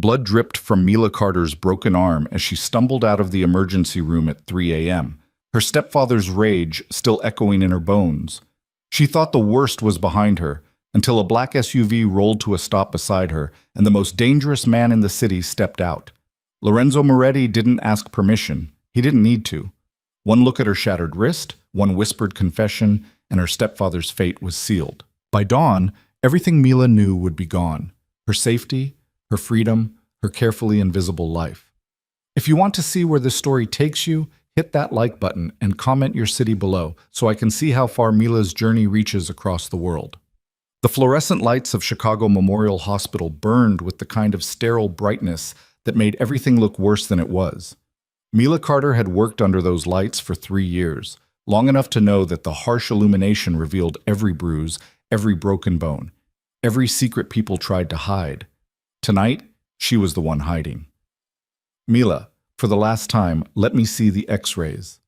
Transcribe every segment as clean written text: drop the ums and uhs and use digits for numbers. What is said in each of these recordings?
Blood dripped from Mila Carter's broken arm as she stumbled out of the emergency room at 3 a.m., her stepfather's rage still echoing in her bones. She thought the worst was behind her, until a black SUV rolled to a stop beside her, and the most dangerous man in the city stepped out. Lorenzo Moretti didn't ask permission. He didn't need to. One look at her shattered wrist, one whispered confession, and her stepfather's fate was sealed. By dawn, everything Mila knew would be gone. Her safety, her freedom, her carefully invisible life. If you want to see where this story takes you, hit that like button and comment your city below so I can see how far Mila's journey reaches across the world. The fluorescent lights of Chicago Memorial Hospital burned with the kind of sterile brightness that made everything look worse than it was. Mila Carter had worked under those lights for 3 years, long enough to know that the harsh illumination revealed every bruise, every broken bone, every secret people tried to hide. Tonight, she was the one hiding. Mila, for the last time, let me see the x-rays.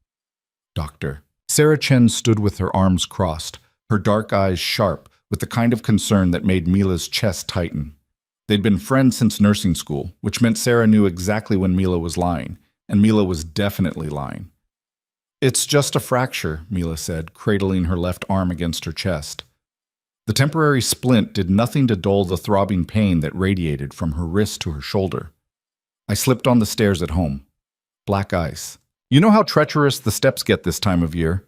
Doctor. Sarah Chen stood with her arms crossed, her dark eyes sharp, with the kind of concern that made Mila's chest tighten. They'd been friends since nursing school, which meant Sarah knew exactly when Mila was lying, and Mila was definitely lying. It's just a fracture, Mila said, cradling her left arm against her chest. The temporary splint did nothing to dull the throbbing pain that radiated from her wrist to her shoulder. I slipped on the stairs at home. Black ice. You know how treacherous the steps get this time of year?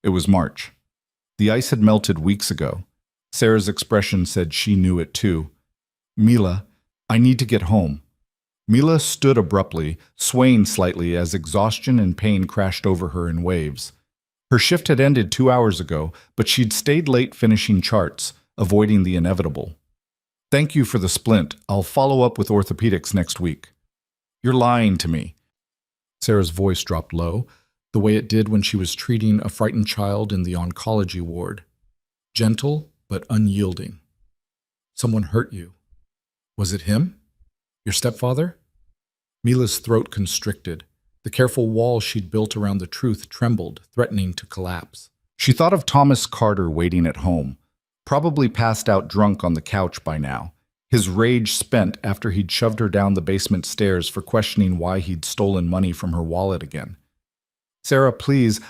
It was March. The ice had melted weeks ago. Sarah's expression said she knew it too. Mila, I need to get home. Mila stood abruptly, swaying slightly as exhaustion and pain crashed over her in waves. Her shift had ended 2 hours ago, but she'd stayed late finishing charts, avoiding the inevitable. Thank you for the splint. I'll follow up with orthopedics next week. You're lying to me. Sarah's voice dropped low, the way it did when she was treating a frightened child in the oncology ward. Gentle, but unyielding. Someone hurt you. Was it him? Your stepfather? Mila's throat constricted. The careful wall she'd built around the truth trembled, threatening to collapse. She thought of Thomas Carter waiting at home, probably passed out drunk on the couch by now, his rage spent after he'd shoved her down the basement stairs for questioning why he'd stolen money from her wallet again. Sarah, please,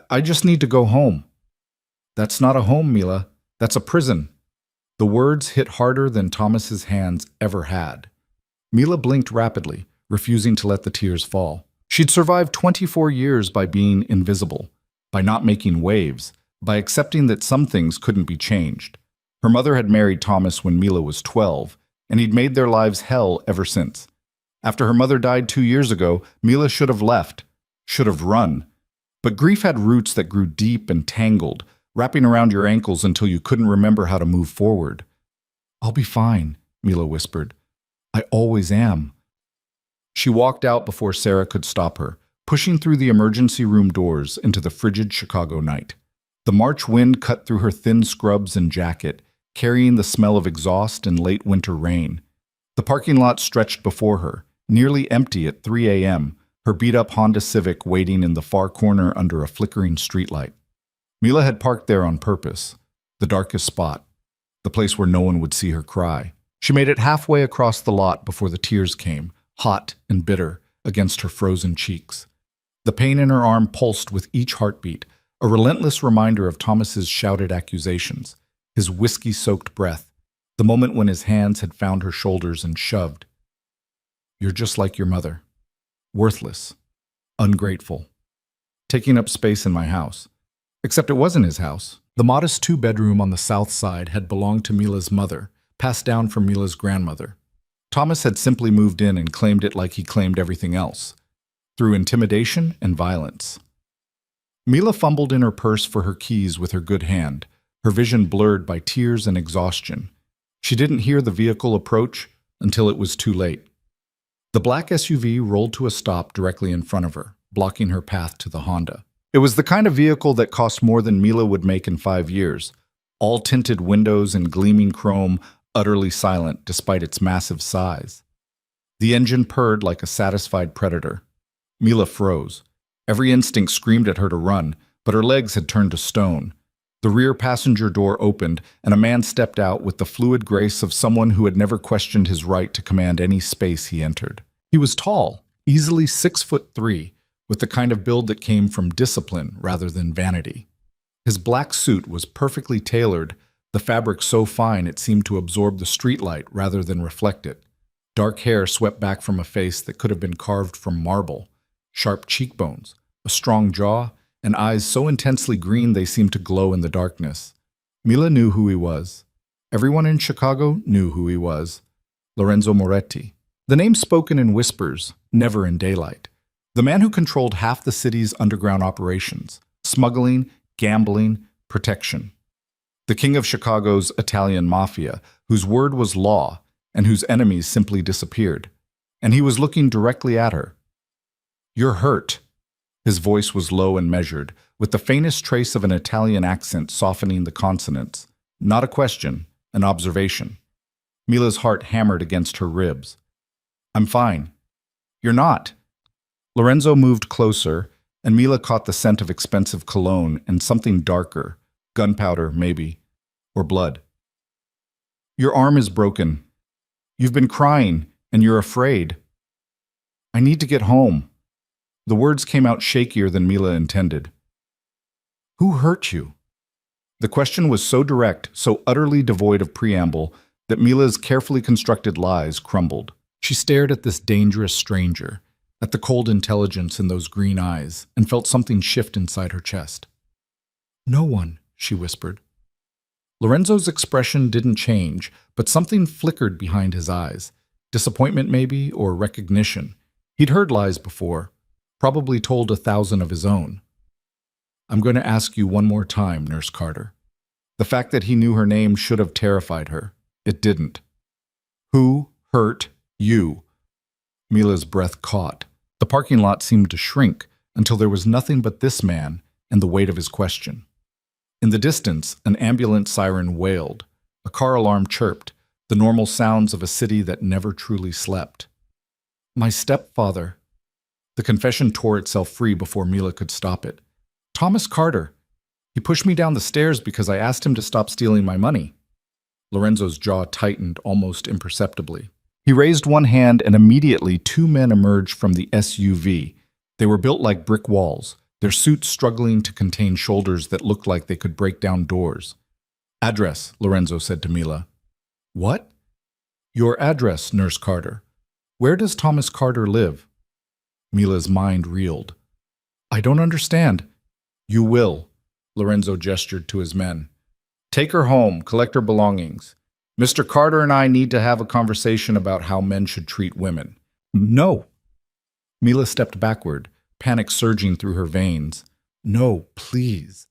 I just need to go home. That's not a home, Mila. That's a prison. The words hit harder than Thomas's hands ever had. Mila blinked rapidly, refusing to let the tears fall. She'd survived 24 years by being invisible, by not making waves, by accepting that some things couldn't be changed. Her mother had married Thomas when Mila was 12, and he'd made their lives hell ever since. After her mother died 2 years ago, Mila should have left, should have run. But grief had roots that grew deep and tangled, wrapping around your ankles until you couldn't remember how to move forward. I'll be fine, Mila whispered. I always am. She walked out before Sarah could stop her, pushing through the emergency room doors into the frigid Chicago night. The March wind cut through her thin scrubs and jacket, carrying the smell of exhaust and late winter rain. The parking lot stretched before her, nearly empty at 3 a.m., her beat-up Honda Civic waiting in the far corner under a flickering streetlight. Mila had parked there on purpose, the darkest spot, the place where no one would see her cry. She made it halfway across the lot before the tears came, hot and bitter, against her frozen cheeks. The pain in her arm pulsed with each heartbeat, a relentless reminder of Thomas's shouted accusations, his whiskey-soaked breath, the moment when his hands had found her shoulders and shoved. You're just like your mother. Worthless. Ungrateful. Taking up space in my house. Except it wasn't his house. The modest 2-bedroom on the south side had belonged to Mila's mother, passed down from Mila's grandmother. Thomas had simply moved in and claimed it like he claimed everything else, through intimidation and violence. Mila fumbled in her purse for her keys with her good hand, her vision blurred by tears and exhaustion. She didn't hear the vehicle approach until it was too late. The black SUV rolled to a stop directly in front of her, blocking her path to the Honda. It was the kind of vehicle that cost more than Mila would make in 5 years, all tinted windows and gleaming chrome, utterly silent despite its massive size. The engine purred like a satisfied predator. Mila froze. Every instinct screamed at her to run, but her legs had turned to stone. The rear passenger door opened, and a man stepped out with the fluid grace of someone who had never questioned his right to command any space he entered. He was tall, easily 6'3", with the kind of build that came from discipline rather than vanity. His black suit was perfectly tailored, the fabric so fine it seemed to absorb the streetlight rather than reflect it. Dark hair swept back from a face that could have been carved from marble, sharp cheekbones, a strong jaw, and eyes so intensely green they seemed to glow in the darkness. Mila knew who he was. Everyone in Chicago knew who he was. Lorenzo Moretti. The name spoken in whispers, never in daylight. The man who controlled half the city's underground operations, smuggling, gambling, protection. The king of Chicago's Italian Mafia, whose word was law and whose enemies simply disappeared. And he was looking directly at her. "You're hurt." His voice was low and measured, with the faintest trace of an Italian accent softening the consonants. Not a question, an observation. Mila's heart hammered against her ribs. "I'm fine." "You're not." Lorenzo moved closer, and Mila caught the scent of expensive cologne and something darker, gunpowder maybe, or blood. "Your arm is broken. You've been crying, and you're afraid." "I need to get home." The words came out shakier than Mila intended. "Who hurt you?" The question was so direct, so utterly devoid of preamble, that Mila's carefully constructed lies crumbled. She stared at this dangerous stranger, at the cold intelligence in those green eyes, and felt something shift inside her chest. "No one," she whispered. Lorenzo's expression didn't change, but something flickered behind his eyes. Disappointment maybe, or recognition. He'd heard lies before, probably told 1,000 of his own. "I'm going to ask you one more time, Nurse Carter." The fact that he knew her name should have terrified her. It didn't. "Who hurt you?" Mila's breath caught. The parking lot seemed to shrink until there was nothing but this man and the weight of his question. In the distance, an ambulance siren wailed. A car alarm chirped, the normal sounds of a city that never truly slept. "My stepfather." The confession tore itself free before Mila could stop it. "Thomas Carter. He pushed me down the stairs because I asked him to stop stealing my money." Lorenzo's jaw tightened almost imperceptibly. He raised one hand and immediately 2 men emerged from the SUV. They were built like brick walls, their suits struggling to contain shoulders that looked like they could break down doors. "Address," Lorenzo said to Mila. "What?" "Your address, Nurse Carter. Where does Thomas Carter live?" Mila's mind reeled. "I don't understand." "You will," Lorenzo gestured to his men. "Take her home, collect her belongings. Mr. Carter and I need to have a conversation about how men should treat women." "No." Mila stepped backward, panic surging through her veins. "No, please.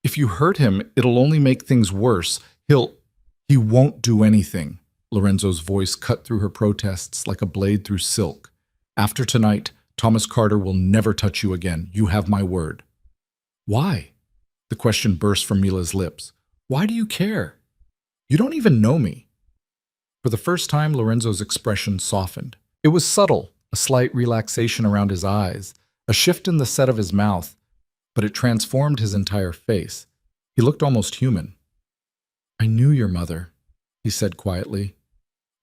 If you hurt him, it'll only make things worse. He won't do anything." Lorenzo's voice cut through her protests like a blade through silk. "After tonight, Thomas Carter will never touch you again. You have my word." "Why?" The question burst from Mila's lips. "Why do you care? You don't even know me." For the first time, Lorenzo's expression softened. It was subtle, a slight relaxation around his eyes, a shift in the set of his mouth, but it transformed his entire face. He looked almost human. "I knew your mother," he said quietly.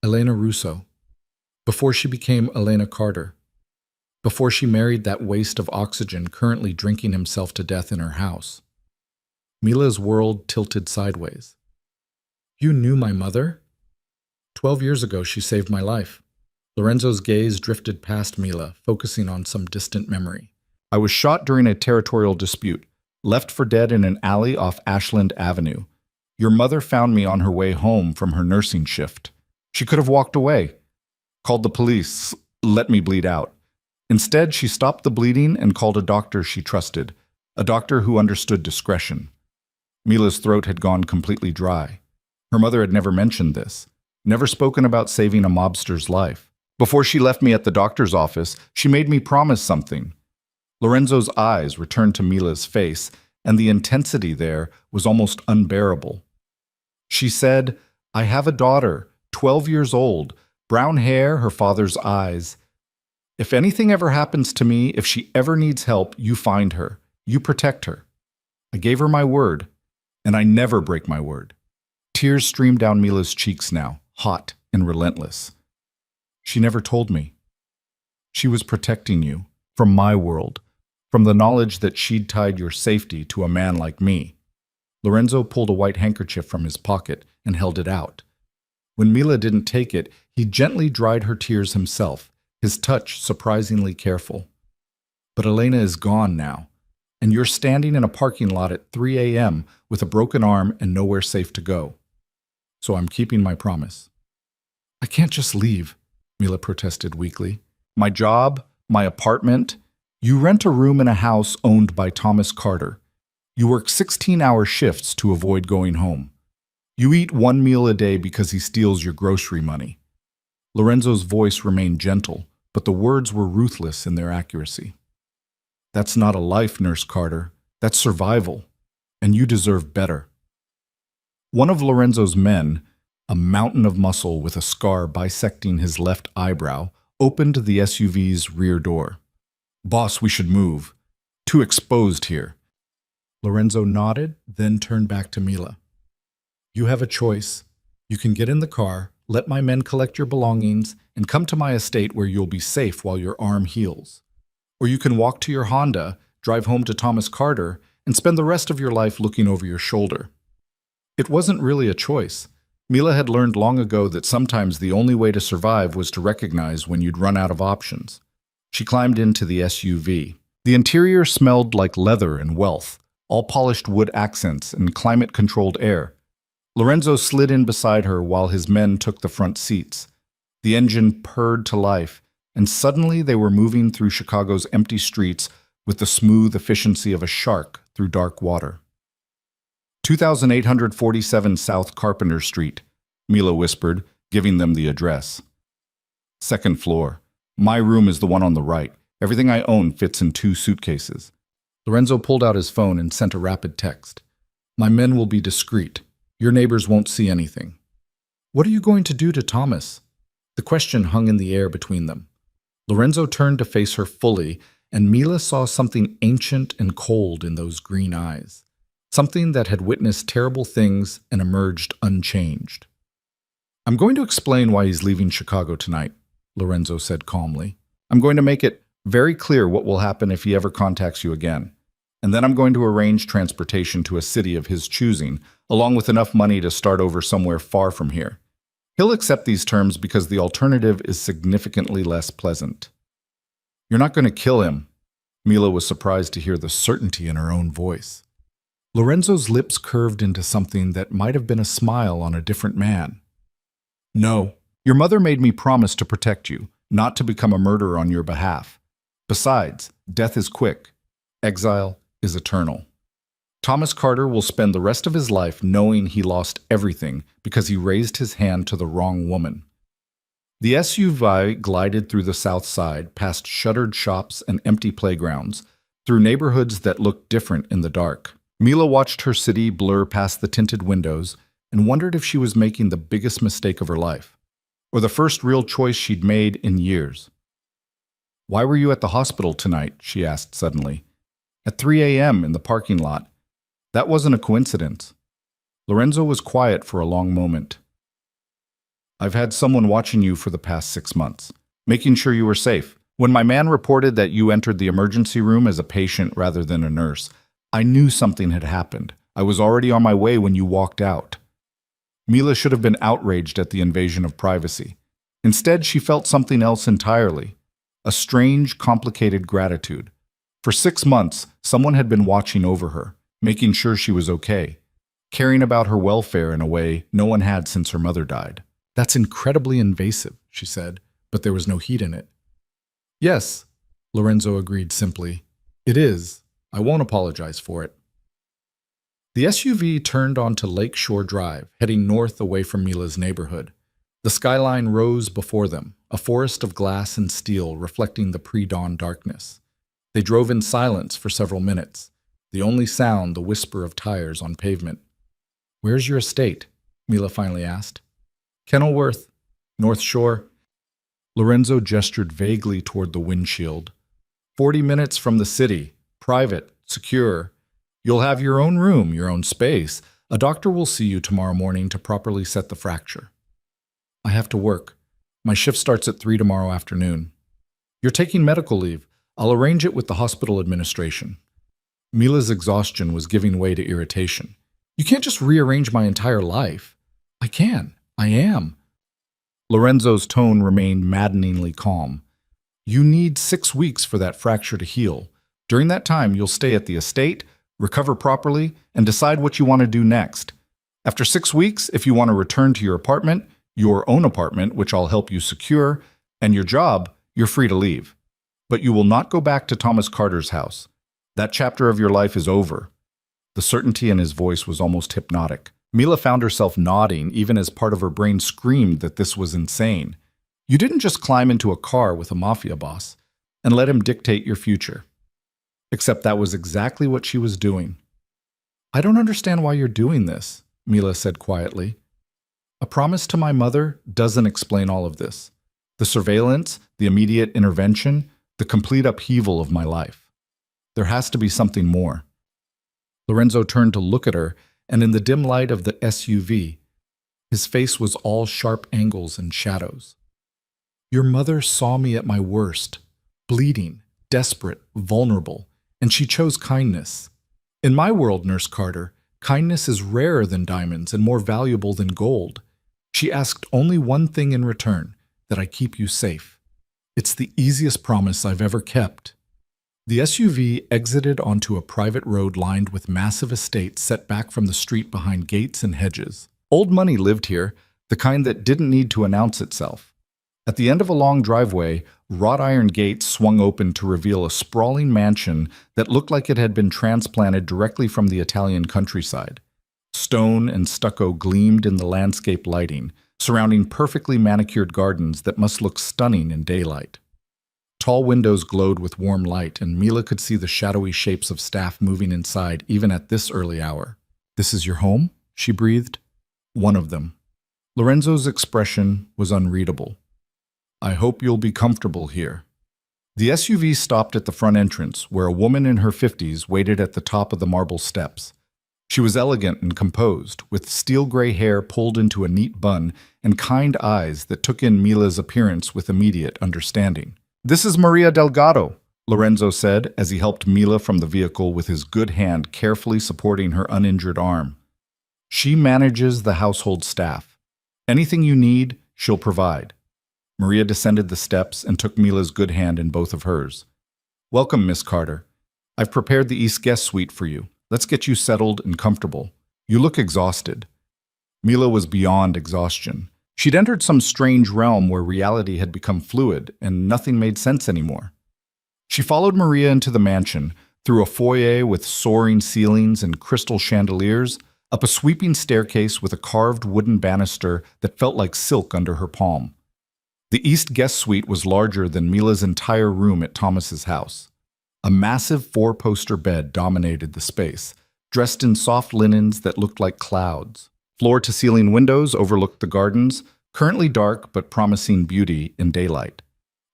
"Elena Russo. Before she became Elena Carter. Before she married that waste of oxygen currently drinking himself to death in her house." Mila's world tilted sideways. "You knew my mother?" 12 years ago, she saved my life." Lorenzo's gaze drifted past Mila, focusing on some distant memory. "I was shot during a territorial dispute, left for dead in an alley off Ashland Avenue. Your mother found me on her way home from her nursing shift. She could have walked away, called the police, let me bleed out. Instead, she stopped the bleeding and called a doctor she trusted, a doctor who understood discretion." Mila's throat had gone completely dry. Her mother had never mentioned this, never spoken about saving a mobster's life. Before she left me at the doctor's office, she made me promise something. Lorenzo's eyes returned to Mila's face, and the intensity there was almost unbearable. She said, "I have a daughter, 12 years old, brown hair, her father's eyes. If anything ever happens to me, if she ever needs help, you find her. You protect her." I gave her my word. And I never break my word. Tears streamed down Mila's cheeks now, hot and relentless. She never told me. She was protecting you, from my world, from the knowledge that she'd tied your safety to a man like me. Lorenzo pulled a white handkerchief from his pocket and held it out. When Mila didn't take it, he gently dried her tears himself, his touch surprisingly careful. But Elena is gone now, and you're standing in a parking lot at 3 a.m. with a broken arm and nowhere safe to go. So I'm keeping my promise. I can't just leave, Mila protested weakly. My job, my apartment. You rent a room in a house owned by Thomas Carter. You work 16-hour shifts to avoid going home. You eat one meal a day because he steals your grocery money. Lorenzo's voice remained gentle, but the words were ruthless in their accuracy. That's not a life, Nurse Carter. That's survival. And you deserve better. One of Lorenzo's men, a mountain of muscle with a scar bisecting his left eyebrow, opened the SUV's rear door. Boss, we should move. Too exposed here. Lorenzo nodded, then turned back to Mila. You have a choice. You can get in the car, let my men collect your belongings, and come to my estate where you'll be safe while your arm heals. Or you can walk to your Honda, drive home to Thomas Carter, and spend the rest of your life looking over your shoulder. It wasn't really a choice. Mila had learned long ago that sometimes the only way to survive was to recognize when you'd run out of options. She climbed into the SUV. The interior smelled like leather and wealth, all polished wood accents and climate-controlled air. Lorenzo slid in beside her while his men took the front seats. The engine purred to life, and suddenly they were moving through Chicago's empty streets with the smooth efficiency of a shark through dark water. 2847 South Carpenter Street, Mila whispered, giving them the address. Second floor. My room is the one on the right. Everything I own fits in 2 suitcases. Lorenzo pulled out his phone and sent a rapid text. My men will be discreet. Your neighbors won't see anything. What are you going to do to Thomas? The question hung in the air between them. Lorenzo turned to face her fully, and Mila saw something ancient and cold in those green eyes. Something that had witnessed terrible things and emerged unchanged. I'm going to explain why he's leaving Chicago tonight, Lorenzo said calmly. I'm going to make it very clear what will happen if he ever contacts you again. And then I'm going to arrange transportation to a city of his choosing, along with enough money to start over somewhere far from here. He'll accept these terms because the alternative is significantly less pleasant. You're not going to kill him. Mila was surprised to hear the certainty in her own voice. Lorenzo's lips curved into something that might have been a smile on a different man. No, your mother made me promise to protect you, not to become a murderer on your behalf. Besides, death is quick. Exile is eternal. Thomas Carter will spend the rest of his life knowing he lost everything because he raised his hand to the wrong woman. The SUV glided through the South Side, past shuttered shops and empty playgrounds, through neighborhoods that looked different in the dark. Mila watched her city blur past the tinted windows and wondered if she was making the biggest mistake of her life, or the first real choice she'd made in years. Why were you at the hospital tonight? She asked suddenly. At 3 a.m. in the parking lot. That wasn't a coincidence. Lorenzo was quiet for a long moment. I've had someone watching you for the past 6 months, making sure you were safe. When my man reported that you entered the emergency room as a patient rather than a nurse, I knew something had happened. I was already on my way when you walked out. Mila should have been outraged at the invasion of privacy. Instead, she felt something else entirely. A strange, complicated gratitude. For 6 months, someone had been watching over her, making sure she was okay, caring about her welfare in a way no one had since her mother died. That's incredibly invasive, she said, but there was no heat in it. Yes, Lorenzo agreed simply. It is. I won't apologize for it. The SUV turned onto Lakeshore Drive, heading north away from Mila's neighborhood. The skyline rose before them, a forest of glass and steel reflecting the pre-dawn darkness. They drove in silence for several minutes, the only sound the whisper of tires on pavement. Where's your estate? Mila finally asked. Kenilworth, North Shore. Lorenzo gestured vaguely toward the windshield. 40 minutes from the city, private, secure. You'll have your own room, your own space, A doctor will see you tomorrow morning to properly set the fracture. I have to work. My shift starts at 3 tomorrow afternoon. You're taking medical leave. I'll arrange it with the hospital administration. Mila's exhaustion was giving way to irritation. You can't just rearrange my entire life. I can. I am. Lorenzo's tone remained maddeningly calm. You need 6 weeks for that fracture to heal. During that time, you'll stay at the estate, recover properly, and decide what you want to do next. After 6 weeks, if you want to return to your own apartment, which I'll help you secure, and your job, you're free to leave. But you will not go back to Thomas Carter's house. That chapter of your life is over. The certainty in his voice was almost hypnotic. Mila found herself nodding, even as part of her brain screamed that this was insane. You didn't just climb into a car with a mafia boss and let him dictate your future. Except that was exactly what she was doing. I don't understand why you're doing this, Mila said quietly. A promise to my mother doesn't explain all of this. The surveillance, the immediate intervention, the complete upheaval of my life. There has to be something more. Lorenzo turned to look at her, and in the dim light of the SUV, his face was all sharp angles and shadows. Your mother saw me at my worst, bleeding, desperate, vulnerable, and she chose kindness. In my world, Nurse Carter, kindness is rarer than diamonds and more valuable than gold. She asked only one thing in return, that I keep you safe. It's the easiest promise I've ever kept. The SUV exited onto a private road lined with massive estates set back from the street behind gates and hedges. Old money lived here, the kind that didn't need to announce itself. At the end of a long driveway, wrought iron gates swung open to reveal a sprawling mansion that looked like it had been transplanted directly from the Italian countryside. Stone and stucco gleamed in the landscape lighting, surrounding perfectly manicured gardens that must look stunning in daylight. Tall windows glowed with warm light, and Mila could see the shadowy shapes of staff moving inside even at this early hour. This is your home? She breathed. One of them. Lorenzo's expression was unreadable. I hope you'll be comfortable here. The SUV stopped at the front entrance, where a woman in her 50s waited at the top of the marble steps. She was elegant and composed, with steel-gray hair pulled into a neat bun and kind eyes that took in Mila's appearance with immediate understanding. This is Maria Delgado, Lorenzo said as he helped Mila from the vehicle with his good hand carefully supporting her uninjured arm. She manages the household staff. Anything you need, she'll provide. Maria descended the steps and took Mila's good hand in both of hers. Welcome, Miss Carter. I've prepared the East Guest Suite for you. Let's get you settled and comfortable. You look exhausted. Mila was beyond exhaustion. She'd entered some strange realm where reality had become fluid and nothing made sense anymore. She followed Maria into the mansion, through a foyer with soaring ceilings and crystal chandeliers, up a sweeping staircase with a carved wooden banister that felt like silk under her palm. The East Guest Suite was larger than Mila's entire room at Thomas's house. A massive 4-poster bed dominated the space, dressed in soft linens that looked like clouds. Floor-to-ceiling windows overlooked the gardens, currently dark but promising beauty in daylight.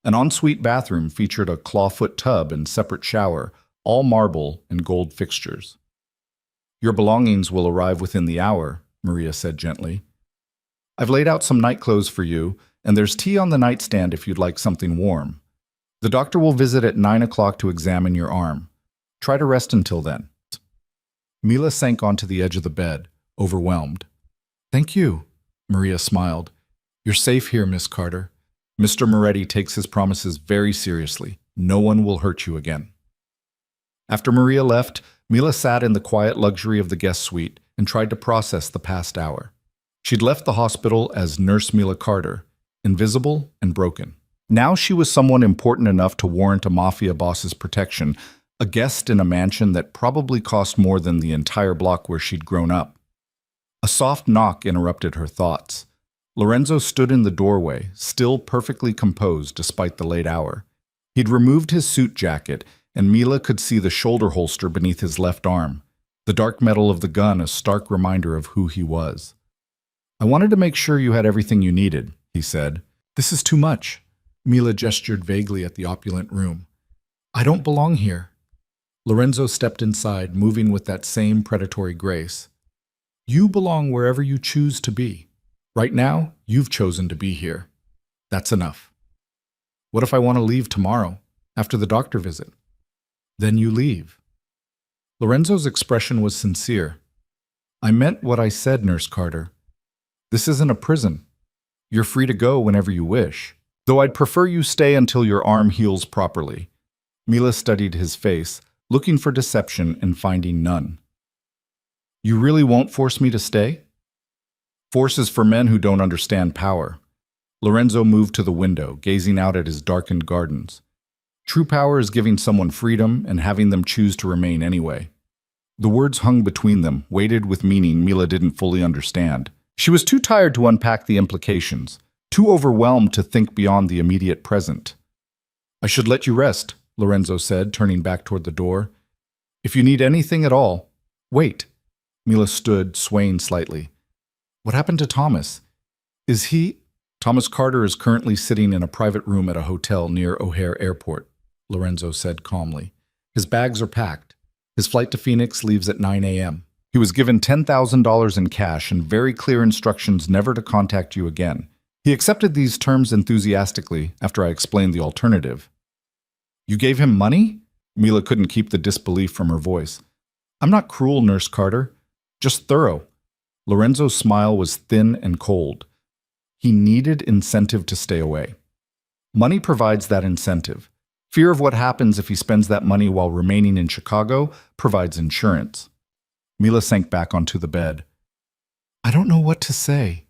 An ensuite bathroom featured a clawfoot tub and separate shower, all marble and gold fixtures. Your belongings will arrive within the hour, Maria said gently. I've laid out some night clothes for you, and there's tea on the nightstand if you'd like something warm. The doctor will visit at 9 o'clock to examine your arm. Try to rest until then. Mila sank onto the edge of the bed, overwhelmed. Thank you, Maria smiled. You're safe here, Miss Carter. Mr. Moretti takes his promises very seriously. No one will hurt you again. After Maria left, Mila sat in the quiet luxury of the guest suite and tried to process the past hour. She'd left the hospital as Nurse Mila Carter, invisible and broken. Now she was someone important enough to warrant a mafia boss's protection, a guest in a mansion that probably cost more than the entire block where she'd grown up. A soft knock interrupted her thoughts. Lorenzo stood in the doorway, still perfectly composed despite the late hour. He'd removed his suit jacket, and Mila could see the shoulder holster beneath his left arm, the dark metal of the gun a stark reminder of who he was. I wanted to make sure you had everything you needed, he said. This is too much. Mila gestured vaguely at the opulent room. I don't belong here. Lorenzo stepped inside, moving with that same predatory grace. You belong wherever you choose to be. Right now, you've chosen to be here. That's enough. What if I want to leave tomorrow, after the doctor visit? Then you leave. Lorenzo's expression was sincere. I meant what I said, Nurse Carter. This isn't a prison. You're free to go whenever you wish, though I'd prefer you stay until your arm heals properly. Mila studied his face, looking for deception and finding none. You really won't force me to stay? Force is for men who don't understand power. Lorenzo moved to the window, gazing out at his darkened gardens. True power is giving someone freedom and having them choose to remain anyway. The words hung between them, weighted with meaning Mila didn't fully understand. She was too tired to unpack the implications, too overwhelmed to think beyond the immediate present. I should let you rest, Lorenzo said, turning back toward the door. If you need anything at all, wait. Mila stood, swaying slightly. What happened to Thomas? Is he... Thomas Carter is currently sitting in a private room at a hotel near O'Hare Airport, Lorenzo said calmly. His bags are packed. His flight to Phoenix leaves at 9 a.m. He was given $10,000 in cash and very clear instructions never to contact you again. He accepted these terms enthusiastically after I explained the alternative. You gave him money? Mila couldn't keep the disbelief from her voice. I'm not cruel, Nurse Carter. Just thorough. Lorenzo's smile was thin and cold. He needed incentive to stay away. Money provides that incentive. Fear of what happens if he spends that money while remaining in Chicago provides insurance. Mila sank back onto the bed. I don't know what to say.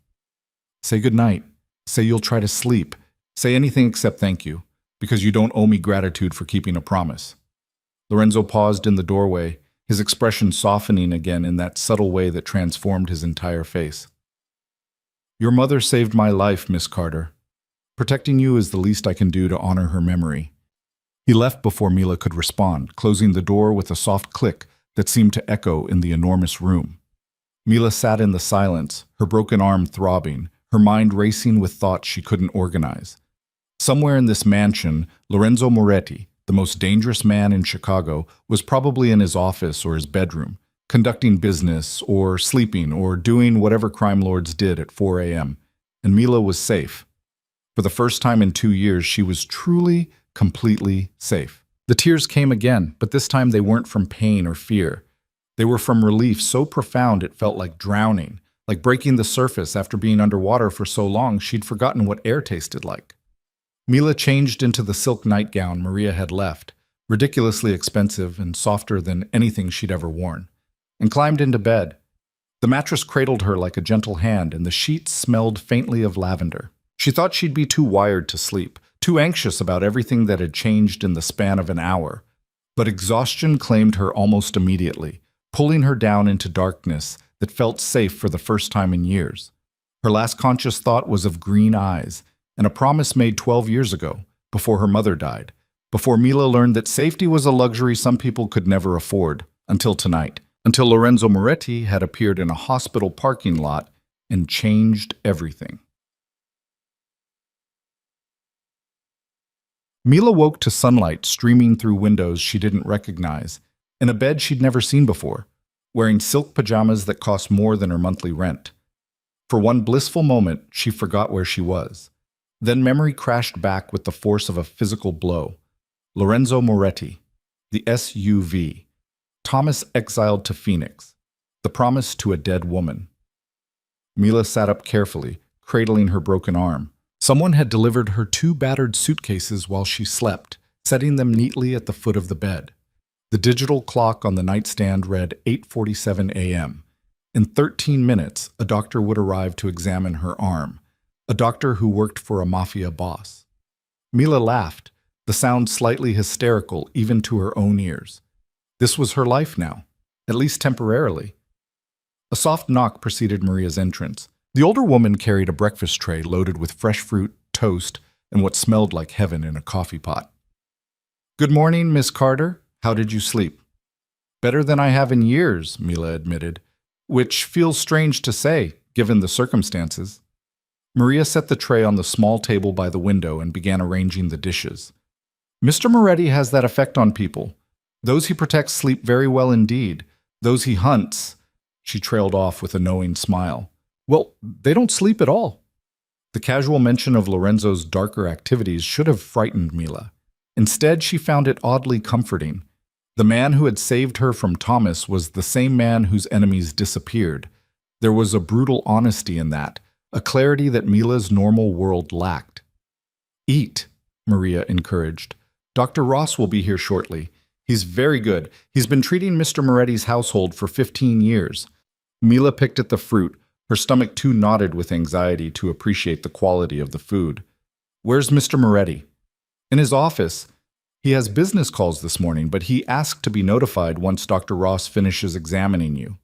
Say goodnight. Say you'll try to sleep. Say anything except thank you, because you don't owe me gratitude for keeping a promise. Lorenzo paused in the doorway, his expression softening again in that subtle way that transformed his entire face. Your mother saved my life, Miss Carter. Protecting you is the least I can do to honor her memory. He left before Mila could respond, closing the door with a soft click that seemed to echo in the enormous room. Mila sat in the silence, her broken arm throbbing, her mind racing with thoughts she couldn't organize. Somewhere in this mansion, Lorenzo Moretti, the most dangerous man in Chicago, was probably in his office or his bedroom, conducting business or sleeping or doing whatever crime lords did at 4 a.m., and Mila was safe. For the first time in 2 years, she was truly, completely safe. The tears came again, but this time they weren't from pain or fear. They were from relief so profound it felt like drowning, like breaking the surface after being underwater for so long she'd forgotten what air tasted like. Mila changed into the silk nightgown Maria had left, ridiculously expensive and softer than anything she'd ever worn, and climbed into bed. The mattress cradled her like a gentle hand, and the sheets smelled faintly of lavender. She thought she'd be too wired to sleep, too anxious about everything that had changed in the span of an hour. But exhaustion claimed her almost immediately, pulling her down into darkness that felt safe for the first time in years. Her last conscious thought was of green eyes, and a promise made 12 years ago, before her mother died, before Mila learned that safety was a luxury some people could never afford, until tonight, until Lorenzo Moretti had appeared in a hospital parking lot and changed everything. Mila woke to sunlight streaming through windows she didn't recognize, in a bed she'd never seen before, wearing silk pajamas that cost more than her monthly rent. For one blissful moment, she forgot where she was. Then memory crashed back with the force of a physical blow. Lorenzo Moretti, the SUV, Thomas exiled to Phoenix, the promise to a dead woman. Mila sat up carefully, cradling her broken arm. Someone had delivered her 2 battered suitcases while she slept, setting them neatly at the foot of the bed. The digital clock on the nightstand read 8:47 a.m. In 13 minutes, a doctor would arrive to examine her arm, a doctor who worked for a Mafia boss. Mila laughed, the sound slightly hysterical even to her own ears. This was her life now, at least temporarily. A soft knock preceded Maria's entrance. The older woman carried a breakfast tray loaded with fresh fruit, toast, and what smelled like heaven in a coffee pot. Good morning, Miss Carter. How did you sleep? Better than I have in years, Mila admitted, which feels strange to say, given the circumstances. Maria set the tray on the small table by the window and began arranging the dishes. Mr. Moretti has that effect on people. Those he protects sleep very well indeed. Those he hunts... She trailed off with a knowing smile. Well, they don't sleep at all. The casual mention of Lorenzo's darker activities should have frightened Mila. Instead, she found it oddly comforting. The man who had saved her from Thomas was the same man whose enemies disappeared. There was a brutal honesty in that, a clarity that Mila's normal world lacked. Eat, Maria encouraged. Dr. Ross will be here shortly. He's very good. He's been treating Mr. Moretti's household for 15 years. Mila picked at the fruit, her stomach too knotted with anxiety to appreciate the quality of the food. Where's Mr. Moretti? In his office. He has business calls this morning, but he asked to be notified once Dr. Ross finishes examining you.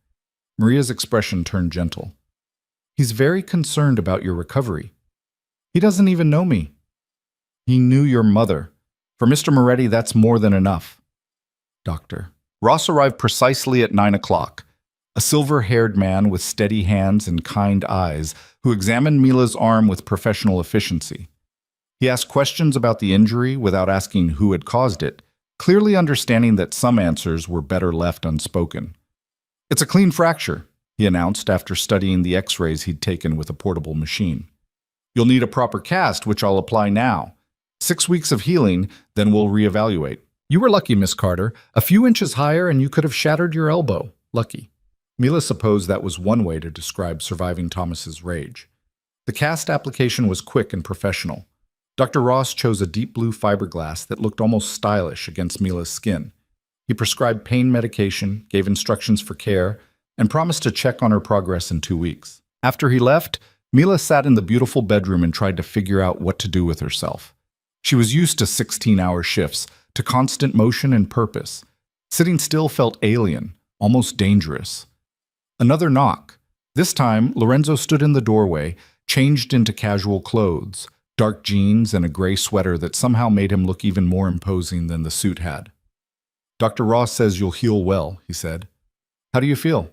Maria's expression turned gentle. He's very concerned about your recovery. He doesn't even know me. He knew your mother. For Mr. Moretti, that's more than enough. Doctor. Ross arrived precisely at 9 o'clock. A silver-haired man with steady hands and kind eyes who examined Mila's arm with professional efficiency. He asked questions about the injury without asking who had caused it, clearly understanding that some answers were better left unspoken. It's a clean fracture, he announced after studying the x-rays he'd taken with a portable machine. You'll need a proper cast, which I'll apply now. 6 weeks of healing, then we'll reevaluate. You were lucky, Miss Carter. A few inches higher and you could have shattered your elbow. Lucky. Mila supposed that was one way to describe surviving Thomas's rage. The cast application was quick and professional. Dr. Ross chose a deep blue fiberglass that looked almost stylish against Mila's skin. He prescribed pain medication, gave instructions for care, and promised to check on her progress in 2 weeks. After he left, Mila sat in the beautiful bedroom and tried to figure out what to do with herself. She was used to 16-hour shifts, to constant motion and purpose. Sitting still felt alien, almost dangerous. Another knock. This time, Lorenzo stood in the doorway, changed into casual clothes, dark jeans and a gray sweater that somehow made him look even more imposing than the suit had. Dr. Ross says you'll heal well, he said. How do you feel?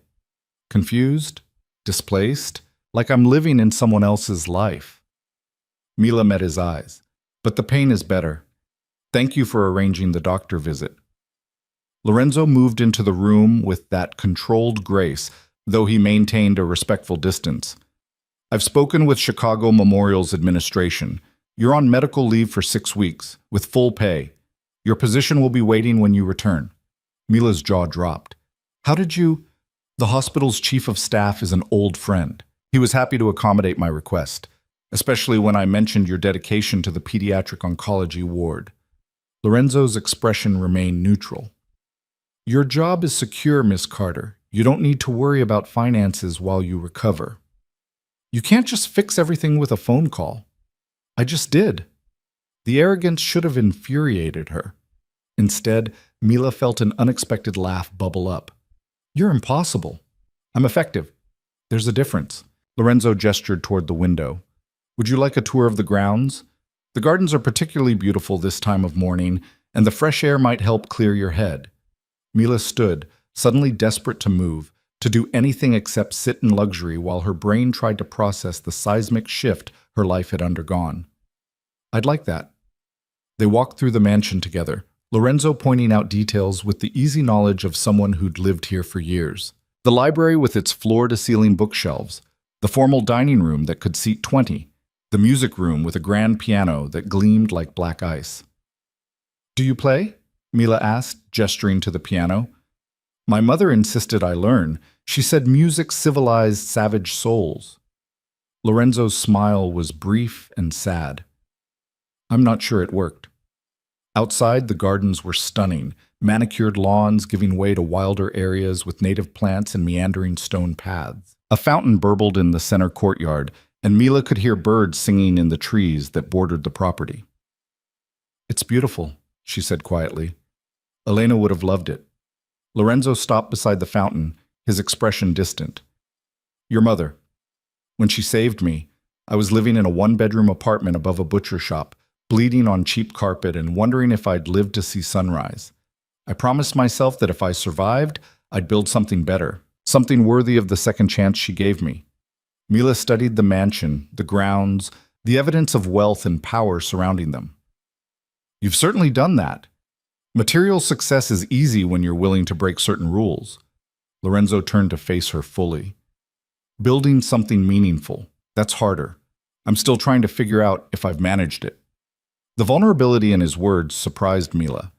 Confused? Displaced? Like I'm living in someone else's life. Mila met his eyes. But the pain is better. Thank you for arranging the doctor visit. Lorenzo moved into the room with that controlled grace, though he maintained a respectful distance. I've spoken with Chicago Memorial's administration. You're on medical leave for 6 weeks, with full pay. Your position will be waiting when you return. Mila's jaw dropped. How did you? The hospital's chief of staff is an old friend. He was happy to accommodate my request, especially when I mentioned your dedication to the pediatric oncology ward. Lorenzo's expression remained neutral. Your job is secure, Miss Carter. You don't need to worry about finances while you recover. You can't just fix everything with a phone call. I just did. The arrogance should have infuriated her. Instead, Mila felt an unexpected laugh bubble up. You're impossible. I'm effective. There's a difference. Lorenzo gestured toward the window. Would you like a tour of the grounds? The gardens are particularly beautiful this time of morning, and the fresh air might help clear your head. Mila stood, suddenly desperate to move, to do anything except sit in luxury while her brain tried to process the seismic shift her life had undergone. I'd like that. They walked through the mansion together, Lorenzo pointing out details with the easy knowledge of someone who'd lived here for years. The library with its floor-to-ceiling bookshelves, the formal dining room that could seat 20, the music room with a grand piano that gleamed like black ice. Do you play? Mila asked, gesturing to the piano. My mother insisted I learn. She said music civilized savage souls. Lorenzo's smile was brief and sad. I'm not sure it worked. Outside, the gardens were stunning, manicured lawns giving way to wilder areas with native plants and meandering stone paths. A fountain burbled in the center courtyard, and Mila could hear birds singing in the trees that bordered the property. It's beautiful, she said quietly. Elena would have loved it. Lorenzo stopped beside the fountain, his expression distant. Your mother. When she saved me, I was living in a one-bedroom apartment above a butcher shop, bleeding on cheap carpet and wondering if I'd live to see sunrise. I promised myself that if I survived, I'd build something better, something worthy of the second chance she gave me. Mila studied the mansion, the grounds, the evidence of wealth and power surrounding them. You've certainly done that. Material success is easy when you're willing to break certain rules. Lorenzo turned to face her fully. Building something meaningful, that's harder. I'm still trying to figure out if I've managed it. The vulnerability in his words surprised Mila.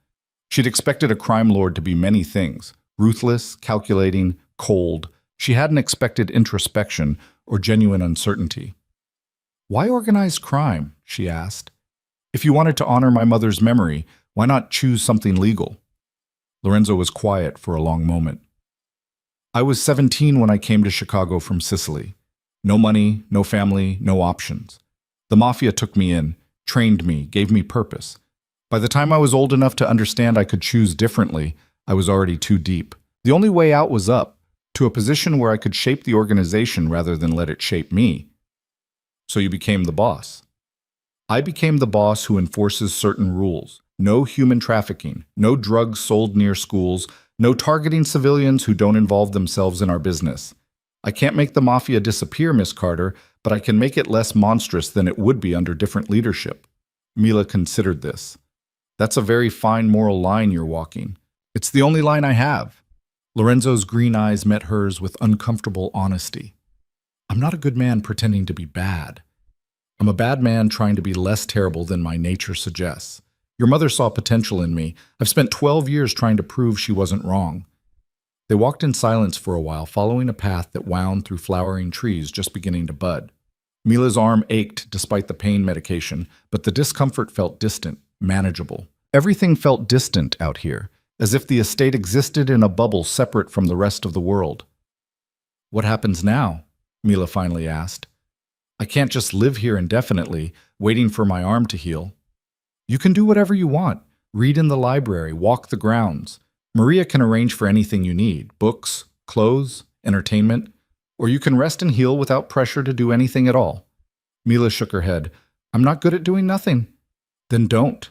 She'd expected a crime lord to be many things: ruthless, calculating, cold. She hadn't expected introspection or genuine uncertainty. Why organized crime? She asked. If you wanted to honor my mother's memory, why not choose something legal? Lorenzo was quiet for a long moment. I was 17 when I came to Chicago from Sicily. No money, no family, no options. The Mafia took me in, trained me, gave me purpose. By the time I was old enough to understand I could choose differently, I was already too deep. The only way out was up, to a position where I could shape the organization rather than let it shape me. So you became the boss. I became the boss who enforces certain rules. No human trafficking, no drugs sold near schools, no targeting civilians who don't involve themselves in our business. I can't make the Mafia disappear, Miss Carter, but I can make it less monstrous than it would be under different leadership. Mila considered this. That's a very fine moral line you're walking. It's the only line I have. Lorenzo's green eyes met hers with uncomfortable honesty. I'm not a good man pretending to be bad. I'm a bad man trying to be less terrible than my nature suggests. Your mother saw potential in me. I've spent 12 years trying to prove she wasn't wrong. They walked in silence for a while, following a path that wound through flowering trees just beginning to bud. Mila's arm ached despite the pain medication, but the discomfort felt distant, manageable. Everything felt distant out here, as if the estate existed in a bubble separate from the rest of the world. What happens now? Mila finally asked. I can't just live here indefinitely, waiting for my arm to heal. You can do whatever you want. Read in the library, walk the grounds. Maria can arrange for anything you need: books, clothes, entertainment. Or you can rest and heal without pressure to do anything at all. Mila shook her head. I'm not good at doing nothing. Then don't.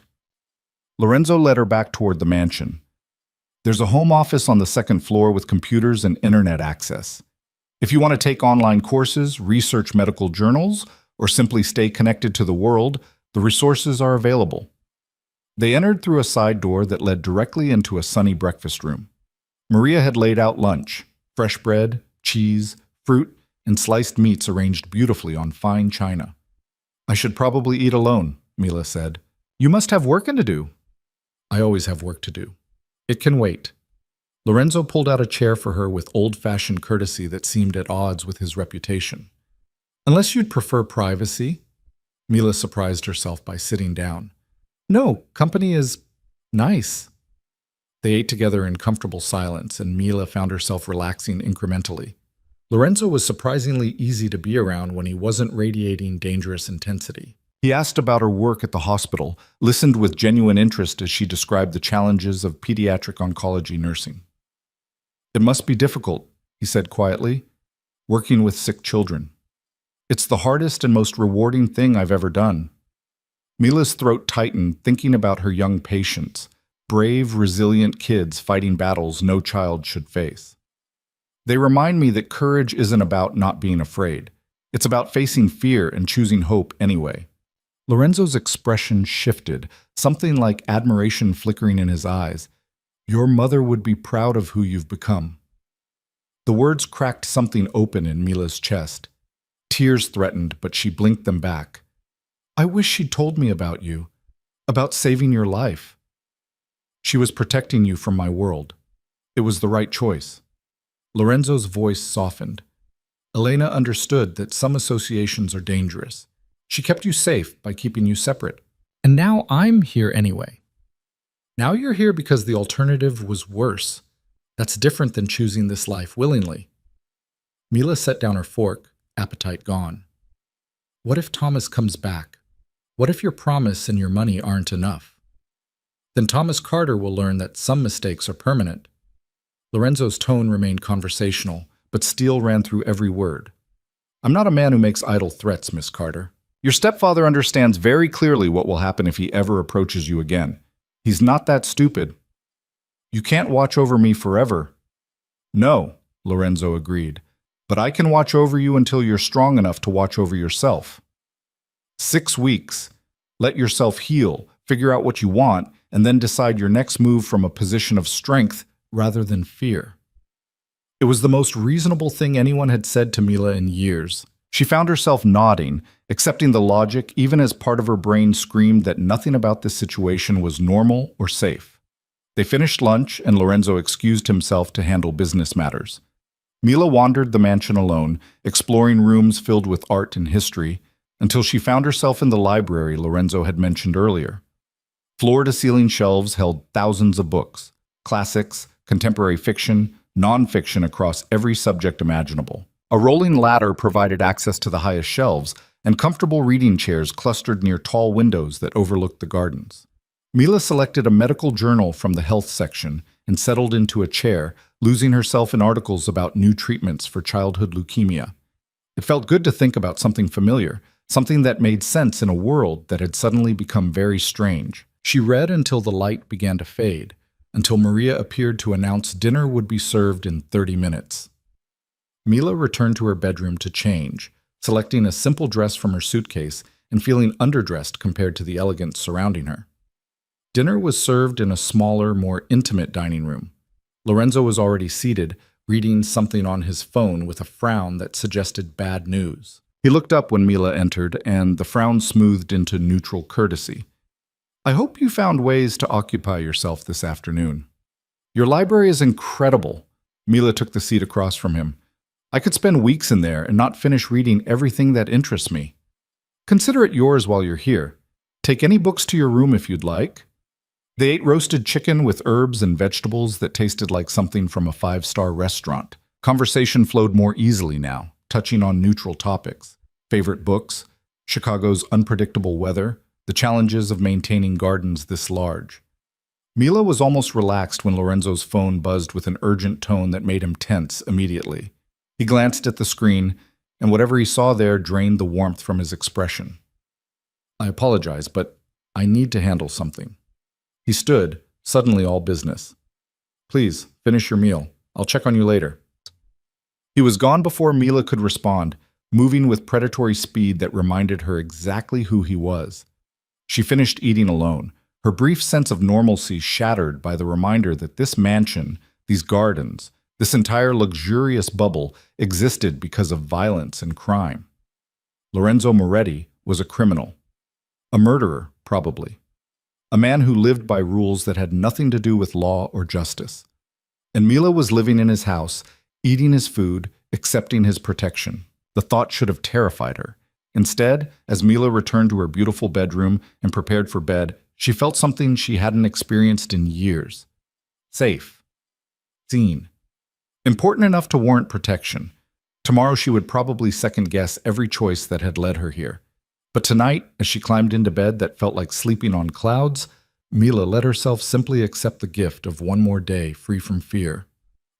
Lorenzo led her back toward the mansion. There's a home office on the second floor with computers and internet access. If you want to take online courses, research medical journals, or simply stay connected to the world, the resources are available. They entered through a side door that led directly into a sunny breakfast room. Maria had laid out lunch: fresh bread, cheese, fruit, and sliced meats arranged beautifully on fine china. I should probably eat alone, Mila said. You must have work to do. I always have work to do. It can wait. Lorenzo pulled out a chair for her with old-fashioned courtesy that seemed at odds with his reputation. Unless you'd prefer privacy? Mila surprised herself by sitting down. No, company is nice. They ate together in comfortable silence, and Mila found herself relaxing incrementally. Lorenzo was surprisingly easy to be around when he wasn't radiating dangerous intensity. He asked about her work at the hospital, listened with genuine interest as she described the challenges of pediatric oncology nursing. It must be difficult, he said quietly, working with sick children. It's the hardest and most rewarding thing I've ever done. Mila's throat tightened, thinking about her young patients, brave, resilient kids fighting battles no child should face. They remind me that courage isn't about not being afraid. It's about facing fear and choosing hope anyway. Lorenzo's expression shifted, something like admiration flickering in his eyes. Your mother would be proud of who you've become. The words cracked something open in Mila's chest. Tears threatened, but she blinked them back. I wish she'd told me about you, about saving your life. She was protecting you from my world. It was the right choice. Lorenzo's voice softened. Elena understood that some associations are dangerous. She kept you safe by keeping you separate. And now I'm here anyway. Now you're here because the alternative was worse. That's different than choosing this life willingly. Mila set down her fork, appetite gone. What if Thomas comes back? What if your promise and your money aren't enough? Then Thomas Carter will learn that some mistakes are permanent. Lorenzo's tone remained conversational, but steel ran through every word. I'm not a man who makes idle threats, Miss Carter. Your stepfather understands very clearly what will happen if he ever approaches you again. He's not that stupid. You can't watch over me forever. No, Lorenzo agreed, but I can watch over you until you're strong enough to watch over yourself. 6 weeks. Let yourself heal, figure out what you want, and then decide your next move from a position of strength rather than fear. It was the most reasonable thing anyone had said to Mila in years. She found herself nodding, accepting the logic even as part of her brain screamed that nothing about this situation was normal or safe. They finished lunch and Lorenzo excused himself to handle business matters. Mila wandered the mansion alone, exploring rooms filled with art and history, until she found herself in the library Lorenzo had mentioned earlier. Floor-to-ceiling shelves held thousands of books, classics, contemporary fiction, non-fiction across every subject imaginable. A rolling ladder provided access to the highest shelves, and comfortable reading chairs clustered near tall windows that overlooked the gardens. Mila selected a medical journal from the health section and settled into a chair, losing herself in articles about new treatments for childhood leukemia. It felt good to think about something familiar, something that made sense in a world that had suddenly become very strange. She read until the light began to fade, until Maria appeared to announce dinner would be served in 30 minutes. Mila returned to her bedroom to change, selecting a simple dress from her suitcase and feeling underdressed compared to the elegance surrounding her. Dinner was served in a smaller, more intimate dining room. Lorenzo was already seated, reading something on his phone with a frown that suggested bad news. He looked up when Mila entered, and the frown smoothed into neutral courtesy. "I hope you found ways to occupy yourself this afternoon. Your library is incredible." Mila took the seat across from him. "I could spend weeks in there and not finish reading everything that interests me. Consider it yours while you're here. Take any books to your room if you'd like." They ate roasted chicken with herbs and vegetables that tasted like something from a five-star restaurant. Conversation flowed more easily now, touching on neutral topics: favorite books, Chicago's unpredictable weather, the challenges of maintaining gardens this large. Mila was almost relaxed when Lorenzo's phone buzzed with an urgent tone that made him tense immediately. He glanced at the screen, and whatever he saw there drained the warmth from his expression. "I apologize, but I need to handle something." He stood, suddenly all business. "Please, finish your meal. I'll check on you later." He was gone before Mila could respond, moving with predatory speed that reminded her exactly who he was. She finished eating alone, her brief sense of normalcy shattered by the reminder that this mansion, these gardens, this entire luxurious bubble existed because of violence and crime. Lorenzo Moretti was a criminal. A murderer, probably. A man who lived by rules that had nothing to do with law or justice. And Mila was living in his house, eating his food, accepting his protection. The thought should have terrified her. Instead, as Mila returned to her beautiful bedroom and prepared for bed, she felt something she hadn't experienced in years. Safe. Seen. Important enough to warrant protection. Tomorrow she would probably second-guess every choice that had led her here. But tonight, as she climbed into bed that felt like sleeping on clouds, Mila let herself simply accept the gift of one more day free from fear.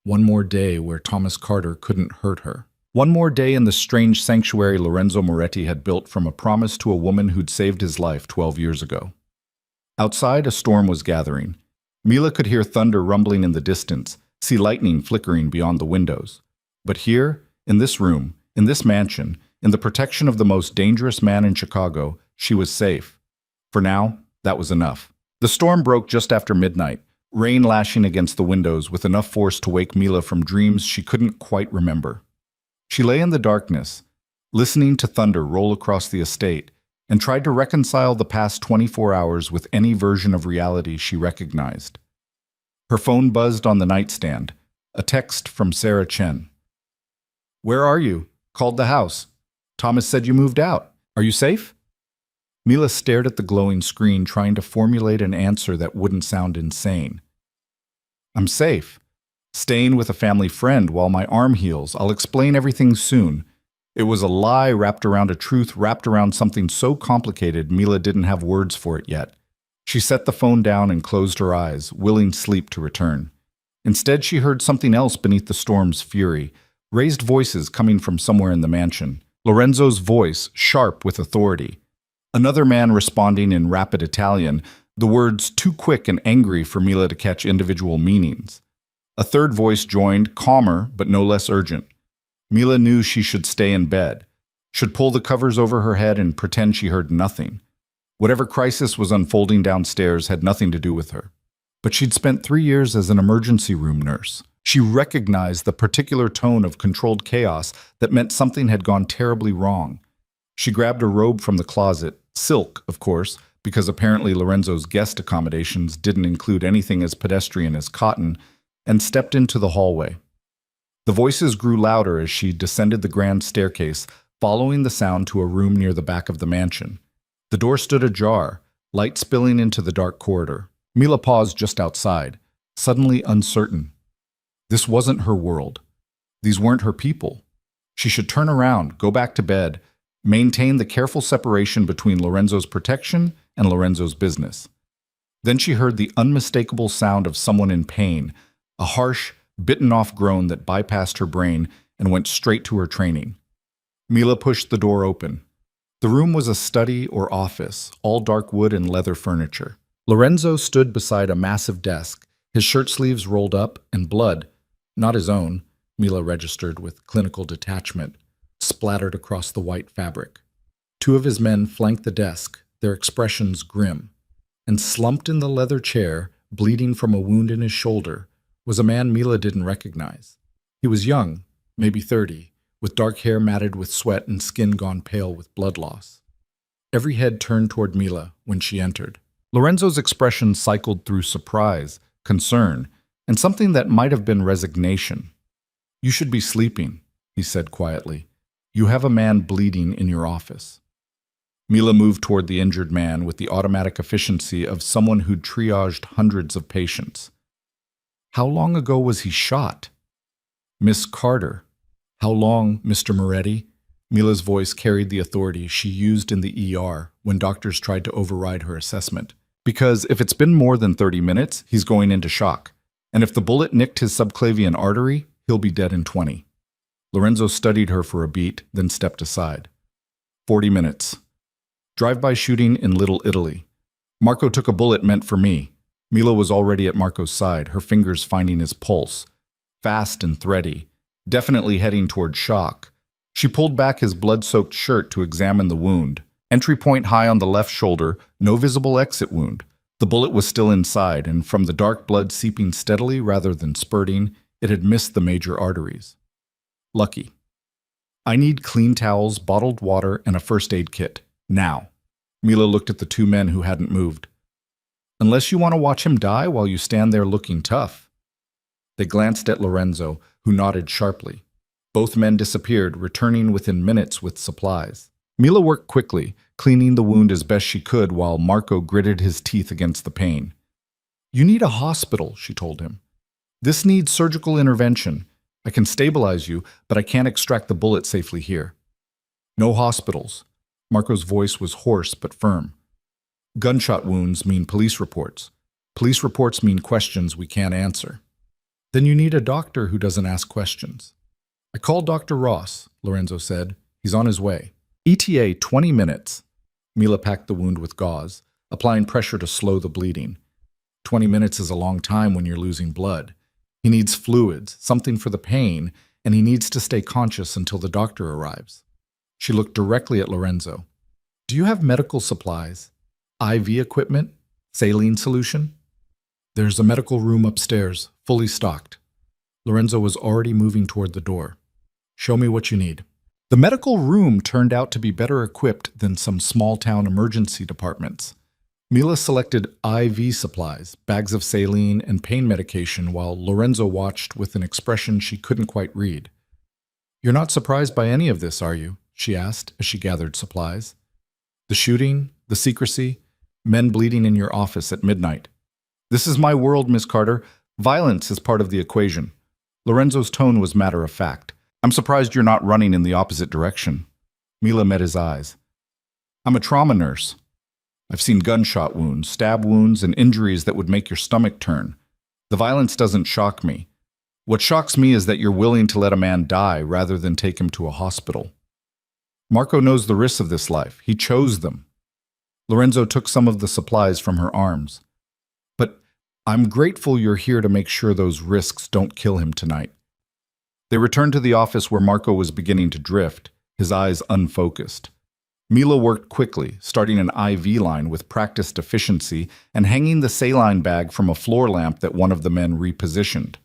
One more day where Thomas Carter couldn't hurt her. One more day in the strange sanctuary Lorenzo Moretti had built from a promise to a woman who'd saved his life 12 years ago. Outside, a storm was gathering. Mila could hear thunder rumbling in the distance, see lightning flickering beyond the windows. But here, in this room, in this mansion, in the protection of the most dangerous man in Chicago, she was safe. For now, that was enough. The storm broke just after midnight, rain lashing against the windows with enough force to wake Mila from dreams she couldn't quite remember. She lay in the darkness, listening to thunder roll across the estate, and tried to reconcile the past 24 hours with any version of reality she recognized. Her phone buzzed on the nightstand, a text from Sarah Chen. "Where are you? Called the house. Thomas said you moved out. Are you safe?" Mila stared at the glowing screen, trying to formulate an answer that wouldn't sound insane. "I'm safe. Staying with a family friend while my arm heals. I'll explain everything soon." It was a lie wrapped around a truth wrapped around something so complicated Mila didn't have words for it yet. She set the phone down and closed her eyes, willing sleep to return. Instead, she heard something else beneath the storm's fury, raised voices coming from somewhere in the mansion. Lorenzo's voice, sharp with authority. Another man responding in rapid Italian, the words too quick and angry for Mila to catch individual meanings. A third voice joined, calmer but no less urgent. Mila knew she should stay in bed, should pull the covers over her head and pretend she heard nothing. Whatever crisis was unfolding downstairs had nothing to do with her. But she'd spent 3 years as an emergency room nurse, She recognized the particular tone of controlled chaos that meant something had gone terribly wrong. She grabbed a robe from the closet, silk, of course, because apparently Lorenzo's guest accommodations didn't include anything as pedestrian as cotton, and stepped into the hallway. The voices grew louder as she descended the grand staircase, following the sound to a room near the back of the mansion. The door stood ajar, light spilling into the dark corridor. Mila paused just outside, suddenly uncertain. This wasn't her world. These weren't her people. She should turn around, go back to bed, maintain the careful separation between Lorenzo's protection and Lorenzo's business. Then she heard the unmistakable sound of someone in pain, a harsh, bitten-off groan that bypassed her brain and went straight to her training. Mila pushed the door open. The room was a study or office, all dark wood and leather furniture. Lorenzo stood beside a massive desk, his shirt sleeves rolled up, and blood, not his own, Mila registered with clinical detachment, splattered across the white fabric. Two of his men flanked the desk, their expressions grim. And slumped in the leather chair, bleeding from a wound in his shoulder, was a man Mila didn't recognize. He was young, maybe 30, with dark hair matted with sweat and skin gone pale with blood loss. Every head turned toward Mila when she entered. Lorenzo's expression cycled through surprise, concern, and something that might have been resignation. "You should be sleeping," he said quietly. "You have a man bleeding in your office." Mila moved toward the injured man with the automatic efficiency of someone who'd triaged hundreds of patients. How long ago was he shot? "Miss Carter." "How long, Mr. Moretti?" Mila's voice carried the authority she used in the ER when doctors tried to override her assessment. "Because if it's been more than 30 minutes, he's going into shock. And if the bullet nicked his subclavian artery, he'll be dead in 20. Lorenzo studied her for a beat, then stepped aside. 40 minutes. Drive-by shooting in Little Italy. Marco took a bullet meant for me. Mila was already at Marco's side, her fingers finding his pulse. Fast and thready, definitely heading toward shock. She pulled back his blood-soaked shirt to examine the wound. Entry point high on the left shoulder, no visible exit wound. The bullet was still inside, and from the dark blood seeping steadily rather than spurting, it had missed the major arteries. Lucky. "I need clean towels, bottled water, and a first aid kit. Now." Mila looked at the two men who hadn't moved. "Unless you want to watch him die while you stand there looking tough." They glanced at Lorenzo, who nodded sharply. Both men disappeared, returning within minutes with supplies. Mila worked quickly, cleaning the wound as best she could while Marco gritted his teeth against the pain. "You need a hospital," she told him. "This needs surgical intervention. I can stabilize you, but I can't extract the bullet safely here." "No hospitals." Marco's voice was hoarse but firm. "Gunshot wounds mean police reports. Police reports mean questions we can't answer." "Then you need a doctor who doesn't ask questions." "I called Dr. Ross," Lorenzo said. "He's on his way." ETA 20 minutes. Mila packed the wound with gauze, applying pressure to slow the bleeding. 20 minutes is a long time when you're losing blood. He needs fluids, something for the pain, and he needs to stay conscious until the doctor arrives. She looked directly at Lorenzo. "Do you have medical supplies? IV equipment? Saline solution?" "There's a medical room upstairs, fully stocked." Lorenzo was already moving toward the door. "Show me what you need." The medical room turned out to be better equipped than some small-town emergency departments. Mila selected IV supplies, bags of saline, and pain medication while Lorenzo watched with an expression she couldn't quite read. "You're not surprised by any of this, are you?" she asked as she gathered supplies. "The shooting, the secrecy, men bleeding in your office at midnight. This is my world, Miss Carter. Violence is part of the equation." Lorenzo's tone was matter-of-fact. "I'm surprised you're not running in the opposite direction." Mila met his eyes. "I'm a trauma nurse. I've seen gunshot wounds, stab wounds, and injuries that would make your stomach turn. The violence doesn't shock me. What shocks me is that you're willing to let a man die rather than take him to a hospital. Marco knows the risks of this life. He chose them." Lorenzo took some of the supplies from her arms. "But I'm grateful you're here to make sure those risks don't kill him tonight." They returned to the office where Marco was beginning to drift, his eyes unfocused. Mila worked quickly, starting an IV line with practiced efficiency and hanging the saline bag from a floor lamp that one of the men repositioned.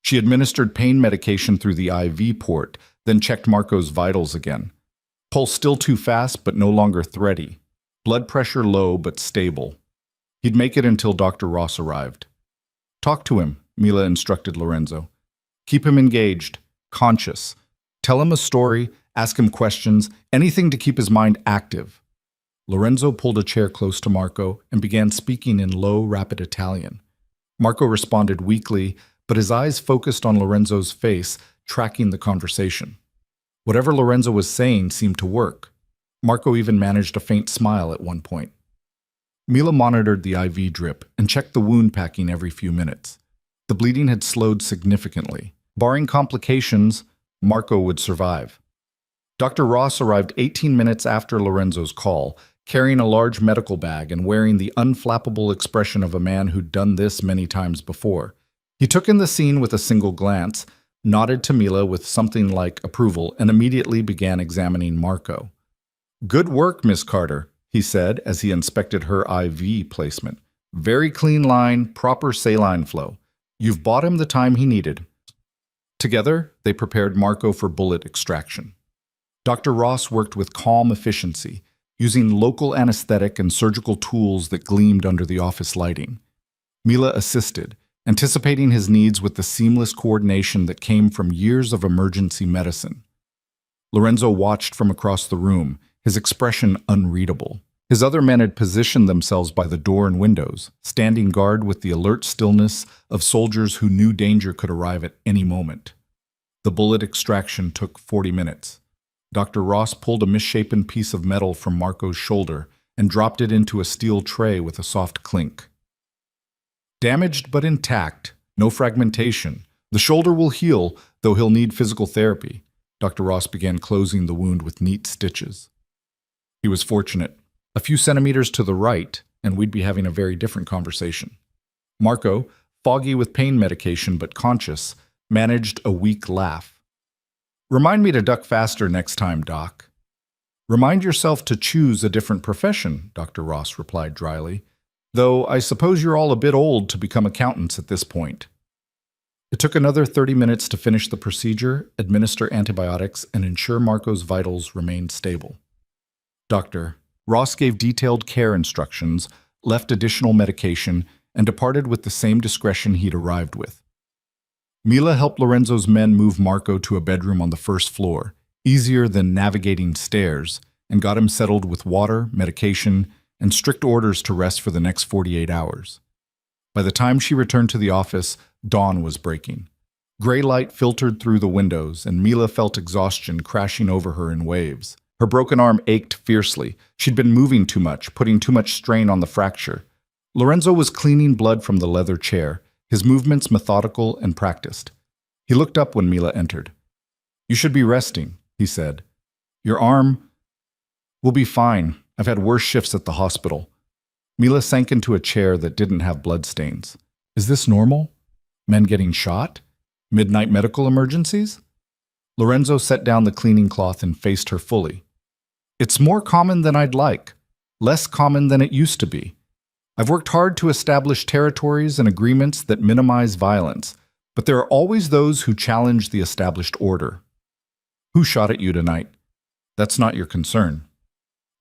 She administered pain medication through the IV port, then checked Marco's vitals again. Pulse still too fast, but no longer thready. Blood pressure low, but stable. He'd make it until Dr. Ross arrived. Talk to him, Mila instructed Lorenzo. Keep him engaged, conscious. Tell him a story, ask him questions, anything to keep his mind active. Lorenzo pulled a chair close to Marco and began speaking in low, rapid Italian. Marco responded weakly, but his eyes focused on Lorenzo's face, tracking the conversation. Whatever Lorenzo was saying seemed to work. Marco even managed a faint smile at one point. Mila monitored the IV drip and checked the wound packing every few minutes. The bleeding had slowed significantly. Barring complications, Marco would survive. Dr. Ross arrived 18 minutes after Lorenzo's call, carrying a large medical bag and wearing the unflappable expression of a man who'd done this many times before. He took in the scene with a single glance, nodded to Mila with something like approval, and immediately began examining Marco. "Good work, Miss Carter," he said as he inspected her IV placement. "Very clean line, proper saline flow. You've bought him the time he needed." Together, they prepared Marco for bullet extraction. Dr. Ross worked with calm efficiency, using local anesthetic and surgical tools that gleamed under the office lighting. Mila assisted, anticipating his needs with the seamless coordination that came from years of emergency medicine. Lorenzo watched from across the room, his expression unreadable. His other men had positioned themselves by the door and windows, standing guard with the alert stillness of soldiers who knew danger could arrive at any moment. The bullet extraction took 40 minutes. Dr. Ross pulled a misshapen piece of metal from Marco's shoulder and dropped it into a steel tray with a soft clink. "Damaged but intact, no fragmentation. The shoulder will heal, though he'll need physical therapy." Dr. Ross began closing the wound with neat stitches. He was fortunate. A few centimeters to the right, and we'd be having a very different conversation. Marco, foggy with pain medication but conscious, managed a weak laugh. "Remind me to duck faster next time, Doc." "Remind yourself to choose a different profession," Dr. Ross replied dryly. "Though I suppose you're all a bit old to become accountants at this point." It took another 30 minutes to finish the procedure, administer antibiotics, and ensure Marco's vitals remained stable. Dr. Ross gave detailed care instructions, left additional medication, and departed with the same discretion he'd arrived with. Mila helped Lorenzo's men move Marco to a bedroom on the first floor, easier than navigating stairs, and got him settled with water, medication, and strict orders to rest for the next 48 hours. By the time she returned to the office, dawn was breaking. Gray light filtered through the windows, and Mila felt exhaustion crashing over her in waves. Her broken arm ached fiercely. She'd been moving too much, putting too much strain on the fracture. Lorenzo was cleaning blood from the leather chair, his movements methodical and practiced. He looked up when Mila entered. "You should be resting," he said. "Your arm will be fine. I've had worse shifts at the hospital." Mila sank into a chair that didn't have bloodstains. "Is this normal? Men getting shot? Midnight medical emergencies?" Lorenzo set down the cleaning cloth and faced her fully. "It's more common than I'd like, less common than it used to be. I've worked hard to establish territories and agreements that minimize violence, but there are always those who challenge the established order." "Who shot at you tonight?" "That's not your concern."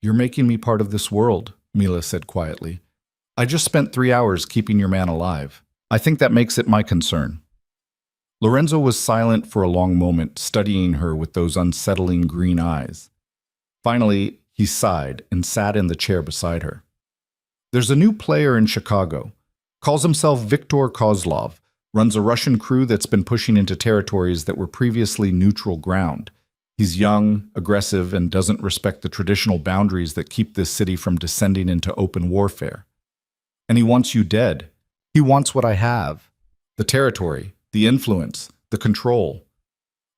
"You're making me part of this world," Mila said quietly. "I just spent 3 hours keeping your man alive. I think that makes it my concern." Lorenzo was silent for a long moment, studying her with those unsettling green eyes. Finally, he sighed and sat in the chair beside her. "There's a new player in Chicago. Calls himself Viktor Kozlov, runs a Russian crew that's been pushing into territories that were previously neutral ground. He's young, aggressive, and doesn't respect the traditional boundaries that keep this city from descending into open warfare. And he wants you dead. He wants what I have. The territory, the influence, the control.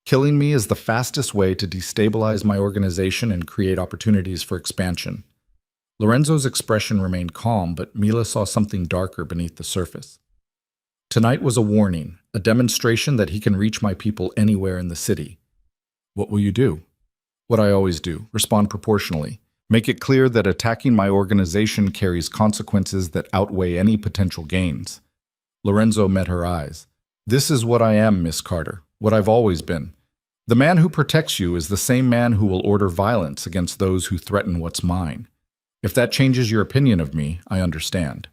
Killing me is the fastest way to destabilize my organization and create opportunities for expansion." Lorenzo's expression remained calm, but Mila saw something darker beneath the surface. "Tonight was a warning, a demonstration that he can reach my people anywhere in the city." "What will you do?" "What I always do, respond proportionally. Make it clear that attacking my organization carries consequences that outweigh any potential gains." Lorenzo met her eyes. This is what I am, Miss Carter, what I've always been. The man who protects you is the same man who will order violence against those who threaten what's mine. If that changes your opinion of me, I understand.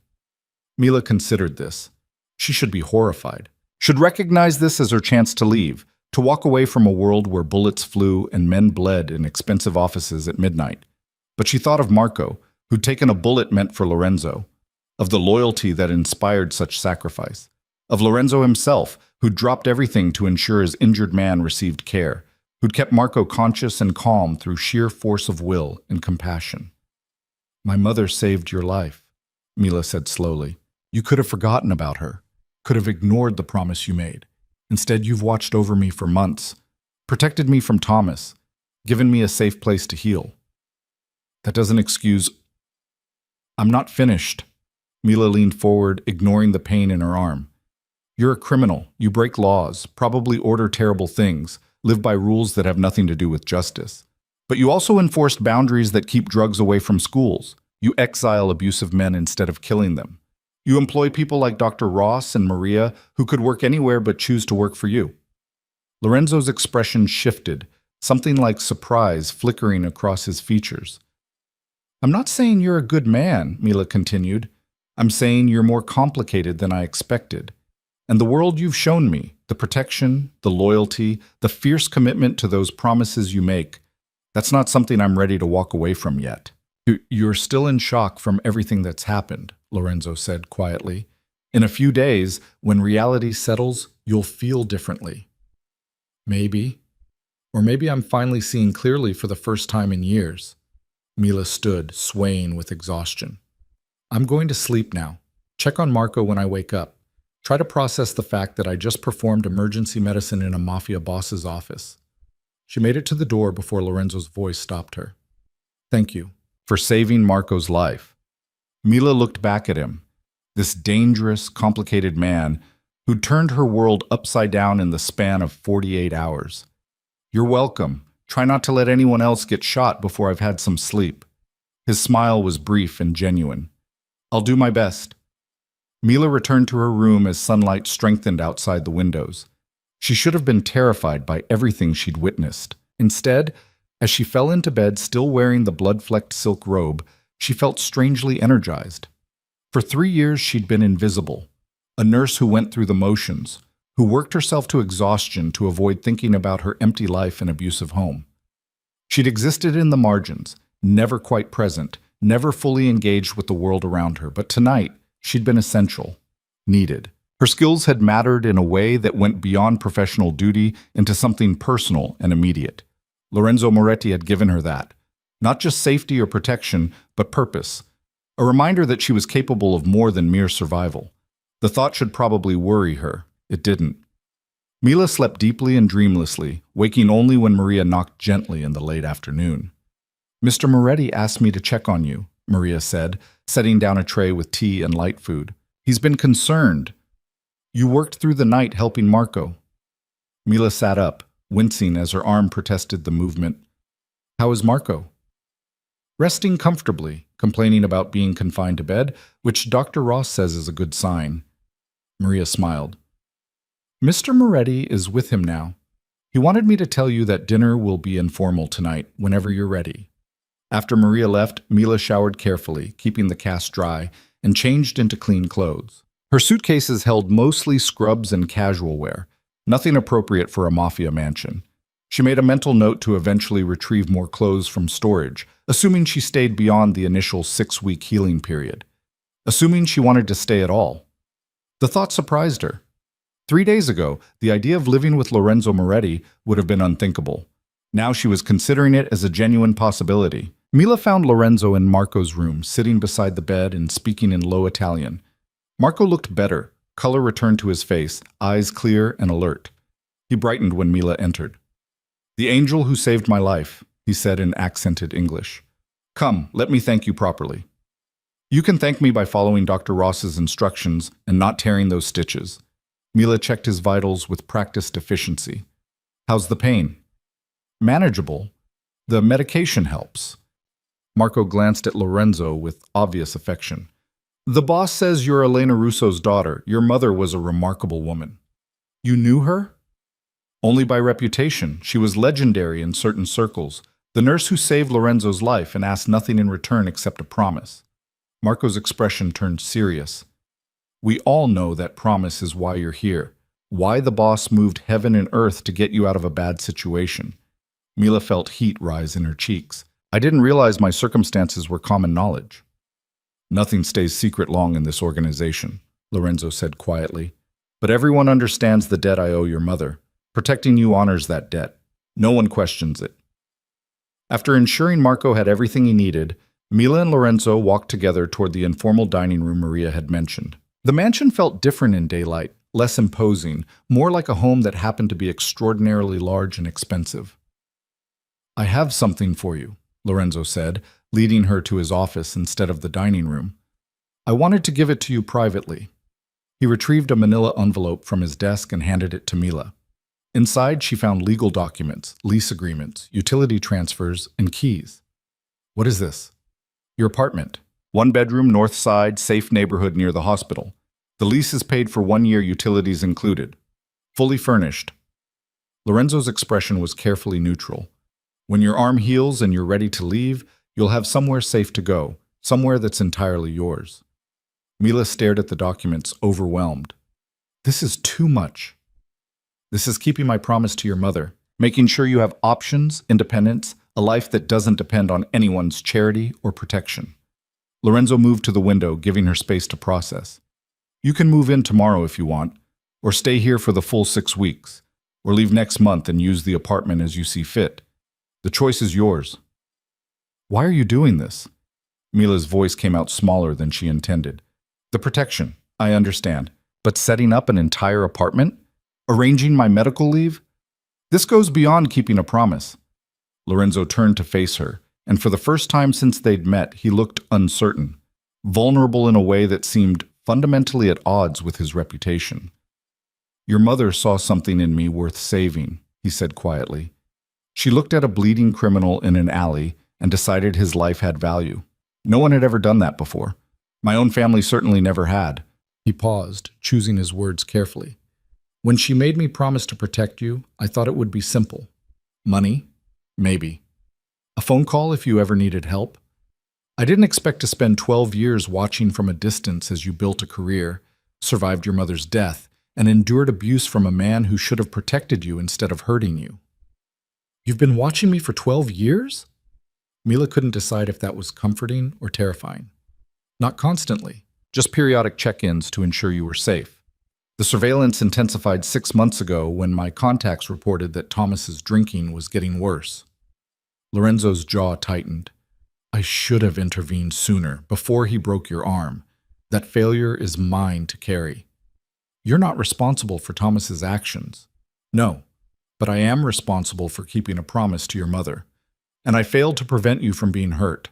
Mila considered this. She should be horrified. Should recognize this as her chance to leave, to walk away from a world where bullets flew and men bled in expensive offices at midnight. But she thought of Marco, who'd taken a bullet meant for Lorenzo, of the loyalty that inspired such sacrifice, of Lorenzo himself, who'd dropped everything to ensure his injured man received care, who'd kept Marco conscious and calm through sheer force of will and compassion. My mother saved your life, Mila said slowly. You could have forgotten about her, could have ignored the promise you made. Instead, you've watched over me for months, protected me from Thomas, given me a safe place to heal. That doesn't excuse... I'm not finished. Mila leaned forward, ignoring the pain in her arm. You're a criminal. You break laws, probably order terrible things, live by rules that have nothing to do with justice. But you also enforced boundaries that keep drugs away from schools. You exile abusive men instead of killing them. You employ people like Dr. Ross and Maria who could work anywhere but choose to work for you. Lorenzo's expression shifted, something like surprise flickering across his features. I'm not saying you're a good man, Mila continued. I'm saying you're more complicated than I expected. And the world you've shown me, the protection, the loyalty, the fierce commitment to those promises you make, that's not something I'm ready to walk away from yet. You're still in shock from everything that's happened, Lorenzo said quietly. In a few days, when reality settles, you'll feel differently. Maybe. Or maybe I'm finally seeing clearly for the first time in years. Mila stood, swaying with exhaustion. I'm going to sleep now. Check on Marco when I wake up. Try to process the fact that I just performed emergency medicine in a Mafia boss's office. She made it to the door before Lorenzo's voice stopped her. Thank you for saving Marco's life. Mila looked back at him, this dangerous, complicated man who'd turned her world upside down in the span of 48 hours. You're welcome. Try not to let anyone else get shot before I've had some sleep. His smile was brief and genuine. I'll do my best. Mila returned to her room as sunlight strengthened outside the windows. She should have been terrified by everything she'd witnessed. Instead, as she fell into bed still wearing the blood-flecked silk robe, she felt strangely energized. For 3 years she'd been invisible, a nurse who went through the motions, who worked herself to exhaustion to avoid thinking about her empty life and abusive home. She'd existed in the margins, never quite present, never fully engaged with the world around her, but tonight she'd been essential, needed. Her skills had mattered in a way that went beyond professional duty into something personal and immediate. Lorenzo Moretti had given her that. Not just safety or protection, but purpose. A reminder that she was capable of more than mere survival. The thought should probably worry her. It didn't. Mila slept deeply and dreamlessly, waking only when Maria knocked gently in the late afternoon. Mr. Moretti asked me to check on you, Maria said, setting down a tray with tea and light food. He's been concerned. You worked through the night helping Marco. Mila sat up, wincing as her arm protested the movement. How is Marco? Resting comfortably, complaining about being confined to bed, which Dr. Ross says is a good sign. Maria smiled. Mr. Moretti is with him now. He wanted me to tell you that dinner will be informal tonight, whenever you're ready. After Maria left, Mila showered carefully, keeping the cast dry, and changed into clean clothes. Her suitcases held mostly scrubs and casual wear, nothing appropriate for a Mafia mansion. She made a mental note to eventually retrieve more clothes from storage, assuming she stayed beyond the initial 6-week healing period. Assuming she wanted to stay at all. The thought surprised her. 3 days ago, the idea of living with Lorenzo Moretti would have been unthinkable. Now she was considering it as a genuine possibility. Mila found Lorenzo in Marco's room, sitting beside the bed and speaking in low Italian. Marco looked better. Color returned to his face, eyes clear and alert. He brightened when Mila entered. The angel who saved my life, he said in accented English. Come, let me thank you properly. You can thank me by following Dr. Ross's instructions and not tearing those stitches. Mila checked his vitals with practiced efficiency. How's the pain? Manageable. The medication helps. Marco glanced at Lorenzo with obvious affection. The boss says you're Elena Russo's daughter. Your mother was a remarkable woman. You knew her? Only by reputation. She was legendary in certain circles. The nurse who saved Lorenzo's life and asked nothing in return except a promise. Marco's expression turned serious. We all know that promise is why you're here. Why the boss moved heaven and earth to get you out of a bad situation. Mila felt heat rise in her cheeks. I didn't realize my circumstances were common knowledge. Nothing stays secret long in this organization, Lorenzo said quietly. But everyone understands the debt I owe your mother. Protecting you honors that debt. No one questions it. After ensuring Marco had everything he needed, Mila and Lorenzo walked together toward the informal dining room Maria had mentioned. The mansion felt different in daylight, less imposing, more like a home that happened to be extraordinarily large and expensive. I have something for you, Lorenzo said, leading her to his office instead of the dining room. I wanted to give it to you privately. He retrieved a manila envelope from his desk and handed it to Mila. Inside, she found legal documents, lease agreements, utility transfers, and keys. What is this? Your apartment. 1-bedroom, north side, safe neighborhood near the hospital. The lease is paid for 1 year, utilities included. Fully furnished. Lorenzo's expression was carefully neutral. When your arm heals and you're ready to leave, you'll have somewhere safe to go, somewhere that's entirely yours. Mila stared at the documents, overwhelmed. This is too much. This is keeping my promise to your mother, making sure you have options, independence, a life that doesn't depend on anyone's charity or protection. Lorenzo moved to the window, giving her space to process. You can move in tomorrow if you want, or stay here for the full 6 weeks, or leave next month and use the apartment as you see fit. The choice is yours. Why are you doing this? Mila's voice came out smaller than she intended. The protection, I understand, but setting up an entire apartment? Arranging my medical leave? This goes beyond keeping a promise. Lorenzo turned to face her, and for the first time since they'd met, he looked uncertain, vulnerable in a way that seemed fundamentally at odds with his reputation. Your mother saw something in me worth saving, he said quietly. She looked at a bleeding criminal in an alley and decided his life had value. No one had ever done that before. My own family certainly never had. He paused, choosing his words carefully. When she made me promise to protect you, I thought it would be simple. Money? Maybe. A phone call if you ever needed help? I didn't expect to spend 12 years watching from a distance as you built a career, survived your mother's death, and endured abuse from a man who should have protected you instead of hurting you. You've been watching me for 12 years? Mila couldn't decide if that was comforting or terrifying. Not constantly, just periodic check-ins to ensure you were safe. The surveillance intensified 6 months ago when my contacts reported that Thomas's drinking was getting worse. Lorenzo's jaw tightened. I should have intervened sooner, before he broke your arm. That failure is mine to carry. You're not responsible for Thomas's actions. No, but I am responsible for keeping a promise to your mother. And I failed to prevent you from being hurt.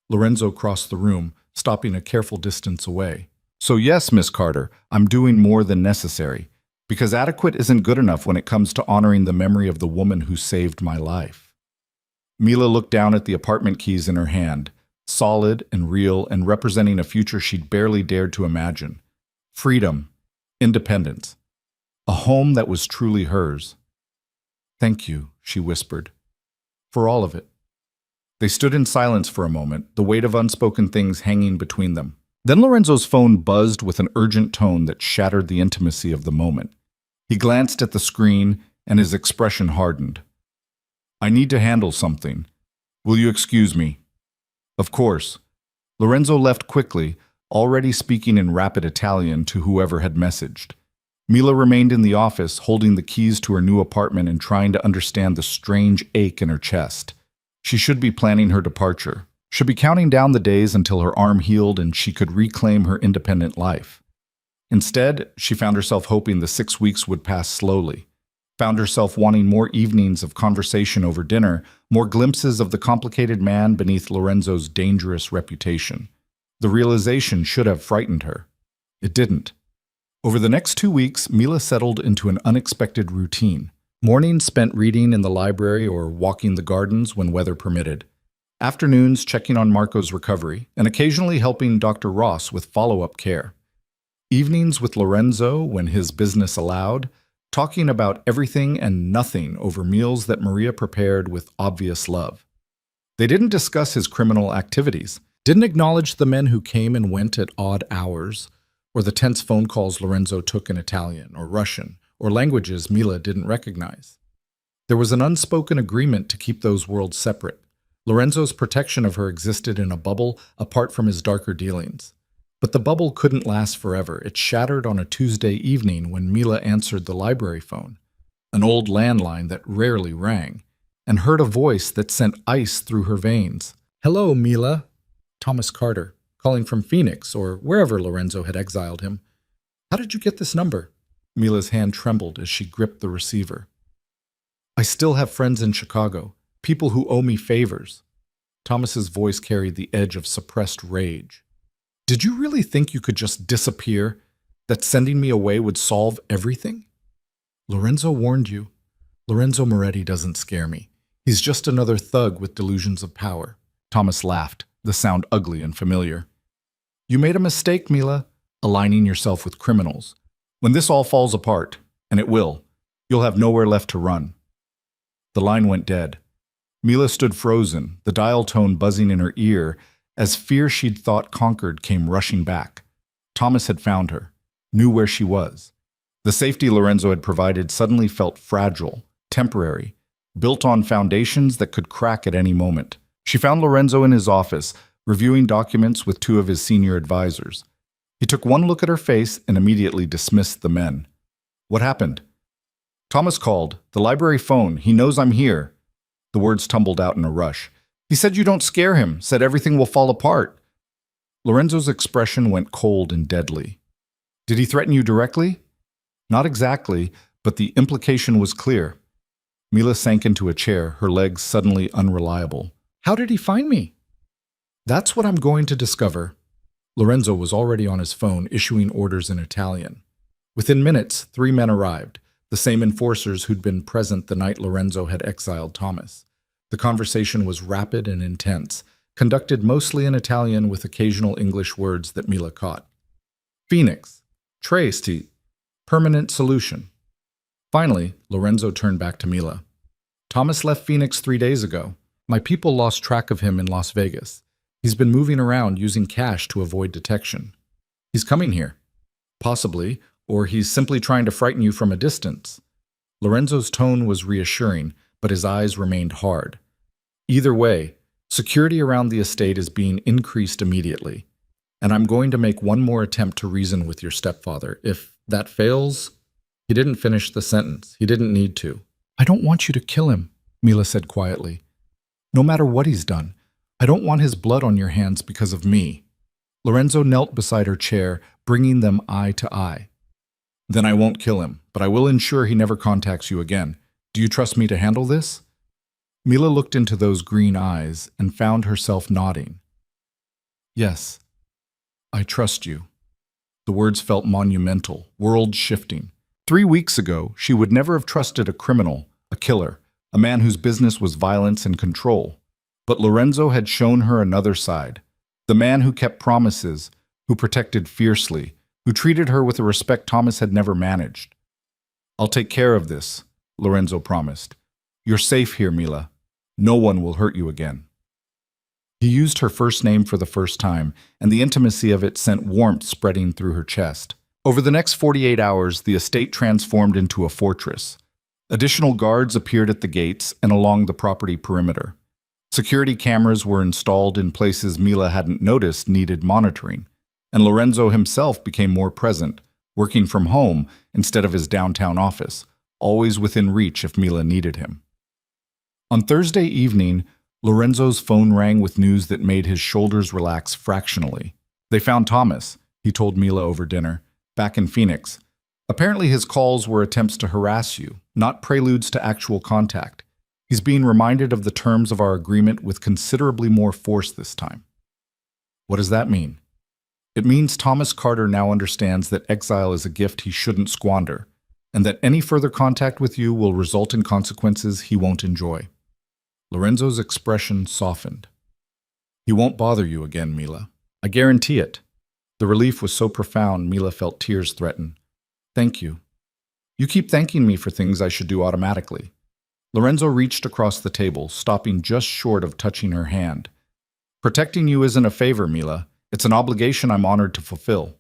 Lorenzo crossed the room, stopping a careful distance away. So yes, Miss Carter, I'm doing more than necessary, because adequate isn't good enough when it comes to honoring the memory of the woman who saved my life. Mila looked down at the apartment keys in her hand, solid and real and representing a future she'd barely dared to imagine. Freedom, independence, a home that was truly hers. Thank you, she whispered, for all of it. They stood in silence for a moment, the weight of unspoken things hanging between them. Then Lorenzo's phone buzzed with an urgent tone that shattered the intimacy of the moment. He glanced at the screen, and his expression hardened. I need to handle something. Will you excuse me? Of course. Lorenzo left quickly, already speaking in rapid Italian to whoever had messaged. Mila remained in the office, holding the keys to her new apartment and trying to understand the strange ache in her chest. She should be planning her departure. Should be counting down the days until her arm healed and she could reclaim her independent life. Instead, she found herself hoping the 6 weeks would pass slowly. Found herself wanting more evenings of conversation over dinner, more glimpses of the complicated man beneath Lorenzo's dangerous reputation. The realization should have frightened her. It didn't. Over the next 2 weeks, Mila settled into an unexpected routine. Mornings spent reading in the library or walking the gardens when weather permitted. Afternoons checking on Marco's recovery, and occasionally helping Dr. Ross with follow-up care. Evenings with Lorenzo when his business allowed, talking about everything and nothing over meals that Maria prepared with obvious love. They didn't discuss his criminal activities, didn't acknowledge the men who came and went at odd hours, or the tense phone calls Lorenzo took in Italian or Russian, or languages Mila didn't recognize. There was an unspoken agreement to keep those worlds separate. Lorenzo's protection of her existed in a bubble apart from his darker dealings. But the bubble couldn't last forever. It shattered on a Tuesday evening when Mila answered the library phone, an old landline that rarely rang, and heard a voice that sent ice through her veins. "Hello, Mila." Thomas Carter, calling from Phoenix or wherever Lorenzo had exiled him. "How did you get this number?" Mila's hand trembled as she gripped the receiver. "I still have friends in Chicago, people who owe me favors." Thomas's voice carried the edge of suppressed rage. "Did you really think you could just disappear? That sending me away would solve everything?" "Lorenzo warned you. Lorenzo Moretti doesn't scare me. He's just another thug with delusions of power." Thomas laughed, the sound ugly and familiar. "You made a mistake, Mila, aligning yourself with criminals. When this all falls apart, and it will, you'll have nowhere left to run." The line went dead. Mila stood frozen, the dial tone buzzing in her ear, as fear she'd thought conquered came rushing back. Thomas had found her, knew where she was. The safety Lorenzo had provided suddenly felt fragile, temporary, built on foundations that could crack at any moment. She found Lorenzo in his office, reviewing documents with two of his senior advisors. He took one look at her face and immediately dismissed the men. "What happened?" "Thomas called. The library phone. He knows I'm here." The words tumbled out in a rush. "He said you don't scare him, said everything will fall apart." Lorenzo's expression went cold and deadly. "Did he threaten you directly?" "Not exactly, but the implication was clear." Mila sank into a chair, her legs suddenly unreliable. "How did he find me?" "That's what I'm going to discover." Lorenzo was already on his phone, issuing orders in Italian. Within minutes, 3 men arrived, the same enforcers who'd been present the night Lorenzo had exiled Thomas. The conversation was rapid and intense, conducted mostly in Italian with occasional English words that Mila caught. "Phoenix. Tresti. Permanent solution." Finally, Lorenzo turned back to Mila. "Thomas left Phoenix 3 days ago. My people lost track of him in Las Vegas. He's been moving around using cash to avoid detection. He's coming here. Possibly, or he's simply trying to frighten you from a distance." Lorenzo's tone was reassuring, but his eyes remained hard. "Either way, security around the estate is being increased immediately. And I'm going to make one more attempt to reason with your stepfather. If that fails..." He didn't finish the sentence. He didn't need to. "I don't want you to kill him," Mila said quietly. "No matter what he's done, I don't want his blood on your hands because of me." Lorenzo knelt beside her chair, bringing them eye to eye. "Then I won't kill him, but I will ensure he never contacts you again. Do you trust me to handle this?" Mila looked into those green eyes and found herself nodding. "Yes, I trust you." The words felt monumental, world-shifting. 3 weeks ago, she would never have trusted a criminal, a killer, a man whose business was violence and control. But Lorenzo had shown her another side, the man who kept promises, who protected fiercely, who treated her with a respect Thomas had never managed. "I'll take care of this," Lorenzo promised. "You're safe here, Mila. No one will hurt you again." He used her first name for the first time, and the intimacy of it sent warmth spreading through her chest. Over the next 48 hours, the estate transformed into a fortress. Additional guards appeared at the gates and along the property perimeter. Security cameras were installed in places Mila hadn't noticed needed monitoring, and Lorenzo himself became more present, working from home instead of his downtown office, always within reach if Mila needed him. On Thursday evening, Lorenzo's phone rang with news that made his shoulders relax fractionally. "They found Thomas," he told Mila over dinner, "back in Phoenix. Apparently his calls were attempts to harass you, not preludes to actual contact. He's being reminded of the terms of our agreement with considerably more force this time." "What does that mean?" "It means Thomas Carter now understands that exile is a gift he shouldn't squander, and that any further contact with you will result in consequences he won't enjoy." Lorenzo's expression softened. "He won't bother you again, Mila. I guarantee it." The relief was so profound, Mila felt tears threaten. "Thank you. You keep thanking me for things I should do automatically. Lorenzo reached across the table, stopping just short of touching her hand. Protecting you isn't a favor, Mila. It's an obligation I'm honored to fulfill.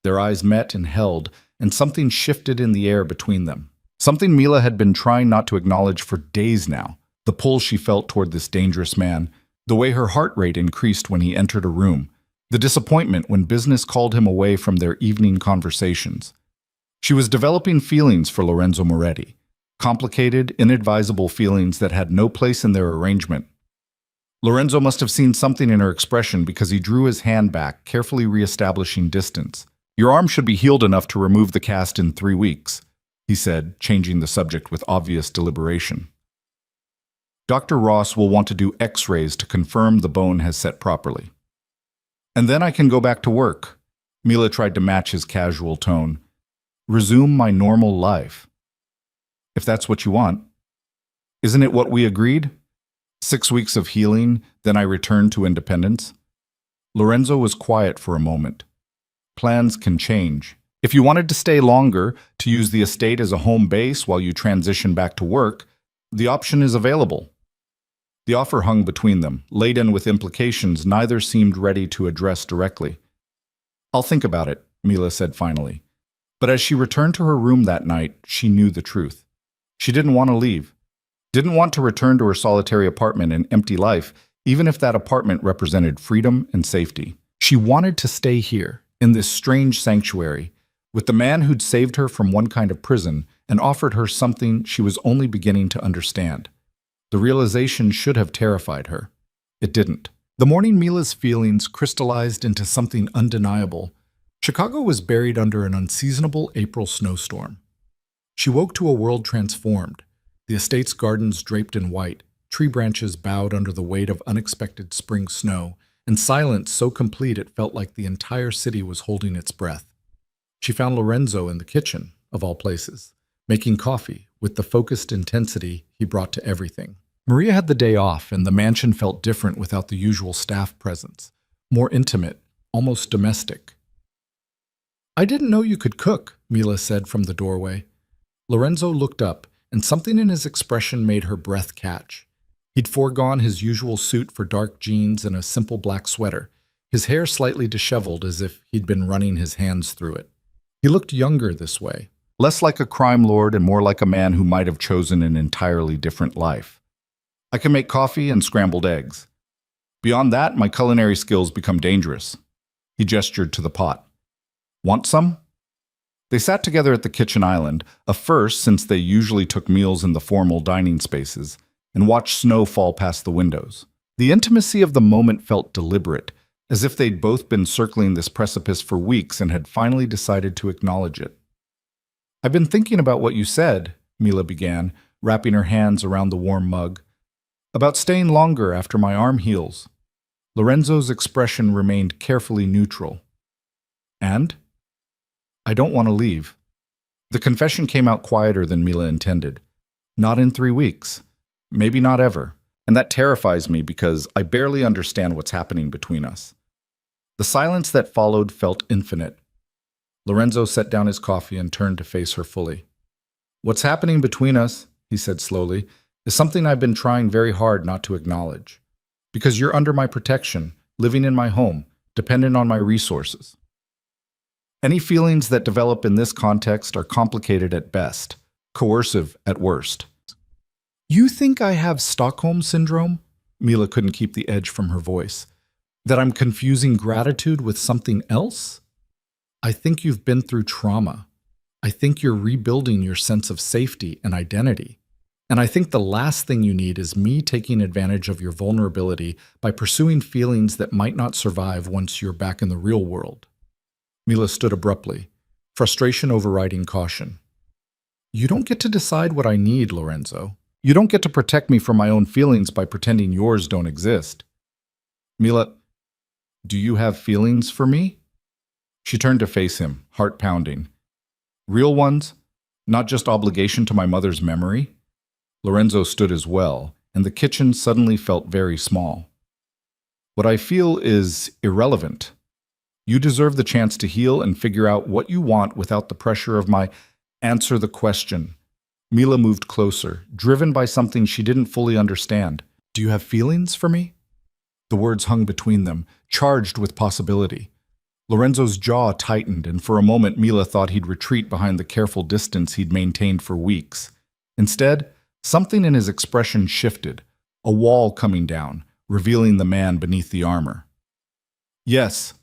Their eyes met and held, and something shifted in the air between them. Something Mila had been trying not to acknowledge for days now. The pull she felt toward this dangerous man, the way her heart rate increased when he entered a room, the disappointment when business called him away from their evening conversations. She was developing feelings for Lorenzo Moretti, complicated, inadvisable feelings that had no place in their arrangement. Lorenzo must have seen something in her expression because he drew his hand back, carefully reestablishing distance. Your arm should be healed enough to remove the cast in 3 weeks, he said, changing the subject with obvious deliberation. Dr. Ross will want to do x-rays to confirm the bone has set properly. And then I can go back to work. Mila tried to match his casual tone. Resume my normal life. If that's what you want. Isn't it what we agreed? 6 weeks of healing, then I return to independence? Lorenzo was quiet for a moment. Plans can change. If you wanted to stay longer, to use the estate as a home base while you transition back to work, the option is available. The offer hung between them, laden with implications neither seemed ready to address directly. I'll think about it, Mila said finally. But as she returned to her room that night, she knew the truth. She didn't want to leave. Didn't want to return to her solitary apartment and empty life, even if that apartment represented freedom and safety. She wanted to stay here, in this strange sanctuary, with the man who'd saved her from one kind of prison and offered her something she was only beginning to understand. The realization should have terrified her. It didn't. The morning Mila's feelings crystallized into something undeniable. Chicago was buried under an unseasonable April snowstorm. She woke to a world transformed, the estate's gardens draped in white, tree branches bowed under the weight of unexpected spring snow, and silence so complete it felt like the entire city was holding its breath. She found Lorenzo in the kitchen, of all places, making coffee with the focused intensity he brought to everything. Maria had the day off, and the mansion felt different without the usual staff presence, more intimate, almost domestic. I didn't know you could cook, Mila said from the doorway. Lorenzo looked up, and something in his expression made her breath catch. He'd foregone his usual suit for dark jeans and a simple black sweater, his hair slightly disheveled as if he'd been running his hands through it. He looked younger this way, less like a crime lord and more like a man who might have chosen an entirely different life. I can make coffee and scrambled eggs. Beyond that, my culinary skills become dangerous. He gestured to the pot. Want some? They sat together at the kitchen island, a first since they usually took meals in the formal dining spaces, and watched snow fall past the windows. The intimacy of the moment felt deliberate, as if they'd both been circling this precipice for weeks and had finally decided to acknowledge it. I've been thinking about what you said, Mila began, wrapping her hands around the warm mug, about staying longer after my arm heals. Lorenzo's expression remained carefully neutral. And? I don't want to leave. The confession came out quieter than Mila intended. Not in 3 weeks. Maybe not ever. And that terrifies me because I barely understand what's happening between us. The silence that followed felt infinite. Lorenzo set down his coffee and turned to face her fully. What's happening between us, he said slowly, is something I've been trying very hard not to acknowledge. Because you're under my protection, living in my home, dependent on my resources. Any feelings that develop in this context are complicated at best, coercive at worst. You think I have Stockholm Syndrome? Mila couldn't keep the edge from her voice. That I'm confusing gratitude with something else? I think you've been through trauma. I think you're rebuilding your sense of safety and identity. And I think the last thing you need is me taking advantage of your vulnerability by pursuing feelings that might not survive once you're back in the real world. Mila stood abruptly, frustration overriding caution. You don't get to decide what I need, Lorenzo. You don't get to protect me from my own feelings by pretending yours don't exist. Mila, do you have feelings for me? She turned to face him, heart pounding. Real ones? Not just obligation to my mother's memory? Lorenzo stood as well, and the kitchen suddenly felt very small. What I feel is irrelevant. You deserve the chance to heal and figure out what you want without the pressure of my... Answer the question. Mila moved closer, driven by something she didn't fully understand. Do you have feelings for me? The words hung between them, charged with possibility. Lorenzo's jaw tightened, and for a moment Mila thought he'd retreat behind the careful distance he'd maintained for weeks. Instead, something in his expression shifted, a wall coming down, revealing the man beneath the armor. Yes,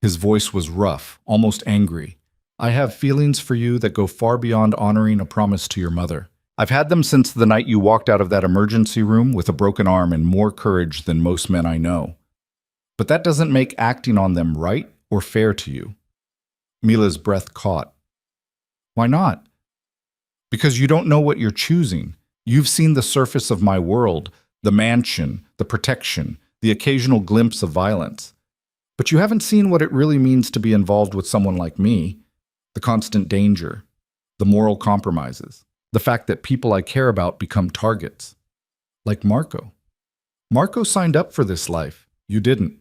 his voice was rough, almost angry. I have feelings for you that go far beyond honoring a promise to your mother. I've had them since the night you walked out of that emergency room with a broken arm and more courage than most men I know. But that doesn't make acting on them right or fair to you. Mila's breath caught. Why not? Because you don't know what you're choosing. You've seen the surface of my world, the mansion, the protection, the occasional glimpse of violence. But you haven't seen what it really means to be involved with someone like me. The constant danger, the moral compromises, the fact that people I care about become targets. Like Marco. Marco signed up for this life. You didn't.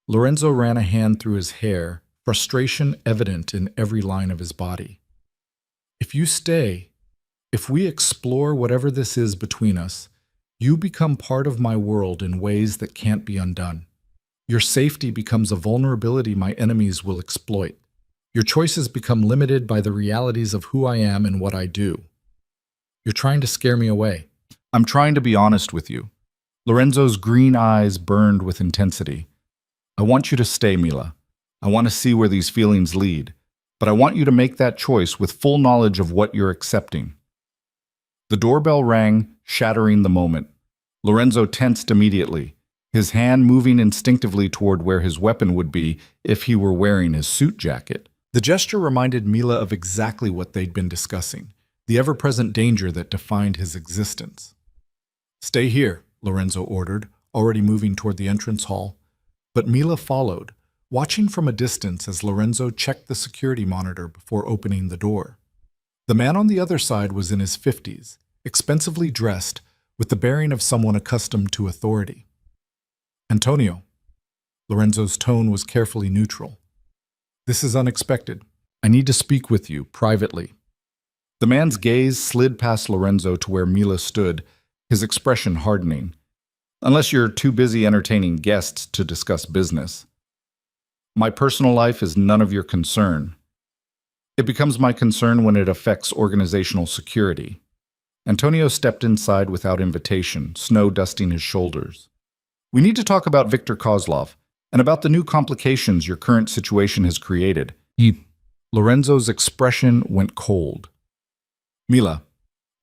Lorenzo ran a hand through his hair, frustration evident in every line of his body. If you stay, if we explore whatever this is between us, you become part of my world in ways that can't be undone. Your safety becomes a vulnerability my enemies will exploit. Your choices become limited by the realities of who I am and what I do. You're trying to scare me away. I'm trying to be honest with you. Lorenzo's green eyes burned with intensity. I want you to stay, Mila. I want to see where these feelings lead. But I want you to make that choice with full knowledge of what you're accepting. The doorbell rang, shattering the moment. Lorenzo tensed immediately, his hand moving instinctively toward where his weapon would be if he were wearing his suit jacket. The gesture reminded Mila of exactly what they'd been discussing, the ever-present danger that defined his existence. Stay here, Lorenzo ordered, already moving toward the entrance hall. But Mila followed, watching from a distance as Lorenzo checked the security monitor before opening the door. The man on the other side was in his 50s, expensively dressed, with the bearing of someone accustomed to authority. Antonio. Lorenzo's tone was carefully neutral. This is unexpected. I need to speak with you, privately. The man's gaze slid past Lorenzo to where Mila stood, his expression hardening. Unless you're too busy entertaining guests to discuss business. My personal life is none of your concern. It becomes my concern when it affects organizational security. Antonio stepped inside without invitation, snow dusting his shoulders. We need to talk about Viktor Kozlov, and about the new complications your current situation has created. Lorenzo's expression went cold. Mila,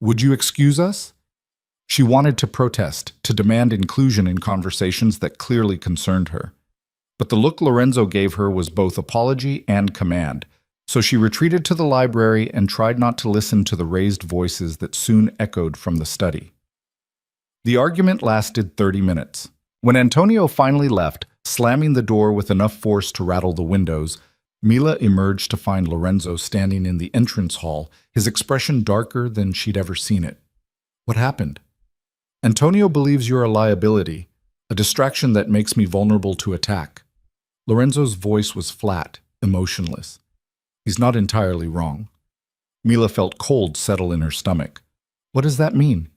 would you excuse us? She wanted to protest, to demand inclusion in conversations that clearly concerned her. But the look Lorenzo gave her was both apology and command, so she retreated to the library and tried not to listen to the raised voices that soon echoed from the study. The argument lasted 30 minutes. When Antonio finally left, slamming the door with enough force to rattle the windows, Mila emerged to find Lorenzo standing in the entrance hall, his expression darker than she'd ever seen it. What happened? Antonio believes you're a liability, a distraction that makes me vulnerable to attack. Lorenzo's voice was flat, emotionless. He's not entirely wrong. Mila felt cold settle in her stomach. What does that mean?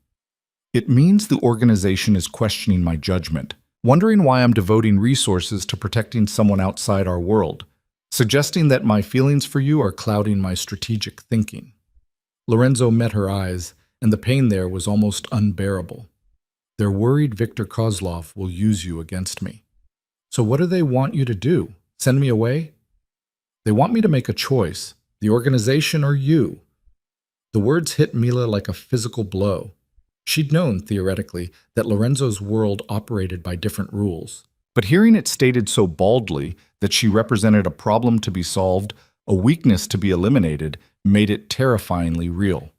It means the organization is questioning my judgment, wondering why I'm devoting resources to protecting someone outside our world, suggesting that my feelings for you are clouding my strategic thinking. Lorenzo met her eyes, and the pain there was almost unbearable. They're worried Viktor Kozlov will use you against me. So what do they want you to do? Send me away? They want me to make a choice, the organization or you. The words hit Mila like a physical blow. She'd known, theoretically, that Lorenzo's world operated by different rules. But hearing it stated so baldly that she represented a problem to be solved, a weakness to be eliminated, made it terrifyingly real.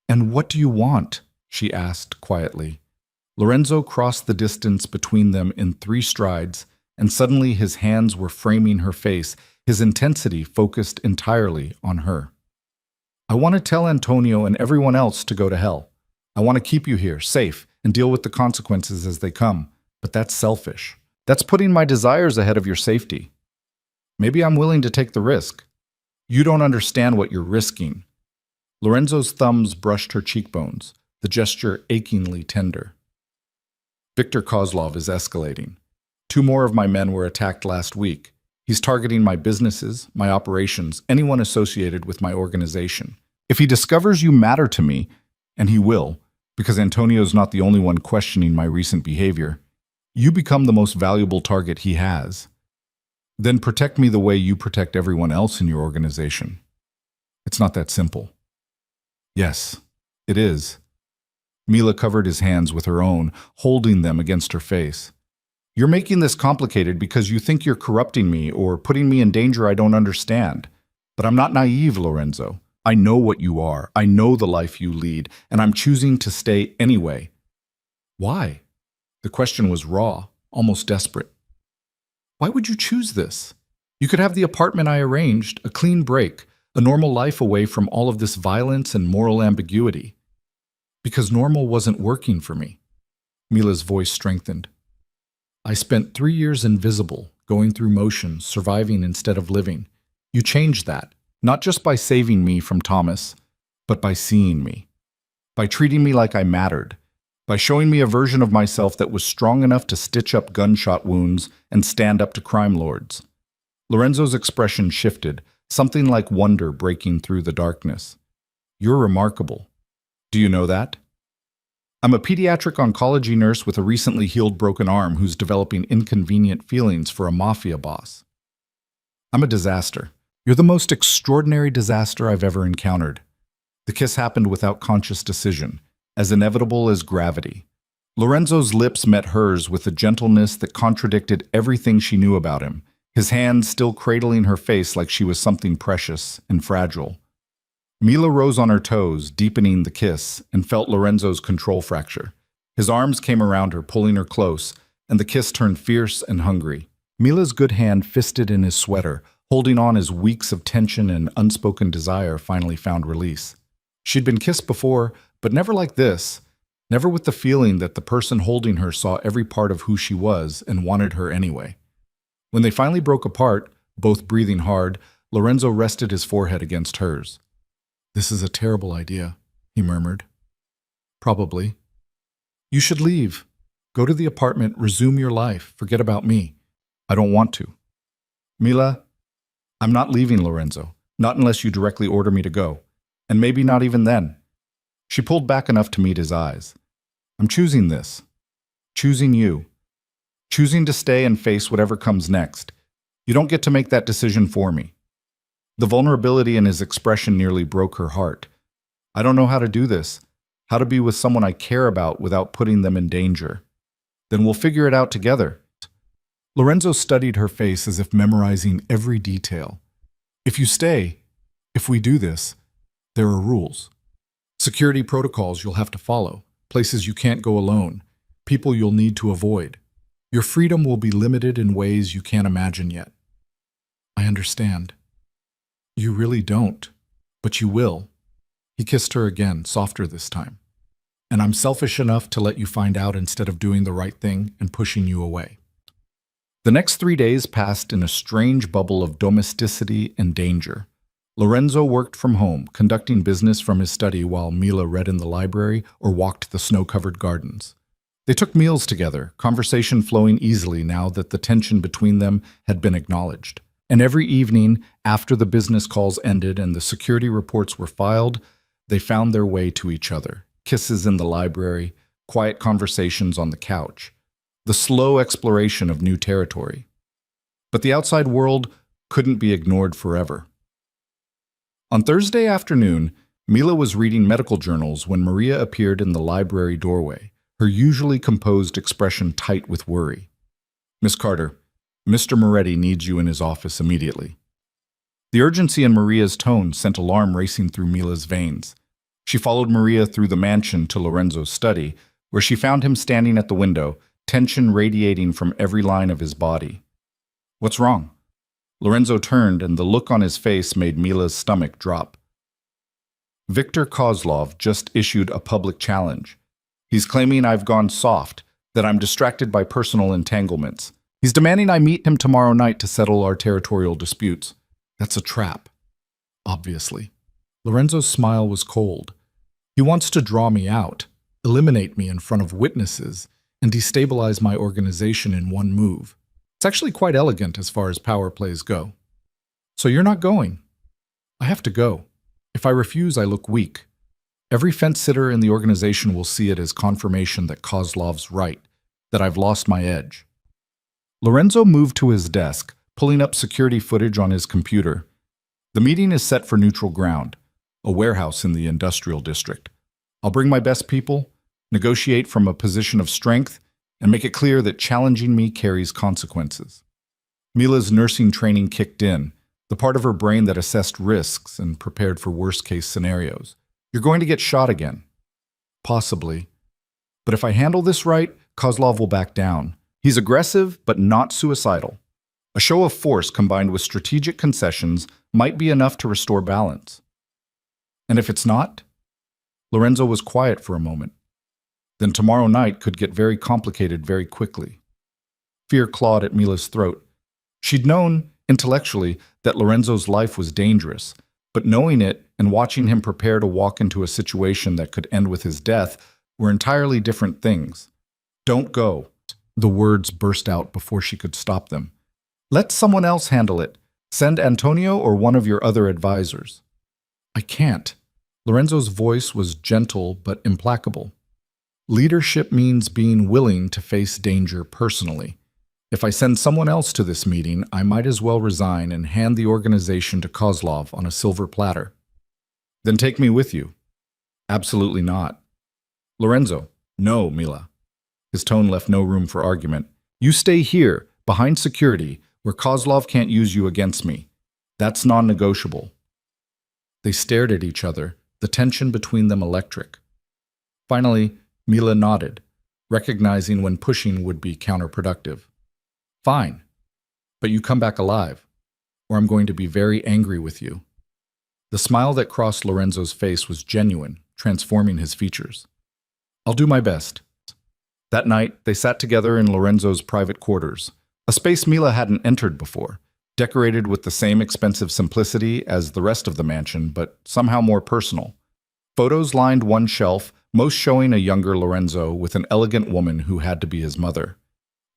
"And what do you want?" she asked quietly. Lorenzo crossed the distance between them in 3 strides, and suddenly his hands were framing her face, his intensity focused entirely on her. "I want to tell Antonio and everyone else to go to hell. I want to keep you here, safe, and deal with the consequences as they come. But that's selfish. That's putting my desires ahead of your safety. Maybe I'm willing to take the risk." You don't understand what you're risking. Lorenzo's thumbs brushed her cheekbones, the gesture achingly tender. Viktor Kozlov is escalating. 2 more of my men were attacked last week. He's targeting my businesses, my operations, anyone associated with my organization. If he discovers you matter to me, and he will, because Antonio's not the only one questioning my recent behavior, you become the most valuable target he has. Then protect me the way you protect everyone else in your organization. It's not that simple. Yes, it is. Mila covered his hands with her own, holding them against her face. You're making this complicated because you think you're corrupting me or putting me in danger I don't understand. But I'm not naive, Lorenzo. I know what you are. I know the life you lead, and I'm choosing to stay anyway. Why? The question was raw, almost desperate. Why would you choose this? You could have the apartment I arranged, a clean break, a normal life away from all of this violence and moral ambiguity. Because normal wasn't working for me. Mila's voice strengthened. I spent 3 years invisible, going through motions, surviving instead of living. You changed that, not just by saving me from Thomas, but by seeing me. By treating me like I mattered. By showing me a version of myself that was strong enough to stitch up gunshot wounds and stand up to crime lords. Lorenzo's expression shifted, something like wonder breaking through the darkness. You're remarkable. Do you know that? I'm a pediatric oncology nurse with a recently healed broken arm who's developing inconvenient feelings for a mafia boss. I'm a disaster. You're the most extraordinary disaster I've ever encountered. The kiss happened without conscious decision, as inevitable as gravity. Lorenzo's lips met hers with a gentleness that contradicted everything she knew about him, his hands still cradling her face like she was something precious and fragile. Mila rose on her toes, deepening the kiss, and felt Lorenzo's control fracture. His arms came around her, pulling her close, and the kiss turned fierce and hungry. Mila's good hand fisted in his sweater, holding on as weeks of tension and unspoken desire finally found release. She'd been kissed before, but never like this. Never with the feeling that the person holding her saw every part of who she was and wanted her anyway. When they finally broke apart, both breathing hard, Lorenzo rested his forehead against hers. This is a terrible idea, he murmured. Probably. You should leave. Go to the apartment, resume your life, forget about me. I don't want to. Mila, I'm not leaving, Lorenzo. Not unless you directly order me to go. And maybe not even then. She pulled back enough to meet his eyes. I'm choosing this. Choosing you. Choosing to stay and face whatever comes next. You don't get to make that decision for me. The vulnerability in his expression nearly broke her heart. I don't know how to do this, how to be with someone I care about without putting them in danger. Then we'll figure it out together. Lorenzo studied her face as if memorizing every detail. If you stay, if we do this, there are rules. Security protocols you'll have to follow, places you can't go alone, people you'll need to avoid. Your freedom will be limited in ways you can't imagine yet. I understand. You really don't, but you will. He kissed her again, softer this time. And I'm selfish enough to let you find out instead of doing the right thing and pushing you away. The next 3 days passed in a strange bubble of domesticity and danger. Lorenzo worked from home, conducting business from his study while Mila read in the library or walked the snow-covered gardens. They took meals together, conversation flowing easily now that the tension between them had been acknowledged. And every evening, after the business calls ended and the security reports were filed, they found their way to each other. Kisses in the library, quiet conversations on the couch, the slow exploration of new territory. But the outside world couldn't be ignored forever. On Thursday afternoon, Mila was reading medical journals when Maria appeared in the library doorway, her usually composed expression tight with worry. Miss Carter, Mr. Moretti needs you in his office immediately. The urgency in Maria's tone sent alarm racing through Mila's veins. She followed Maria through the mansion to Lorenzo's study, where she found him standing at the window, tension radiating from every line of his body. What's wrong? Lorenzo turned, and the look on his face made Mila's stomach drop. Viktor Kozlov just issued a public challenge. He's claiming I've gone soft, that I'm distracted by personal entanglements. He's demanding I meet him tomorrow night to settle our territorial disputes. That's a trap. obviously. Lorenzo's smile was cold. He wants to draw me out, eliminate me in front of witnesses, and destabilize my organization in one move. It's actually quite elegant as far as power plays go. So you're not going. I have to go. If I refuse, I look weak. Every fence-sitter in the organization will see it as confirmation that Kozlov's right, that I've lost my edge. Lorenzo moved to his desk, pulling up security footage on his computer. The meeting is set for neutral ground, a warehouse in the industrial district. I'll bring my best people, negotiate from a position of strength, and make it clear that challenging me carries consequences. Mila's nursing training kicked in, the part of her brain that assessed risks and prepared for worst-case scenarios. You're going to get shot again. Possibly. But if I handle this right, Kozlov will back down. He's aggressive, but not suicidal. A show of force combined with strategic concessions might be enough to restore balance. And if it's not? Lorenzo was quiet for a moment. Then tomorrow night could get very complicated very quickly. Fear clawed at Mila's throat. She'd known, intellectually, that Lorenzo's life was dangerous, but knowing it and watching him prepare to walk into a situation that could end with his death were entirely different things. Don't go. The words burst out before she could stop them. Let someone else handle it. Send Antonio or one of your other advisors. I can't. Lorenzo's voice was gentle but implacable. Leadership means being willing to face danger personally. If I send someone else to this meeting, I might as well resign and hand the organization to Kozlov on a silver platter. Then take me with you. Absolutely not. Lorenzo. No, Mila. His tone left no room for argument. You stay here, behind security, where Kozlov can't use you against me. That's non-negotiable. They stared at each other, the tension between them electric. Finally, Mila nodded, recognizing when pushing would be counterproductive. Fine, but you come back alive, or I'm going to be very angry with you. The smile that crossed Lorenzo's face was genuine, transforming his features. I'll do my best. That night, they sat together in Lorenzo's private quarters, a space Mila hadn't entered before, decorated with the same expensive simplicity as the rest of the mansion, but somehow more personal. Photos lined one shelf, most showing a younger Lorenzo with an elegant woman who had to be his mother.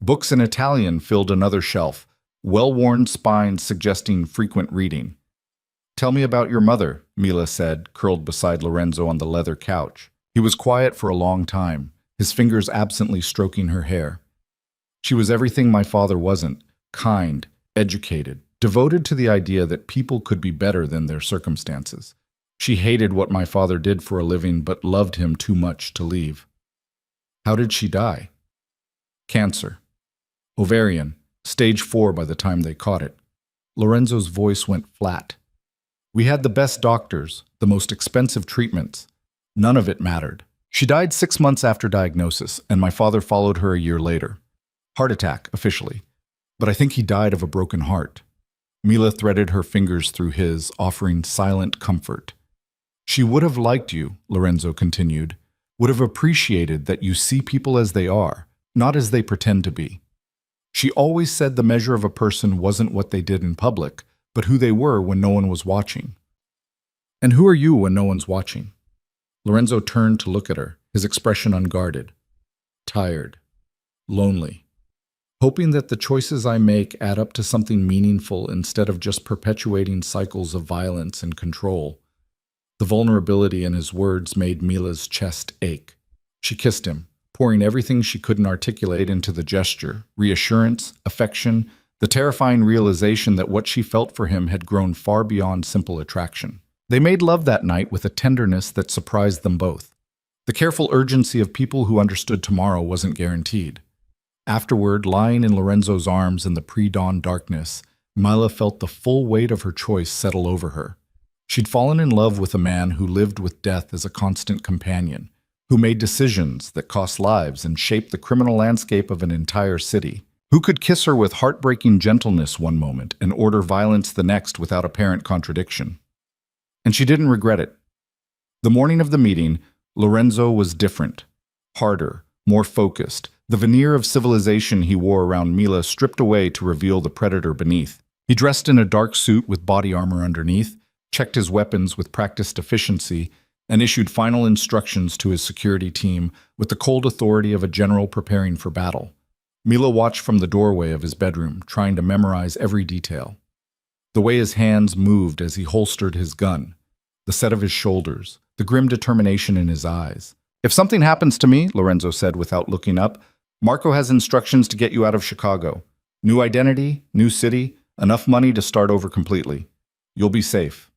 Books in Italian filled another shelf, well-worn spines suggesting frequent reading. Tell me about your mother, Mila said, curled beside Lorenzo on the leather couch. He was quiet for a long time, his fingers absently stroking her hair. She was everything my father wasn't, kind, educated, devoted to the idea that people could be better than their circumstances. She hated what my father did for a living but loved him too much to leave. How did she die? Cancer. Ovarian, stage 4 by the time they caught it. Lorenzo's voice went flat. We had the best doctors, the most expensive treatments. None of it mattered. She died 6 months after diagnosis, and my father followed her a year later. Heart attack, officially. But I think he died of a broken heart. Mila threaded her fingers through his, offering silent comfort. She would have liked you, Lorenzo continued, would have appreciated that you see people as they are, not as they pretend to be. She always said the measure of a person wasn't what they did in public, but who they were when no one was watching. And who are you when no one's watching? Lorenzo turned to look at her, his expression unguarded. Tired. Lonely. Hoping that the choices I make add up to something meaningful instead of just perpetuating cycles of violence and control. The vulnerability in his words made Mila's chest ache. She kissed him, pouring everything she couldn't articulate into the gesture, reassurance, affection, the terrifying realization that what she felt for him had grown far beyond simple attraction. They made love that night with a tenderness that surprised them both. The careful urgency of people who understood tomorrow wasn't guaranteed. Afterward, lying in Lorenzo's arms in the pre-dawn darkness, Mila felt the full weight of her choice settle over her. She'd fallen in love with a man who lived with death as a constant companion, who made decisions that cost lives and shaped the criminal landscape of an entire city, who could kiss her with heartbreaking gentleness one moment and order violence the next without apparent contradiction. And she didn't regret it. The morning of the meeting, Lorenzo was different, harder, more focused, the veneer of civilization he wore around Mila stripped away to reveal the predator beneath. He dressed in a dark suit with body armor underneath, checked his weapons with practiced efficiency, and issued final instructions to his security team with the cold authority of a general preparing for battle. Mila watched from the doorway of his bedroom, trying to memorize every detail. The way his hands moved as he holstered his gun, the set of his shoulders, the grim determination in his eyes. "If something happens to me," Lorenzo said without looking up, "Marco has instructions to get you out of Chicago. New identity, new city, enough money to start over completely. You'll be safe."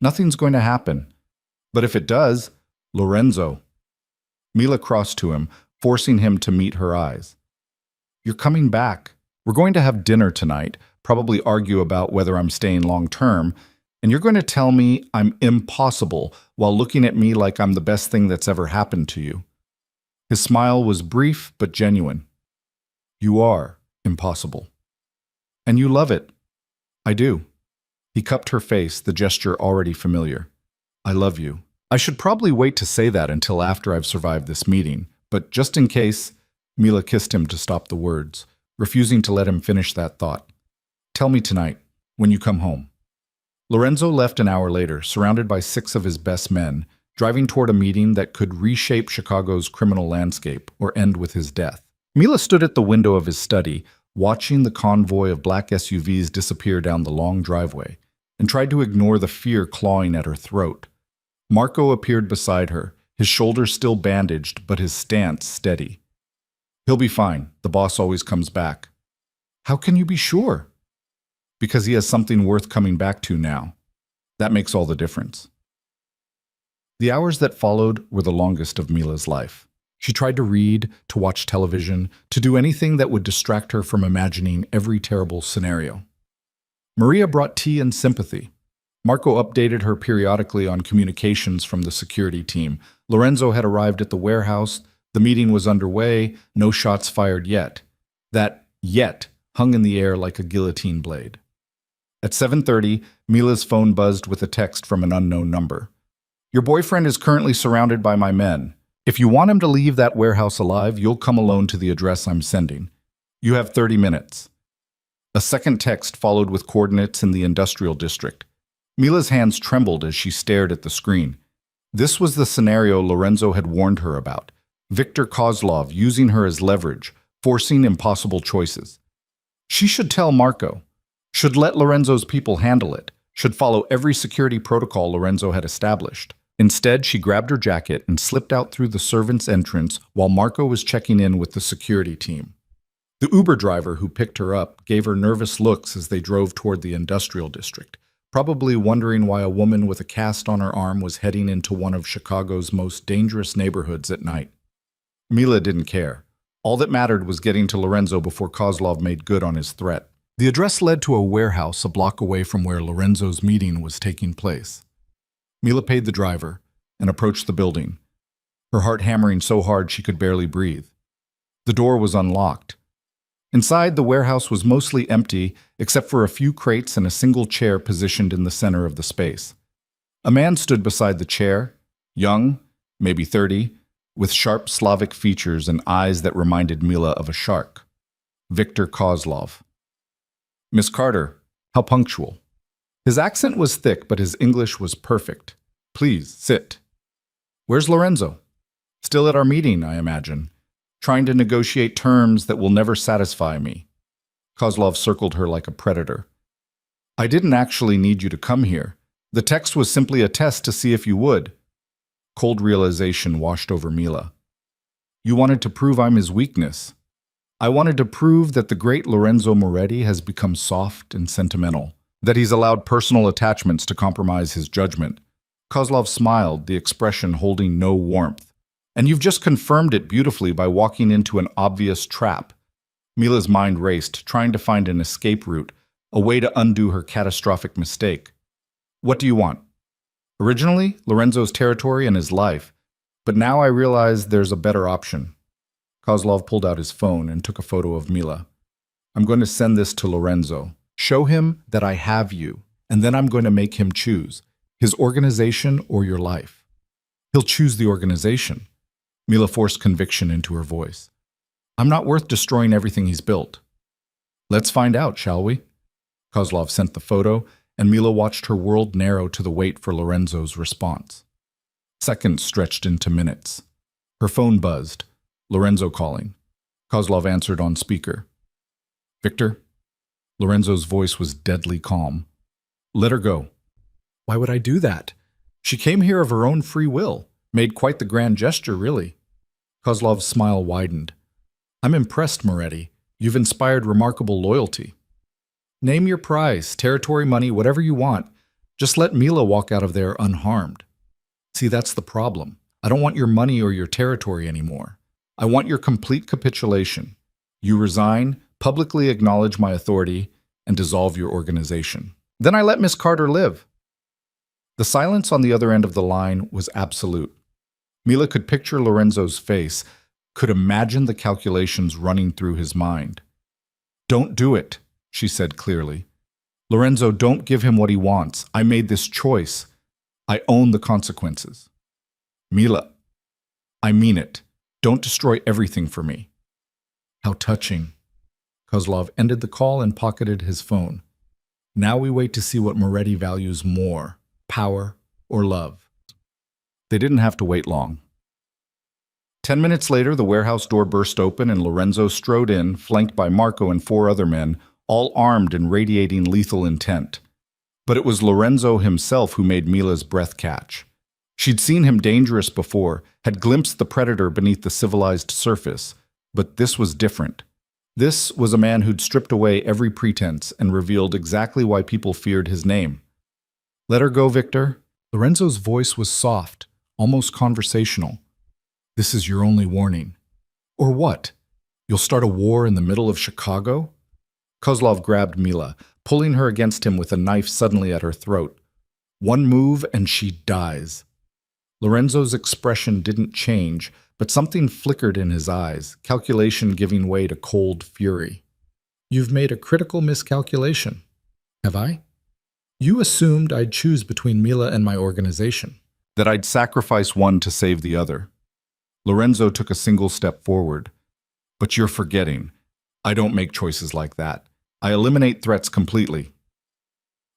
"Nothing's going to happen." "But if it does, Lorenzo." Mila crossed to him, forcing him to meet her eyes. "You're coming back. We're going to have dinner tonight, probably argue about whether I'm staying long term, and you're going to tell me I'm impossible while looking at me like I'm the best thing that's ever happened to you." His smile was brief but genuine. "You are impossible. And you love it." "I do." He cupped her face, the gesture already familiar. "I love you. I should probably wait to say that until after I've survived this meeting, but just in case..." Mila kissed him to stop the words, refusing to let him finish that thought. "Tell me tonight, when you come home." Lorenzo left an hour later, surrounded by 6 of his best men, driving toward a meeting that could reshape Chicago's criminal landscape or end with his death. Mila stood at the window of his study, watching the convoy of black SUVs disappear down the long driveway, and tried to ignore the fear clawing at her throat. Marco appeared beside her, his shoulders still bandaged, but his stance steady. "He'll be fine. The boss always comes back." "How can you be sure?" "Because he has something worth coming back to now. That makes all the difference." The hours that followed were the longest of Mila's life. She tried to read, to watch television, to do anything that would distract her from imagining every terrible scenario. Maria brought tea and sympathy. Marco updated her periodically on communications from the security team. Lorenzo had arrived at the warehouse. The meeting was underway, no shots fired yet. That "yet" hung in the air like a guillotine blade. At 7:30, Mila's phone buzzed with a text from an unknown number. "Your boyfriend is currently surrounded by my men. If you want him to leave that warehouse alive, you'll come alone to the address I'm sending. You have 30 minutes. A second text followed with coordinates in the industrial district. Mila's hands trembled as she stared at the screen. This was the scenario Lorenzo had warned her about. Viktor Kozlov using her as leverage, forcing impossible choices. She should tell Marco. Should let Lorenzo's people handle it. Should follow every security protocol Lorenzo had established. Instead, she grabbed her jacket and slipped out through the servants' entrance while Marco was checking in with the security team. The Uber driver who picked her up gave her nervous looks as they drove toward the industrial district, probably wondering why a woman with a cast on her arm was heading into one of Chicago's most dangerous neighborhoods at night. Mila didn't care. All that mattered was getting to Lorenzo before Kozlov made good on his threat. The address led to a warehouse a block away from where Lorenzo's meeting was taking place. Mila paid the driver and approached the building, her heart hammering so hard she could barely breathe. The door was unlocked. Inside, the warehouse was mostly empty, except for a few crates and a single chair positioned in the center of the space. A man stood beside the chair, young, maybe 30, with sharp Slavic features and eyes that reminded Mila of a shark. Viktor Kozlov. "Miss Carter, how punctual." His accent was thick, but his English was perfect. "Please, sit." "Where's Lorenzo?" "Still at our meeting, I imagine. Trying to negotiate terms that will never satisfy me." Kozlov circled her like a predator. "I didn't actually need you to come here. The text was simply a test to see if you would." Cold realization washed over Mila. "You wanted to prove I'm his weakness." "I wanted to prove that the great Lorenzo Moretti has become soft and sentimental, that he's allowed personal attachments to compromise his judgment." Kozlov smiled, the expression holding no warmth. "And you've just confirmed it beautifully by walking into an obvious trap." Mila's mind raced, trying to find an escape route, a way to undo her catastrophic mistake. "What do you want?" "Originally, Lorenzo's territory and his life, but now I realize there's a better option." Kozlov pulled out his phone and took a photo of Mila. "I'm going to send this to Lorenzo. Show him that I have you, and then I'm going to make him choose his organization or your life." "He'll choose the organization." Mila forced conviction into her voice. "I'm not worth destroying everything he's built." "Let's find out, shall we?" Kozlov sent the photo, and Mila watched her world narrow to the wait for Lorenzo's response. Seconds stretched into minutes. Her phone buzzed. Lorenzo calling. Kozlov answered on speaker. "Victor?" Lorenzo's voice was deadly calm. "Let her go." "Why would I do that? She came here of her own free will. Made quite the grand gesture, really." Kozlov's smile widened. "I'm impressed, Moretti. You've inspired remarkable loyalty. Name your prize, territory, money, whatever you want. Just let Mila walk out of there unharmed." "See, that's the problem. I don't want your money or your territory anymore. I want your complete capitulation. You resign, publicly acknowledge my authority, and dissolve your organization. Then I let Miss Carter live." The silence on the other end of the line was absolute. Mila could picture Lorenzo's face, could imagine the calculations running through his mind. "Don't do it," she said clearly. "Lorenzo, don't give him what he wants. I made this choice. I own the consequences." "Mila, I mean it. Don't destroy everything for me." "How touching." Kozlov ended the call and pocketed his phone. Now we wait to see what Moretti values more, power or love. They didn't have to wait long. 10 minutes later, the warehouse door burst open and Lorenzo strode in, flanked by Marco and 4 other men, all armed and radiating lethal intent. But it was Lorenzo himself who made Mila's breath catch. She'd seen him dangerous before, had glimpsed the predator beneath the civilized surface, but this was different. This was a man who'd stripped away every pretense and revealed exactly why people feared his name. "Let her go, Victor." Lorenzo's voice was soft, almost conversational. "This is your only warning." "Or what? You'll start a war in the middle of Chicago?" Kozlov grabbed Mila, pulling her against him with a knife suddenly at her throat. One move and she dies. Lorenzo's expression didn't change, but something flickered in his eyes, calculation giving way to cold fury. "You've made a critical miscalculation." "Have I?" "You assumed I'd choose between Mila and my organization. That I'd sacrifice one to save the other." Lorenzo took a single step forward. "But you're forgetting. I don't make choices like that. I eliminate threats completely."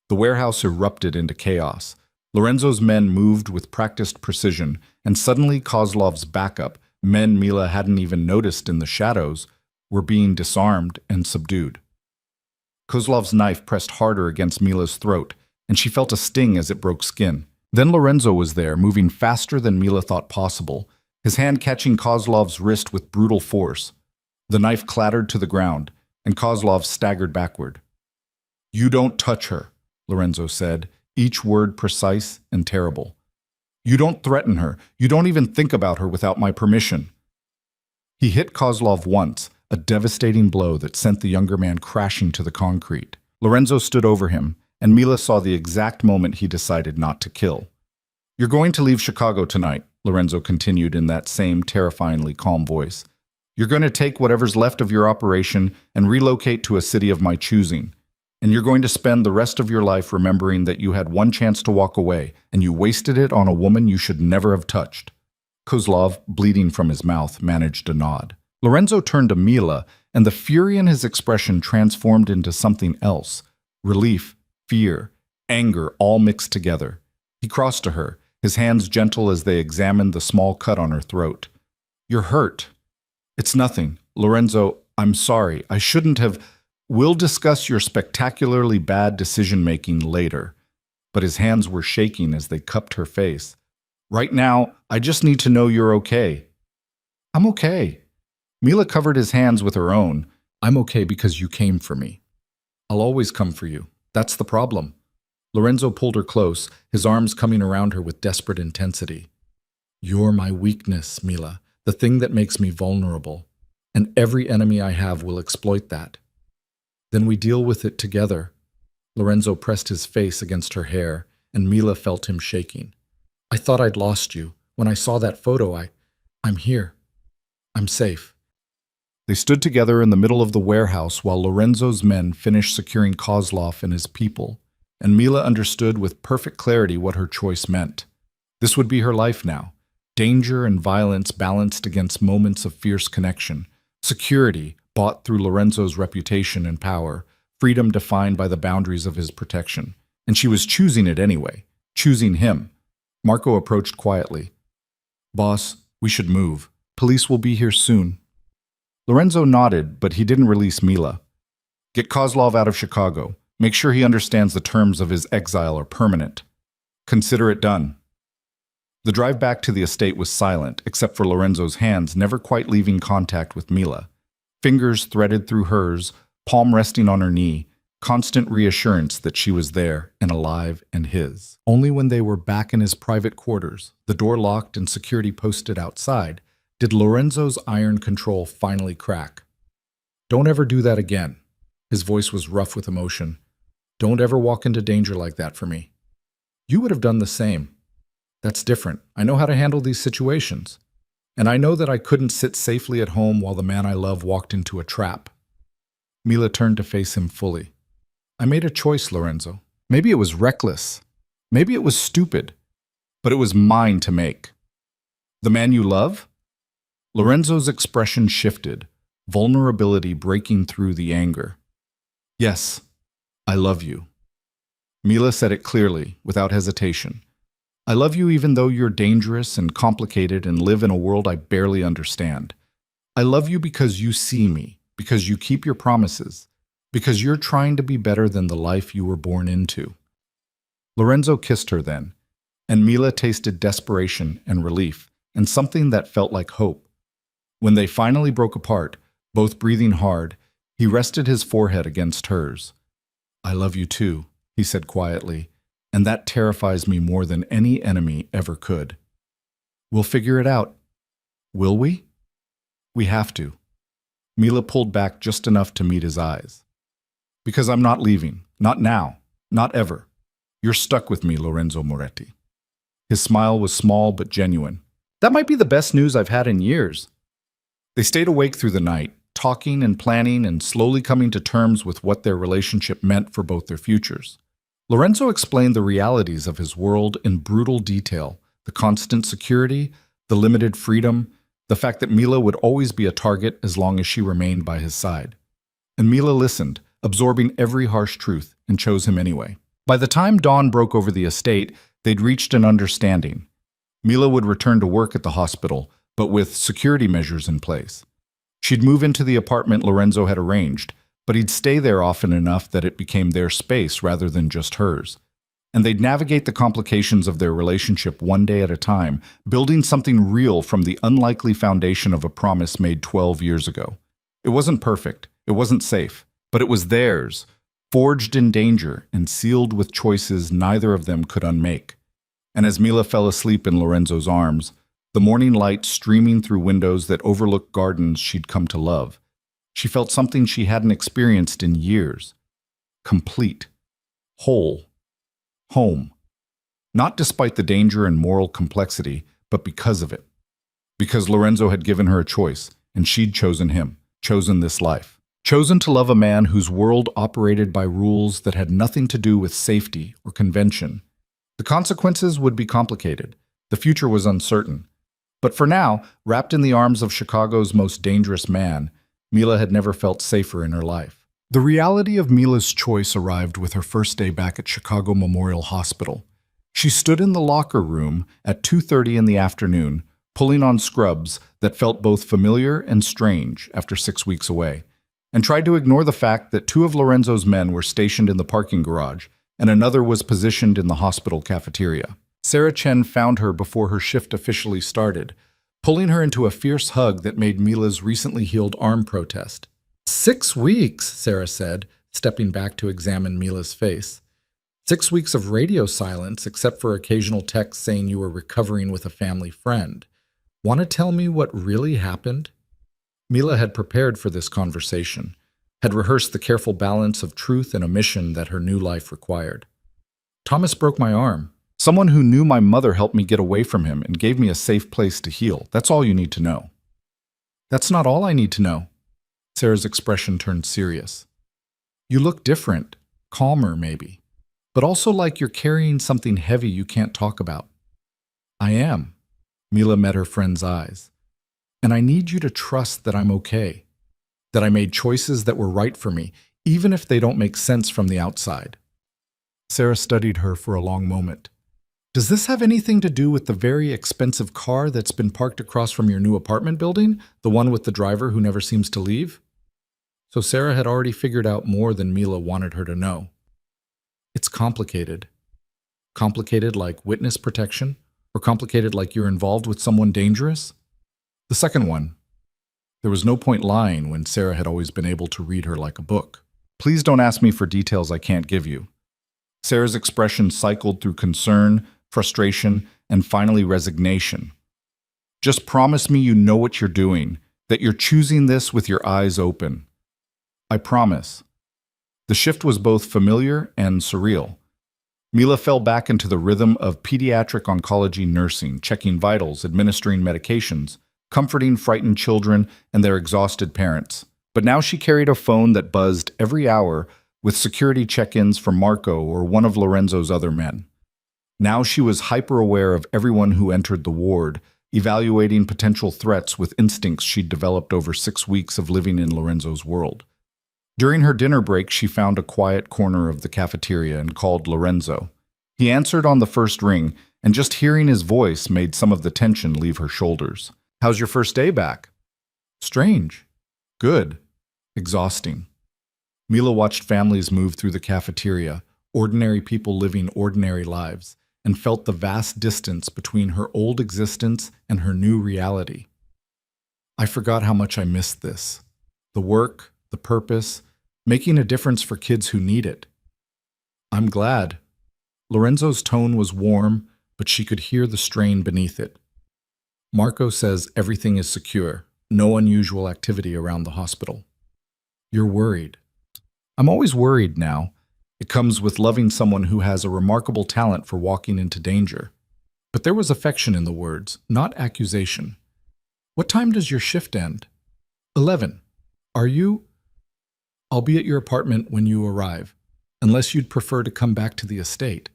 The warehouse erupted into chaos. Lorenzo's men moved with practiced precision, and suddenly Kozlov's backup, men Mila hadn't even noticed in the shadows, were being disarmed and subdued. Kozlov's knife pressed harder against Mila's throat, and she felt a sting as it broke skin. Then Lorenzo was there, moving faster than Mila thought possible, his hand catching Kozlov's wrist with brutal force. The knife clattered to the ground, and Kozlov staggered backward. "You don't touch her," Lorenzo said, each word precise and terrible. "You don't threaten her. You don't even think about her without my permission." He hit Kozlov once, a devastating blow that sent the younger man crashing to the concrete. Lorenzo stood over him, and Mila saw the exact moment he decided not to kill. "You're going to leave Chicago tonight," Lorenzo continued in that same terrifyingly calm voice. "You're going to take whatever's left of your operation and relocate to a city of my choosing. And you're going to spend the rest of your life remembering that you had one chance to walk away, and you wasted it on a woman you should never have touched." Kozlov, bleeding from his mouth, managed a nod. Lorenzo turned to Mila, and the fury in his expression transformed into something else. Relief, fear, anger, all mixed together. He crossed to her, his hands gentle as they examined the small cut on her throat. "You're hurt." "It's nothing. Lorenzo, I'm sorry. I shouldn't have—" "We'll discuss your spectacularly bad decision-making later." But his hands were shaking as they cupped her face. "Right now, I just need to know you're okay." "I'm okay." Mila covered his hands with her own. "I'm okay because you came for me. I'll always come for you. That's the problem." Lorenzo pulled her close, his arms coming around her with desperate intensity. "You're my weakness, Mila, the thing that makes me vulnerable. And every enemy I have will exploit that. Then we deal with it together." Lorenzo pressed his face against her hair, and Mila felt him shaking. "I thought I'd lost you. When I saw that photo, I'm here. I'm safe." They stood together in the middle of the warehouse while Lorenzo's men finished securing Kozlov and his people, and Mila understood with perfect clarity what her choice meant. This would be her life now. Danger and violence balanced against moments of fierce connection. Security, bought through Lorenzo's reputation and power, freedom defined by the boundaries of his protection. And she was choosing it anyway, choosing him. Marco approached quietly. Boss, we should move. Police will be here soon. Lorenzo nodded, but he didn't release Mila. Get Kozlov out of Chicago. Make sure he understands the terms of his exile are permanent. Consider it done. The drive back to the estate was silent, except for Lorenzo's hands never quite leaving contact with Mila. Fingers threaded through hers, palm resting on her knee, constant reassurance that she was there and alive and his. Only when they were back in his private quarters, the door locked and security posted outside, did Lorenzo's iron control finally crack. Don't ever do that again. His voice was rough with emotion. Don't ever walk into danger like that for me. You would have done the same. That's different. I know how to handle these situations. And I know that I couldn't sit safely at home while the man I love walked into a trap. Mila turned to face him fully. I made a choice, Lorenzo. Maybe it was reckless. Maybe it was stupid. But it was mine to make. The man you love? Lorenzo's expression shifted, vulnerability breaking through the anger. Yes, I love you. Mila said it clearly, without hesitation. I love you even though you're dangerous and complicated and live in a world I barely understand. I love you because you see me, because you keep your promises, because you're trying to be better than the life you were born into. Lorenzo kissed her then, and Mila tasted desperation and relief, and something that felt like hope. When they finally broke apart, both breathing hard, he rested his forehead against hers. I love you too, he said quietly, and that terrifies me more than any enemy ever could. We'll figure it out. Will we? We have to. Mila pulled back just enough to meet his eyes. Because I'm not leaving. Not now. Not ever. You're stuck with me, Lorenzo Moretti. His smile was small but genuine. That might be the best news I've had in years. They stayed awake through the night, talking and planning and slowly coming to terms with what their relationship meant for both their futures. Lorenzo explained the realities of his world in brutal detail, the constant security, the limited freedom, the fact that Mila would always be a target as long as she remained by his side. And Mila listened, absorbing every harsh truth, and chose him anyway. By the time dawn broke over the estate, they'd reached an understanding. Mila would return to work at the hospital, but with security measures in place. She'd move into the apartment Lorenzo had arranged, but he'd stay there often enough that it became their space rather than just hers. And they'd navigate the complications of their relationship one day at a time, building something real from the unlikely foundation of a promise made 12 years ago. It wasn't perfect, it wasn't safe, but it was theirs, forged in danger and sealed with choices neither of them could unmake. And as Mila fell asleep in Lorenzo's arms, the morning light streaming through windows that overlooked gardens she'd come to love, she felt something she hadn't experienced in years. Complete. Whole. Home. Not despite the danger and moral complexity, but because of it. Because Lorenzo had given her a choice, and she'd chosen him, chosen this life. Chosen to love a man whose world operated by rules that had nothing to do with safety or convention. The consequences would be complicated. The future was uncertain. But for now, wrapped in the arms of Chicago's most dangerous man, Mila had never felt safer in her life. The reality of Mila's choice arrived with her first day back at Chicago Memorial Hospital. She stood in the locker room at 2:30 in the afternoon, pulling on scrubs that felt both familiar and strange after 6 weeks away, and tried to ignore the fact that 2 of Lorenzo's men were stationed in the parking garage and another was positioned in the hospital cafeteria. Sarah Chen found her before her shift officially started, pulling her into a fierce hug that made Mila's recently healed arm protest. 6 weeks, Sarah said, stepping back to examine Mila's face. 6 weeks of radio silence, except for occasional texts saying you were recovering with a family friend. Want to tell me what really happened? Mila had prepared for this conversation, had rehearsed the careful balance of truth and omission that her new life required. Thomas broke my arm. Someone who knew my mother helped me get away from him and gave me a safe place to heal. That's all you need to know. That's not all I need to know. Sarah's expression turned serious. You look different, calmer maybe, but also like you're carrying something heavy you can't talk about. I am. Mila met her friend's eyes. And I need you to trust that I'm okay, that I made choices that were right for me, even if they don't make sense from the outside. Sarah studied her for a long moment. Does this have anything to do with the very expensive car that's been parked across from your new apartment building? The one with the driver who never seems to leave? So Sarah had already figured out more than Mila wanted her to know. It's complicated. Complicated like witness protection? Or complicated like you're involved with someone dangerous? The second one. There was no point lying when Sarah had always been able to read her like a book. Please don't ask me for details I can't give you. Sarah's expression cycled through concern, frustration, and finally resignation. Just promise me you know what you're doing, that you're choosing this with your eyes open. I promise. The shift was both familiar and surreal. Mila fell back into the rhythm of pediatric oncology nursing, checking vitals, administering medications, comforting frightened children and their exhausted parents. But now she carried a phone that buzzed every hour with security check-ins from Marco or one of Lorenzo's other men. Now she was hyper-aware of everyone who entered the ward, evaluating potential threats with instincts she'd developed over 6 weeks of living in Lorenzo's world. During her dinner break, she found a quiet corner of the cafeteria and called Lorenzo. He answered on the first ring, and just hearing his voice made some of the tension leave her shoulders. How's your first day back? Strange. Good. Exhausting. Mila watched families move through the cafeteria, ordinary people living ordinary lives, and felt the vast distance between her old existence and her new reality. I forgot how much I missed this. The work, the purpose, making a difference for kids who need it. I'm glad. Lorenzo's tone was warm, but she could hear the strain beneath it. Marco says everything is secure, no unusual activity around the hospital. You're worried. I'm always worried now. It comes with loving someone who has a remarkable talent for walking into danger. But there was affection in the words, not accusation. What time does your shift end? 11. Are you? I'll be at your apartment when you arrive, unless you'd prefer to come back to the estate.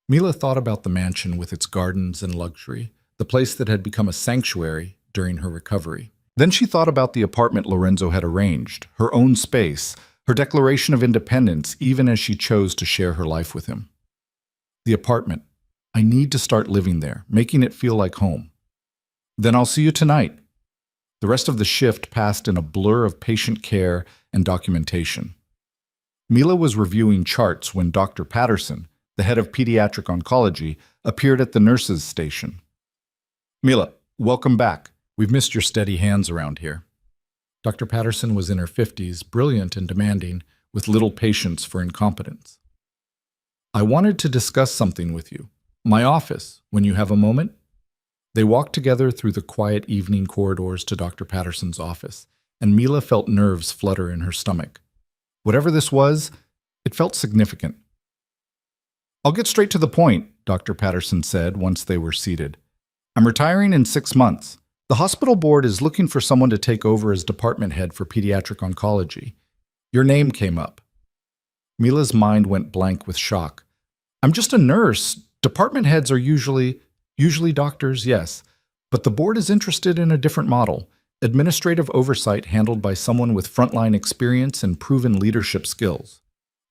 Mila thought about the mansion with its gardens and luxury, the place that had become a sanctuary during her recovery. Then she thought about the apartment Lorenzo had arranged, her own space, her declaration of independence even as she chose to share her life with him. The apartment. I need to start living there, making it feel like home. Then I'll see you tonight. The rest of the shift passed in a blur of patient care and documentation. Mila was reviewing charts when Dr. Patterson, the head of pediatric oncology, appeared at the nurses' station. Mila, welcome back. We've missed your steady hands around here. Dr. Patterson was in her 50s, brilliant and demanding, with little patience for incompetence. I wanted to discuss something with you. My office, when you have a moment. They walked together through the quiet evening corridors to Dr. Patterson's office, and Mila felt nerves flutter in her stomach. Whatever this was, it felt significant. I'll get straight to the point, Dr. Patterson said once they were seated. I'm retiring in 6 months. The hospital board is looking for someone to take over as department head for pediatric oncology. Your name came up. Mila's mind went blank with shock. I'm just a nurse. Department heads are usually doctors, yes. But the board is interested in a different model. Administrative oversight handled by someone with frontline experience and proven leadership skills.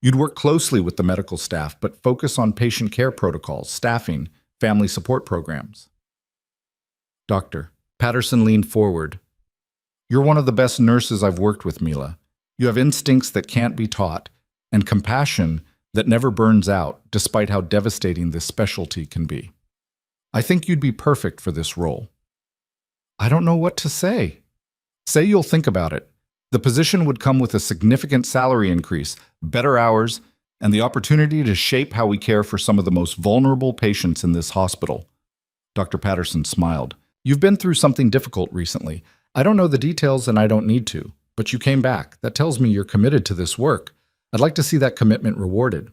You'd work closely with the medical staff, but focus on patient care protocols, staffing, family support programs. Doctor. Patterson leaned forward. You're one of the best nurses I've worked with, Mila. You have instincts that can't be taught, and compassion that never burns out, despite how devastating this specialty can be. I think you'd be perfect for this role. I don't know what to say. Say you'll think about it. The position would come with a significant salary increase, better hours, and the opportunity to shape how we care for some of the most vulnerable patients in this hospital. Dr. Patterson smiled. You've been through something difficult recently. I don't know the details and I don't need to, but you came back. That tells me you're committed to this work. I'd like to see that commitment rewarded.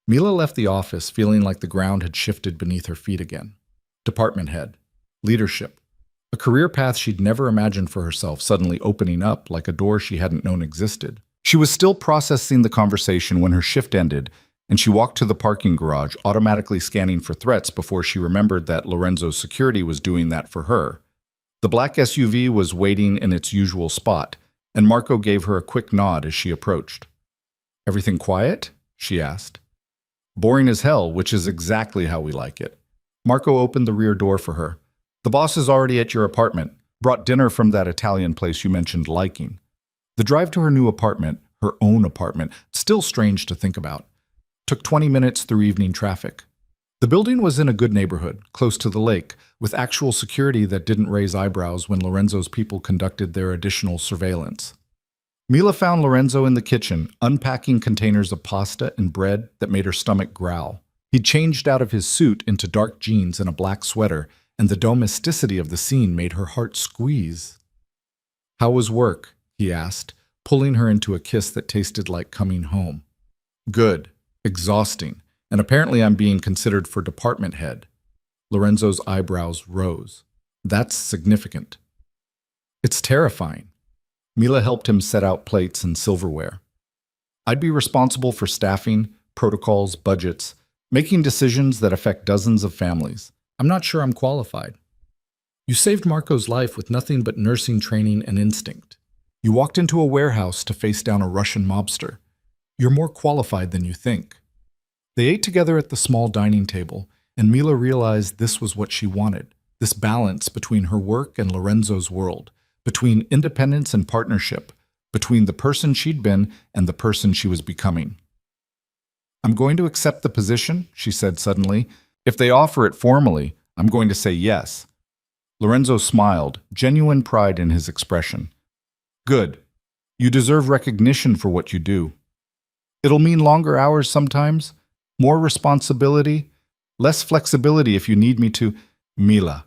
Mila left the office feeling like the ground had shifted beneath her feet again. Department head. Leadership. A career path she'd never imagined for herself suddenly opening up like a door she hadn't known existed. She was still processing the conversation when her shift ended, and she walked to the parking garage, automatically scanning for threats before she remembered that Lorenzo's security was doing that for her. The black SUV was waiting in its usual spot, and Marco gave her a quick nod as she approached. Everything quiet? She asked. Boring as hell, which is exactly how we like it. Marco opened the rear door for her. The boss is already at your apartment. Brought dinner from that Italian place you mentioned liking. The drive to her new apartment, her own apartment, still strange to think about, took 20 minutes through evening traffic. The building was in a good neighborhood, close to the lake, with actual security that didn't raise eyebrows when Lorenzo's people conducted their additional surveillance. Mila found Lorenzo in the kitchen, unpacking containers of pasta and bread that made her stomach growl. He'd changed out of his suit into dark jeans and a black sweater, and the domesticity of the scene made her heart squeeze. "How was work?" he asked, pulling her into a kiss that tasted like coming home. "Good. Exhausting. And apparently I'm being considered for department head." Lorenzo's eyebrows rose. "That's significant." "It's terrifying." Mila helped him set out plates and silverware. "I'd be responsible for staffing, protocols, budgets, making decisions that affect dozens of families. I'm not sure I'm qualified." "You saved Marco's life with nothing but nursing training and instinct. You walked into a warehouse to face down a Russian mobster. You're more qualified than you think." They ate together at the small dining table, and Mila realized this was what she wanted, this balance between her work and Lorenzo's world, between independence and partnership, between the person she'd been and the person she was becoming. "I'm going to accept the position," she said suddenly. "If they offer it formally, I'm going to say yes." Lorenzo smiled, genuine pride in his expression. "Good. You deserve recognition for what you do. It'll mean longer hours sometimes, more responsibility, less flexibility if you need me to." "Mila."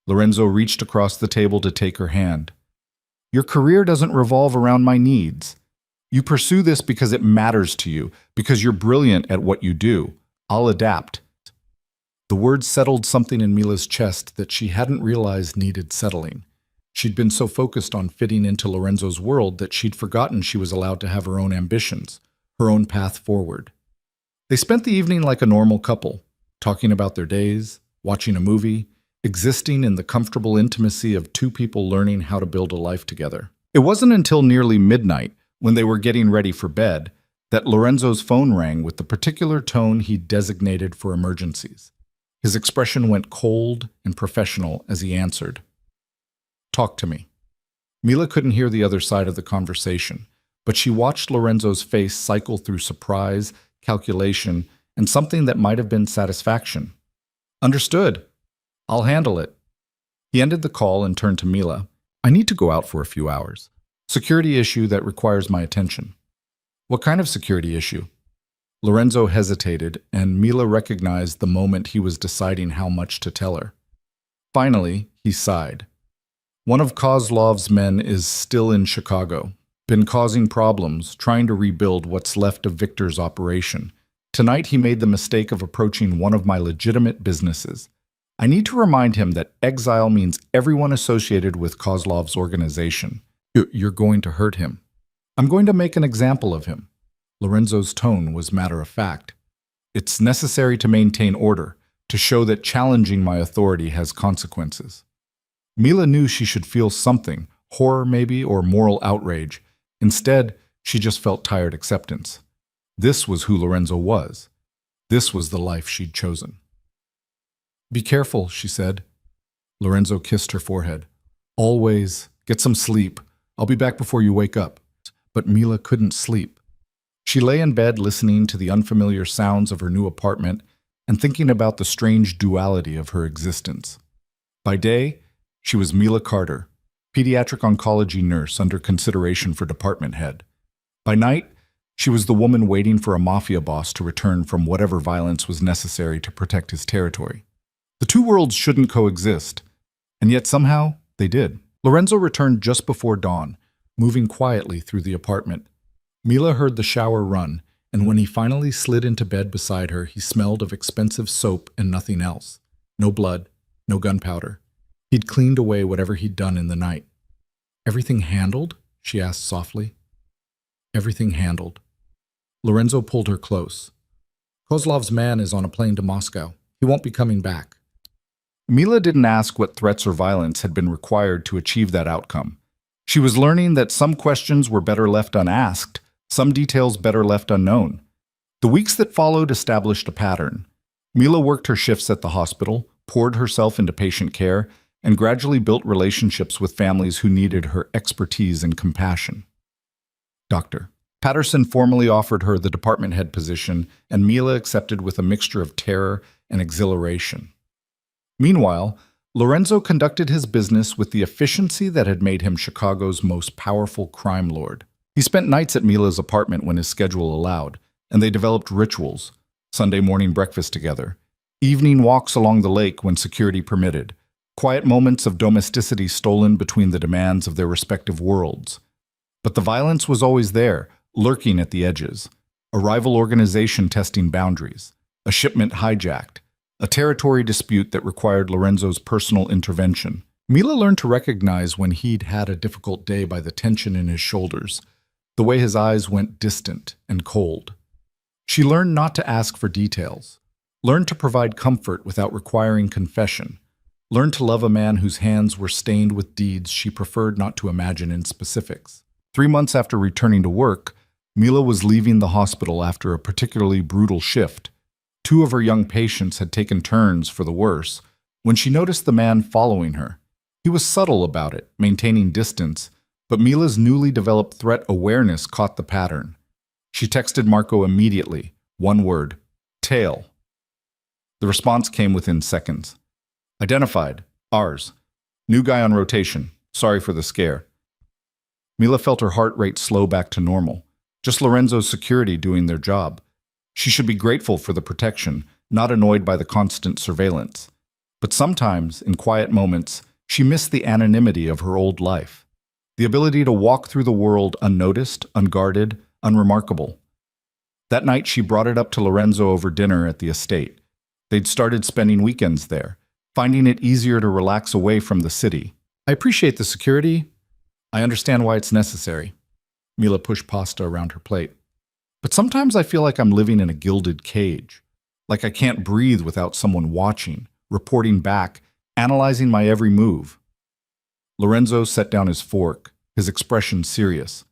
Lorenzo reached across the table to take her hand. "Your career doesn't revolve around my needs. You pursue this because it matters to you, because you're brilliant at what you do. I'll adapt." The words settled something in Mila's chest that she hadn't realized needed settling. She'd been so focused on fitting into Lorenzo's world that she'd forgotten she was allowed to have her own ambitions, her own path forward. They spent the evening like a normal couple, talking about their days, watching a movie, existing in the comfortable intimacy of two people learning how to build a life together. It wasn't until nearly midnight, when they were getting ready for bed, that Lorenzo's phone rang with the particular tone he'd designated for emergencies. His expression went cold and professional as he answered. "Talk to me." Mila couldn't hear the other side of the conversation, but she watched Lorenzo's face cycle through surprise, calculation, and something that might have been satisfaction. "Understood. I'll handle it." He ended the call and turned to Mila. "I need to go out for a few hours. Security issue that requires my attention." "What kind of security issue?" Lorenzo hesitated, and Mila recognized the moment he was deciding how much to tell her. Finally, he sighed. "One of Kozlov's men is still in Chicago. Been causing problems, trying to rebuild what's left of Victor's operation. Tonight he made the mistake of approaching one of my legitimate businesses. I need to remind him that exile means everyone associated with Kozlov's organization. You're going to hurt him." "I'm going to make an example of him." Lorenzo's tone was matter-of-fact. "It's necessary to maintain order, to show that challenging my authority has consequences." Mila knew she should feel something, horror maybe, or moral outrage. Instead, she just felt tired acceptance. This was who Lorenzo was. This was the life she'd chosen. "Be careful," she said. Lorenzo kissed her forehead. "Always. Get some sleep. I'll be back before you wake up." But Mila couldn't sleep. She lay in bed listening to the unfamiliar sounds of her new apartment and thinking about the strange duality of her existence. By day, she was Mila Carter, pediatric oncology nurse under consideration for department head. By night, she was the woman waiting for a Mafia boss to return from whatever violence was necessary to protect his territory. The two worlds shouldn't coexist, and yet somehow they did. Lorenzo returned just before dawn, moving quietly through the apartment. Mila heard the shower run, and when he finally slid into bed beside her, he smelled of expensive soap and nothing else. No blood, no gunpowder. He'd cleaned away whatever he'd done in the night. "Everything handled?" she asked softly. "Everything handled." Lorenzo pulled her close. "Kozlov's man is on a plane to Moscow. He won't be coming back." Mila didn't ask what threats or violence had been required to achieve that outcome. She was learning that some questions were better left unasked, some details better left unknown. The weeks that followed established a pattern. Mila worked her shifts at the hospital, poured herself into patient care, and gradually built relationships with families who needed her expertise and compassion. Dr. Patterson formally offered her the department head position, and Mila accepted with a mixture of terror and exhilaration. Meanwhile, Lorenzo conducted his business with the efficiency that had made him Chicago's most powerful crime lord. He spent nights at Mila's apartment when his schedule allowed, and they developed rituals: Sunday morning breakfast together, evening walks along the lake when security permitted, quiet moments of domesticity stolen between the demands of their respective worlds. But the violence was always there, lurking at the edges. A rival organization testing boundaries, a shipment hijacked, a territory dispute that required Lorenzo's personal intervention. Mila learned to recognize when he'd had a difficult day by the tension in his shoulders, the way his eyes went distant and cold. She learned not to ask for details, learned to provide comfort without requiring confession, learned to love a man whose hands were stained with deeds she preferred not to imagine in specifics. 3 months after returning to work, Mila was leaving the hospital after a particularly brutal shift. 2 of her young patients had taken turns for the worse when she noticed the man following her. He was subtle about it, maintaining distance, but Mila's newly developed threat awareness caught the pattern. She texted Marco immediately, one word: tail. The response came within seconds. Identified, ours. New guy on rotation. Sorry for the scare. Mila felt her heart rate slow back to normal. Just Lorenzo's security doing their job. She should be grateful for the protection, not annoyed by the constant surveillance. But sometimes, in quiet moments, she missed the anonymity of her old life. The ability to walk through the world unnoticed, unguarded, unremarkable. That night she brought it up to Lorenzo over dinner at the estate. They'd started spending weekends there, finding it easier to relax away from the city. I appreciate the security. I understand why it's necessary. Mila pushed pasta around her plate. But sometimes I feel like I'm living in a gilded cage, like I can't breathe without someone watching, reporting back, analyzing my every move. Lorenzo set down his fork, his expression serious.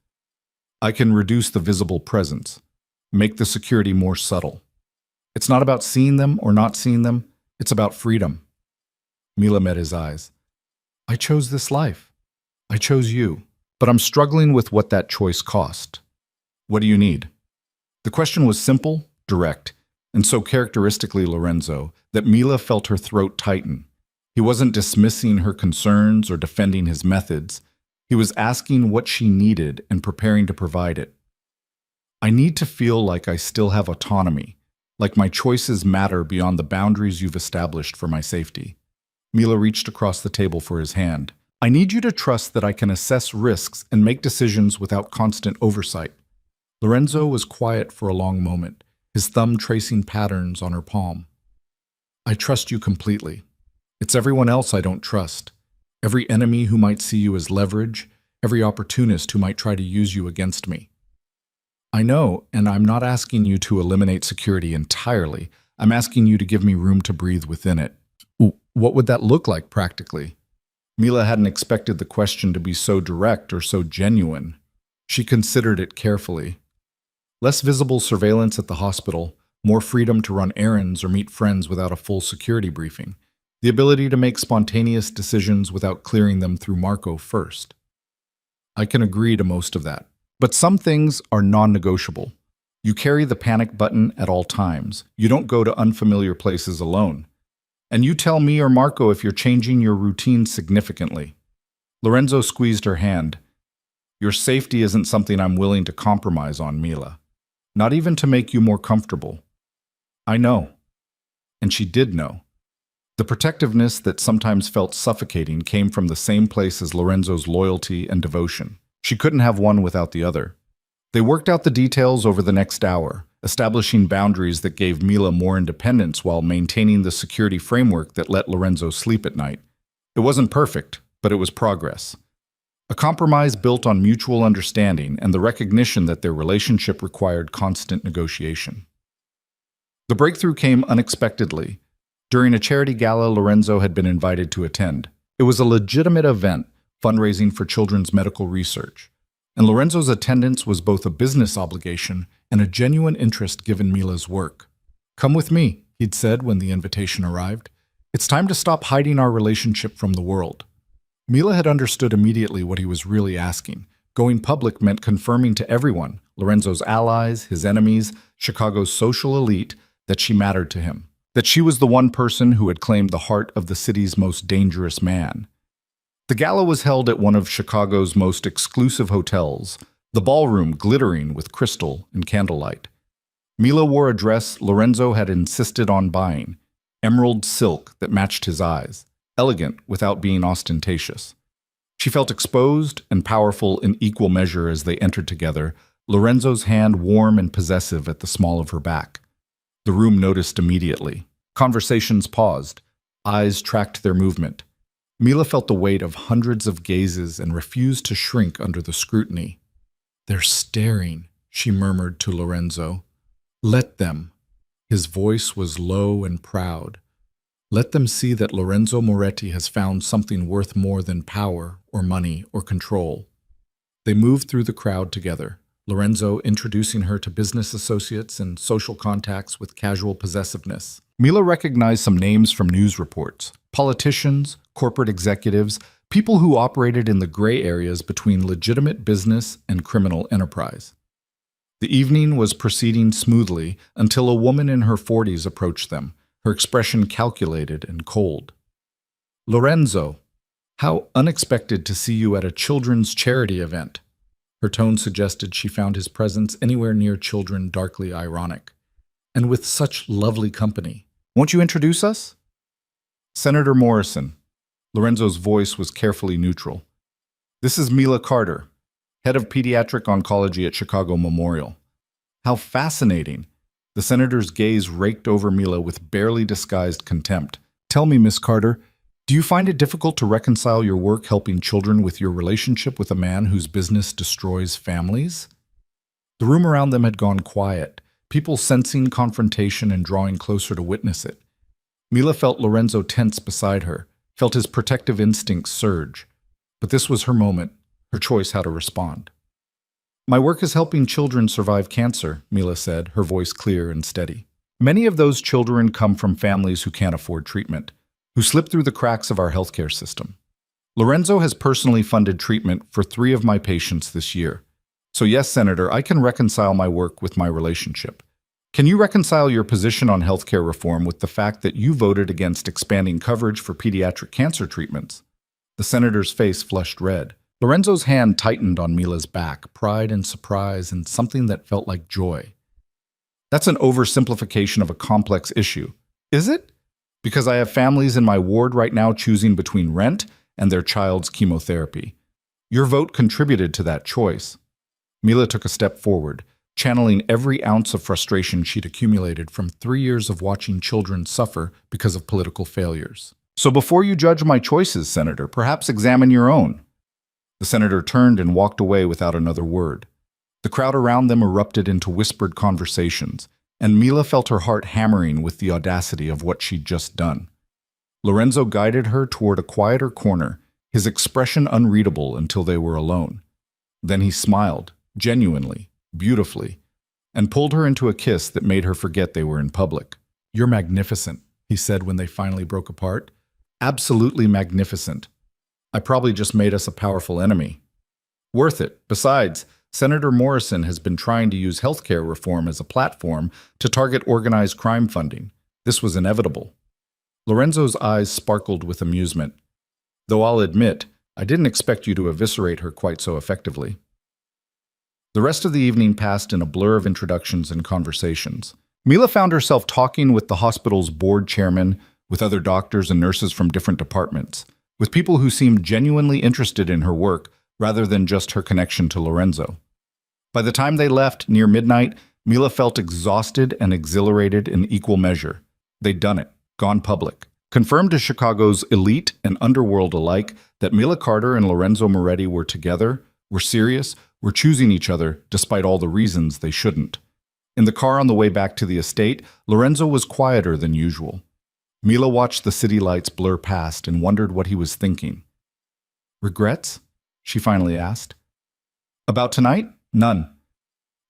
I can reduce the visible presence, make the security more subtle. It's not about seeing them or not seeing them, it's about freedom. Mila met his eyes. I chose this life. I chose you, but I'm struggling with what that choice cost. What do you need? The question was simple, direct, and so characteristically Lorenzo that Mila felt her throat tighten. He wasn't dismissing her concerns or defending his methods. He was asking what she needed and preparing to provide it. I need to feel like I still have autonomy, like my choices matter beyond the boundaries you've established for my safety. Mila reached across the table for his hand. I need you to trust that I can assess risks and make decisions without constant oversight. Lorenzo was quiet for a long moment, his thumb tracing patterns on her palm. I trust you completely. It's everyone else I don't trust. Every enemy who might see you as leverage, every opportunist who might try to use you against me. I know, and I'm not asking you to eliminate security entirely. I'm asking you to give me room to breathe within it. What would that look like practically? Mila hadn't expected the question to be so direct or so genuine. She considered it carefully. Less visible surveillance at the hospital, more freedom to run errands or meet friends without a full security briefing, the ability to make spontaneous decisions without clearing them through Marco first. I can agree to most of that. But some things are non-negotiable. You carry the panic button at all times. You don't go to unfamiliar places alone. And you tell me or Marco if you're changing your routine significantly. Lorenzo squeezed her hand. Your safety isn't something I'm willing to compromise on, Mila. Not even to make you more comfortable. I know. And she did know. The protectiveness that sometimes felt suffocating came from the same place as Lorenzo's loyalty and devotion. She couldn't have one without the other. They worked out the details over the next hour, establishing boundaries that gave Mila more independence while maintaining the security framework that let Lorenzo sleep at night. It wasn't perfect, but it was progress. A compromise built on mutual understanding and the recognition that their relationship required constant negotiation. The breakthrough came unexpectedly. During a charity gala Lorenzo had been invited to attend. It was a legitimate event, fundraising for children's medical research, and Lorenzo's attendance was both a business obligation and a genuine interest given Mila's work. "Come with me," he'd said when the invitation arrived. "It's time to stop hiding our relationship from the world." Mila had understood immediately what he was really asking. Going public meant confirming to everyone, Lorenzo's allies, his enemies, Chicago's social elite, that she mattered to him. That she was the one person who had claimed the heart of the city's most dangerous man. The gala was held at one of Chicago's most exclusive hotels, the ballroom glittering with crystal and candlelight. Mila wore a dress Lorenzo had insisted on buying, emerald silk that matched his eyes, elegant without being ostentatious. She felt exposed and powerful in equal measure as they entered together, Lorenzo's hand warm and possessive at the small of her back. The room noticed immediately. Conversations paused. Eyes tracked their movement. Mila felt the weight of hundreds of gazes and refused to shrink under the scrutiny. "They're staring," she murmured to Lorenzo. "Let them." His voice was low and proud. Let them see that Lorenzo Moretti has found something worth more than power or money or control. They moved through the crowd together, Lorenzo introducing her to business associates and social contacts with casual possessiveness. Mila recognized some names from news reports: politicians, corporate executives, people who operated in the gray areas between legitimate business and criminal enterprise. The evening was proceeding smoothly until a woman in her 40s approached them, her expression calculated and cold. "Lorenzo, how unexpected to see you at a children's charity event." Her tone suggested she found his presence anywhere near children darkly ironic. "And with such lovely company. Won't you introduce us?" "Senator Morrison." Lorenzo's voice was carefully neutral. "This is Mila Carter, head of pediatric oncology at Chicago Memorial." "How fascinating." The senator's gaze raked over Mila with barely disguised contempt. "Tell me, Miss Carter, do you find it difficult to reconcile your work helping children with your relationship with a man whose business destroys families?" The room around them had gone quiet, people sensing confrontation and drawing closer to witness it. Mila felt Lorenzo tense beside her, felt his protective instincts surge. But this was her moment, her choice how to respond. "My work is helping children survive cancer," Mila said, her voice clear and steady. "Many of those children come from families who can't afford treatment, who slip through the cracks of our healthcare system. Lorenzo has personally funded treatment for 3 of my patients this year. So yes, Senator, I can reconcile my work with my relationship. Can you reconcile your position on healthcare reform with the fact that you voted against expanding coverage for pediatric cancer treatments?" The senator's face flushed red. Lorenzo's hand tightened on Mila's back, pride and surprise and something that felt like joy. "That's an oversimplification of a complex issue. Is it? Because I have families in my ward right now choosing between rent and their child's chemotherapy. Your vote contributed to that choice." Mila took a step forward, channeling every ounce of frustration she'd accumulated from 3 years of watching children suffer because of political failures. "So before you judge my choices, Senator, perhaps examine your own." The senator turned and walked away without another word. The crowd around them erupted into whispered conversations, and Mila felt her heart hammering with the audacity of what she'd just done. Lorenzo guided her toward a quieter corner, his expression unreadable until they were alone. Then he smiled, genuinely, beautifully, and pulled her into a kiss that made her forget they were in public. "You're magnificent," he said when they finally broke apart. "Absolutely magnificent. I probably just made us a powerful enemy." "Worth it. Besides, Senator Morrison has been trying to use healthcare reform as a platform to target organized crime funding. This was inevitable." Lorenzo's eyes sparkled with amusement. "Though I'll admit, I didn't expect you to eviscerate her quite so effectively." The rest of the evening passed in a blur of introductions and conversations. Mila found herself talking with the hospital's board chairman, with other doctors and nurses from different departments, with people who seemed genuinely interested in her work rather than just her connection to Lorenzo. By the time they left, near midnight, Mila felt exhausted and exhilarated in equal measure. They'd done it, gone public, confirmed to Chicago's elite and underworld alike that Mila Carter and Lorenzo Moretti were together, were serious, were choosing each other despite all the reasons they shouldn't. In the car on the way back to the estate, Lorenzo was quieter than usual. Mila watched the city lights blur past and wondered what he was thinking. "Regrets?" she finally asked. "About tonight? None.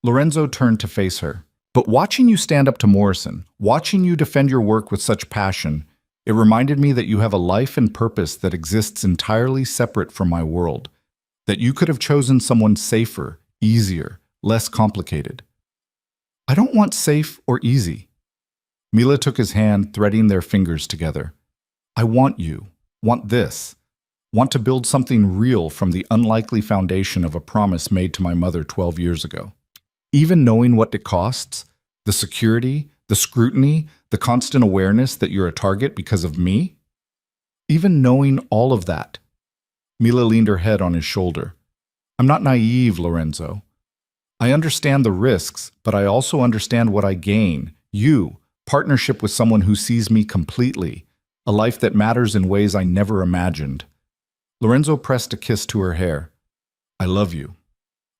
Lorenzo turned to face her. But watching you stand up to Morrison, watching you defend your work with such passion, it reminded me that you have a life and purpose that exists entirely separate from my world, that you could have chosen someone safer, easier, less complicated. I don't want safe or easy. Mila took his hand, threading their fingers together. I want you, want this, want to build something real from the unlikely foundation of a promise made to my mother 12 years ago. Even knowing what it costs, the security, the scrutiny, the constant awareness that you're a target because of me? Even knowing all of that. Mila leaned her head on his shoulder. I'm not naive, Lorenzo. I understand the risks, but I also understand what I gain. You, partnership with someone who sees me completely, a life that matters in ways I never imagined. Lorenzo pressed a kiss to her hair. I love you.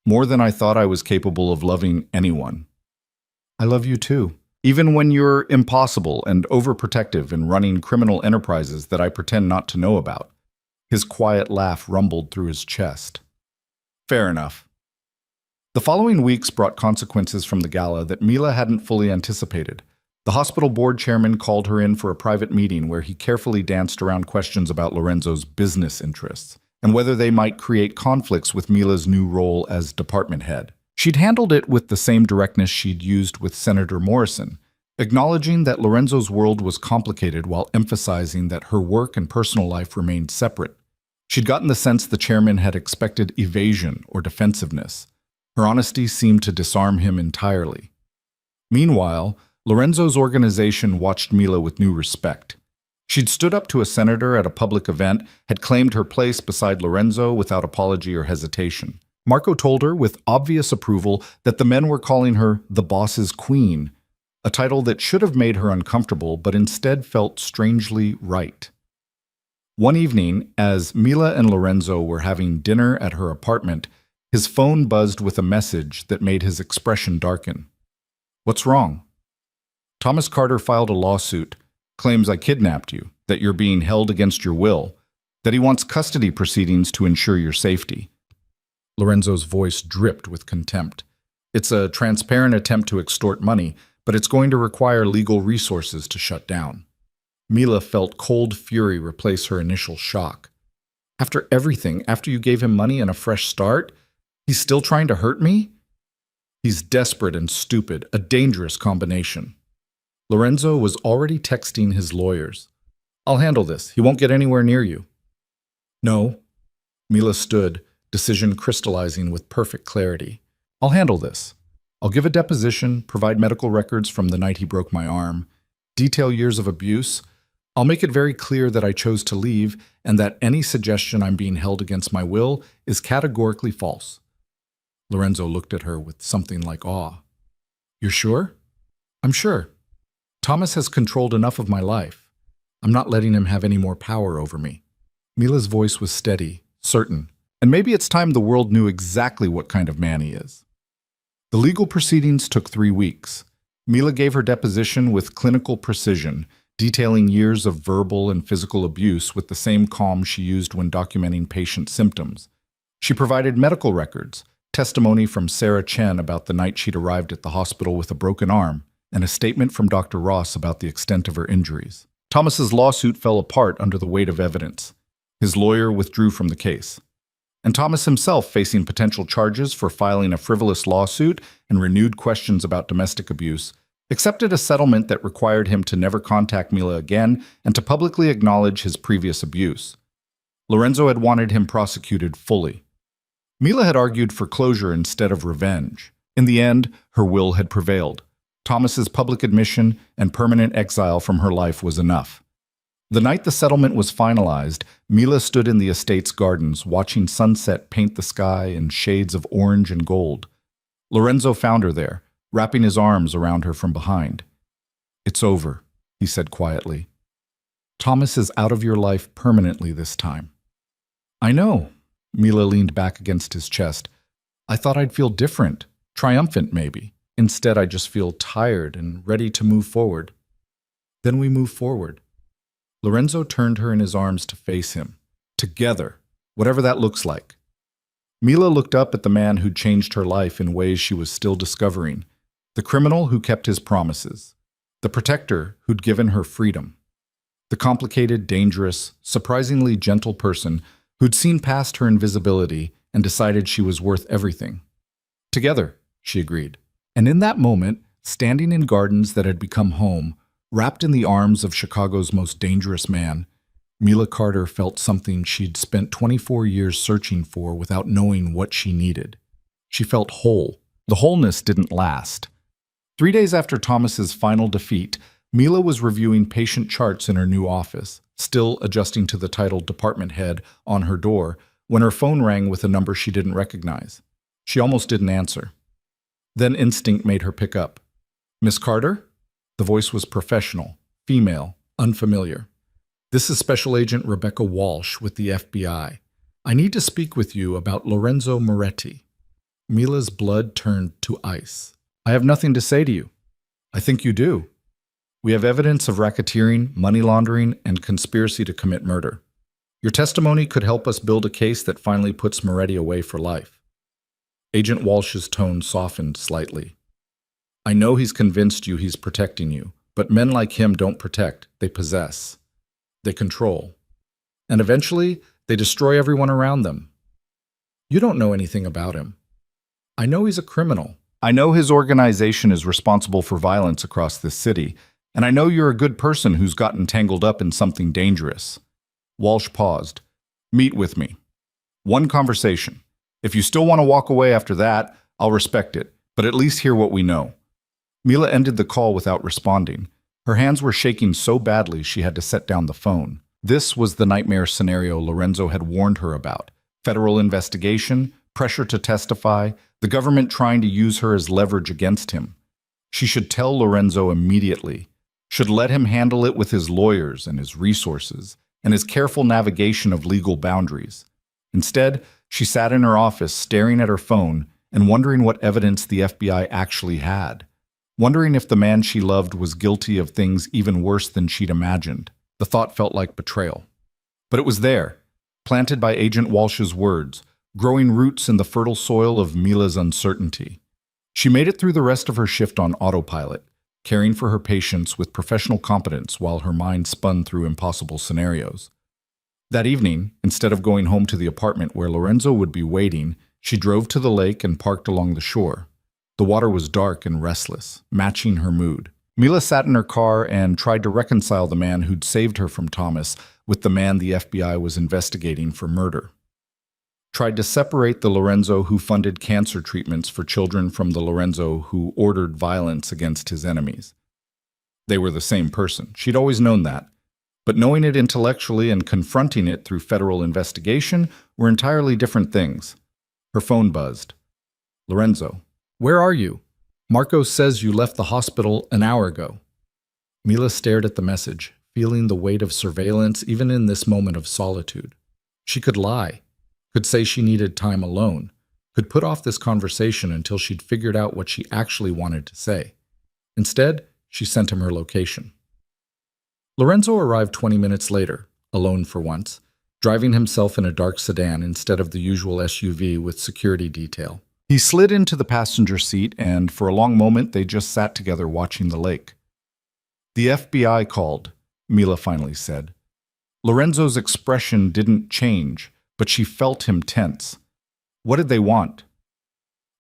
More than I thought I was capable of loving anyone. I love you too. Even when you're impossible and overprotective and running criminal enterprises that I pretend not to know about. His quiet laugh rumbled through his chest. Fair enough. The following weeks brought consequences from the gala that Mila hadn't fully anticipated. The hospital board chairman called her in for a private meeting where he carefully danced around questions about Lorenzo's business interests and whether they might create conflicts with Mila's new role as department head. She'd handled it with the same directness she'd used with Senator Morrison, acknowledging that Lorenzo's world was complicated while emphasizing that her work and personal life remained separate. She'd gotten the sense the chairman had expected evasion or defensiveness. Her honesty seemed to disarm him entirely. Meanwhile, Lorenzo's organization watched Mila with new respect. She'd stood up to a senator at a public event, had claimed her place beside Lorenzo without apology or hesitation. Marco told her with obvious approval that the men were calling her the boss's queen, a title that should have made her uncomfortable but instead felt strangely right. One evening, as Mila and Lorenzo were having dinner at her apartment, his phone buzzed with a message that made his expression darken. What's wrong? Thomas Carter filed a lawsuit, claims I kidnapped you, that you're being held against your will, that he wants custody proceedings to ensure your safety. Lorenzo's voice dripped with contempt. It's a transparent attempt to extort money, but it's going to require legal resources to shut down. Mila felt cold fury replace her initial shock. After everything, after you gave him money and a fresh start, he's still trying to hurt me? He's desperate and stupid, a dangerous combination. Lorenzo was already texting his lawyers. I'll handle this. He won't get anywhere near you. No. Mila stood, decision crystallizing with perfect clarity. I'll handle this. I'll give a deposition, provide medical records from the night he broke my arm, detail years of abuse. I'll make it very clear that I chose to leave and that any suggestion I'm being held against my will is categorically false. Lorenzo looked at her with something like awe. You're sure? I'm sure. Thomas has controlled enough of my life. I'm not letting him have any more power over me. Mila's voice was steady, certain, and maybe it's time the world knew exactly what kind of man he is. The legal proceedings took 3 weeks. Mila gave her deposition with clinical precision, detailing years of verbal and physical abuse with the same calm she used when documenting patient symptoms. She provided medical records, testimony from Sarah Chen about the night she'd arrived at the hospital with a broken arm, and a statement from Dr. Ross about the extent of her injuries. Thomas's lawsuit fell apart under the weight of evidence. His lawyer withdrew from the case. And Thomas himself, facing potential charges for filing a frivolous lawsuit and renewed questions about domestic abuse, accepted a settlement that required him to never contact Mila again and to publicly acknowledge his previous abuse. Lorenzo had wanted him prosecuted fully. Mila had argued for closure instead of revenge. In the end, her will had prevailed. Thomas's public admission and permanent exile from her life was enough. The night the settlement was finalized, Mila stood in the estate's gardens, watching sunset paint the sky in shades of orange and gold. Lorenzo found her there, wrapping his arms around her from behind. It's over, he said quietly. Thomas is out of your life permanently this time. I know, Mila leaned back against his chest. I thought I'd feel different, triumphant maybe. Instead, I just feel tired and ready to move forward. Then we move forward. Lorenzo turned her in his arms to face him. Together, whatever that looks like. Mila looked up at the man who'd changed her life in ways she was still discovering, the criminal who kept his promises, the protector who'd given her freedom, the complicated, dangerous, surprisingly gentle person who'd seen past her invisibility and decided she was worth everything. Together, she agreed. And in that moment, standing in gardens that had become home, wrapped in the arms of Chicago's most dangerous man, Mila Carter felt something she'd spent 24 years searching for without knowing what she needed. She felt whole. The wholeness didn't last. 3 days after Thomas's final defeat, Mila was reviewing patient charts in her new office, still adjusting to the title department head on her door, when her phone rang with a number she didn't recognize. She almost didn't answer. Then instinct made her pick up. "Miss Carter?" The voice was professional, female, unfamiliar. "This is Special Agent Rebecca Walsh with the FBI. I need to speak with you about Lorenzo Moretti." Mila's blood turned to ice. "I have nothing to say to you." "I think you do. We have evidence of racketeering, money laundering, and conspiracy to commit murder. Your testimony could help us build a case that finally puts Moretti away for life." Agent Walsh's tone softened slightly. "I know he's convinced you he's protecting you, but men like him don't protect, they possess. They control. And eventually, they destroy everyone around them. You don't know anything about him. I know he's a criminal. I know his organization is responsible for violence across this city, and I know you're a good person who's gotten tangled up in something dangerous." Walsh paused. "Meet with me. One conversation. If you still want to walk away after that, I'll respect it, but at least hear what we know." Mila ended the call without responding. Her hands were shaking so badly she had to set down the phone. This was the nightmare scenario Lorenzo had warned her about. Federal investigation, pressure to testify, the government trying to use her as leverage against him. She should tell Lorenzo immediately. Should let him handle it with his lawyers and his resources, and his careful navigation of legal boundaries. Instead, she sat in her office staring at her phone and wondering what evidence the FBI actually had. Wondering if the man she loved was guilty of things even worse than she'd imagined. The thought felt like betrayal. But it was there, planted by Agent Walsh's words, growing roots in the fertile soil of Mila's uncertainty. She made it through the rest of her shift on autopilot, caring for her patients with professional competence while her mind spun through impossible scenarios. That evening, instead of going home to the apartment where Lorenzo would be waiting, she drove to the lake and parked along the shore. The water was dark and restless, matching her mood. Mila sat in her car and tried to reconcile the man who'd saved her from Thomas with the man the FBI was investigating for murder. Tried to separate the Lorenzo who funded cancer treatments for children from the Lorenzo who ordered violence against his enemies. They were the same person. She'd always known that. But knowing it intellectually and confronting it through federal investigation were entirely different things. Her phone buzzed. "Lorenzo, where are you? Marco says you left the hospital an hour ago." Mila stared at the message, feeling the weight of surveillance even in this moment of solitude. She could lie, could say she needed time alone, could put off this conversation until she'd figured out what she actually wanted to say. Instead, she sent him her location. Lorenzo arrived 20 minutes later, alone for once, driving himself in a dark sedan instead of the usual SUV with security detail. He slid into the passenger seat, and for a long moment they just sat together watching the lake. "The FBI called," Mila finally said. Lorenzo's expression didn't change, but she felt him tense. "What did they want?"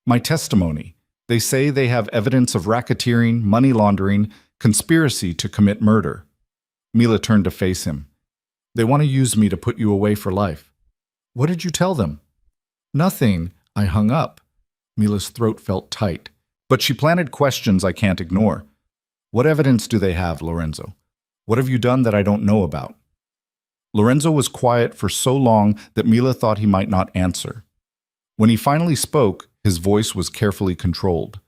"My testimony. They say they have evidence of racketeering, money laundering, conspiracy to commit murder." Mila turned to face him. "They want to use me to put you away for life." "What did you tell them?" "Nothing. I hung up." Mila's throat felt tight, but she planted questions I can't ignore. "What evidence do they have, Lorenzo? What have you done that I don't know about?" Lorenzo was quiet for so long that Mila thought he might not answer. When he finally spoke, his voice was carefully controlled.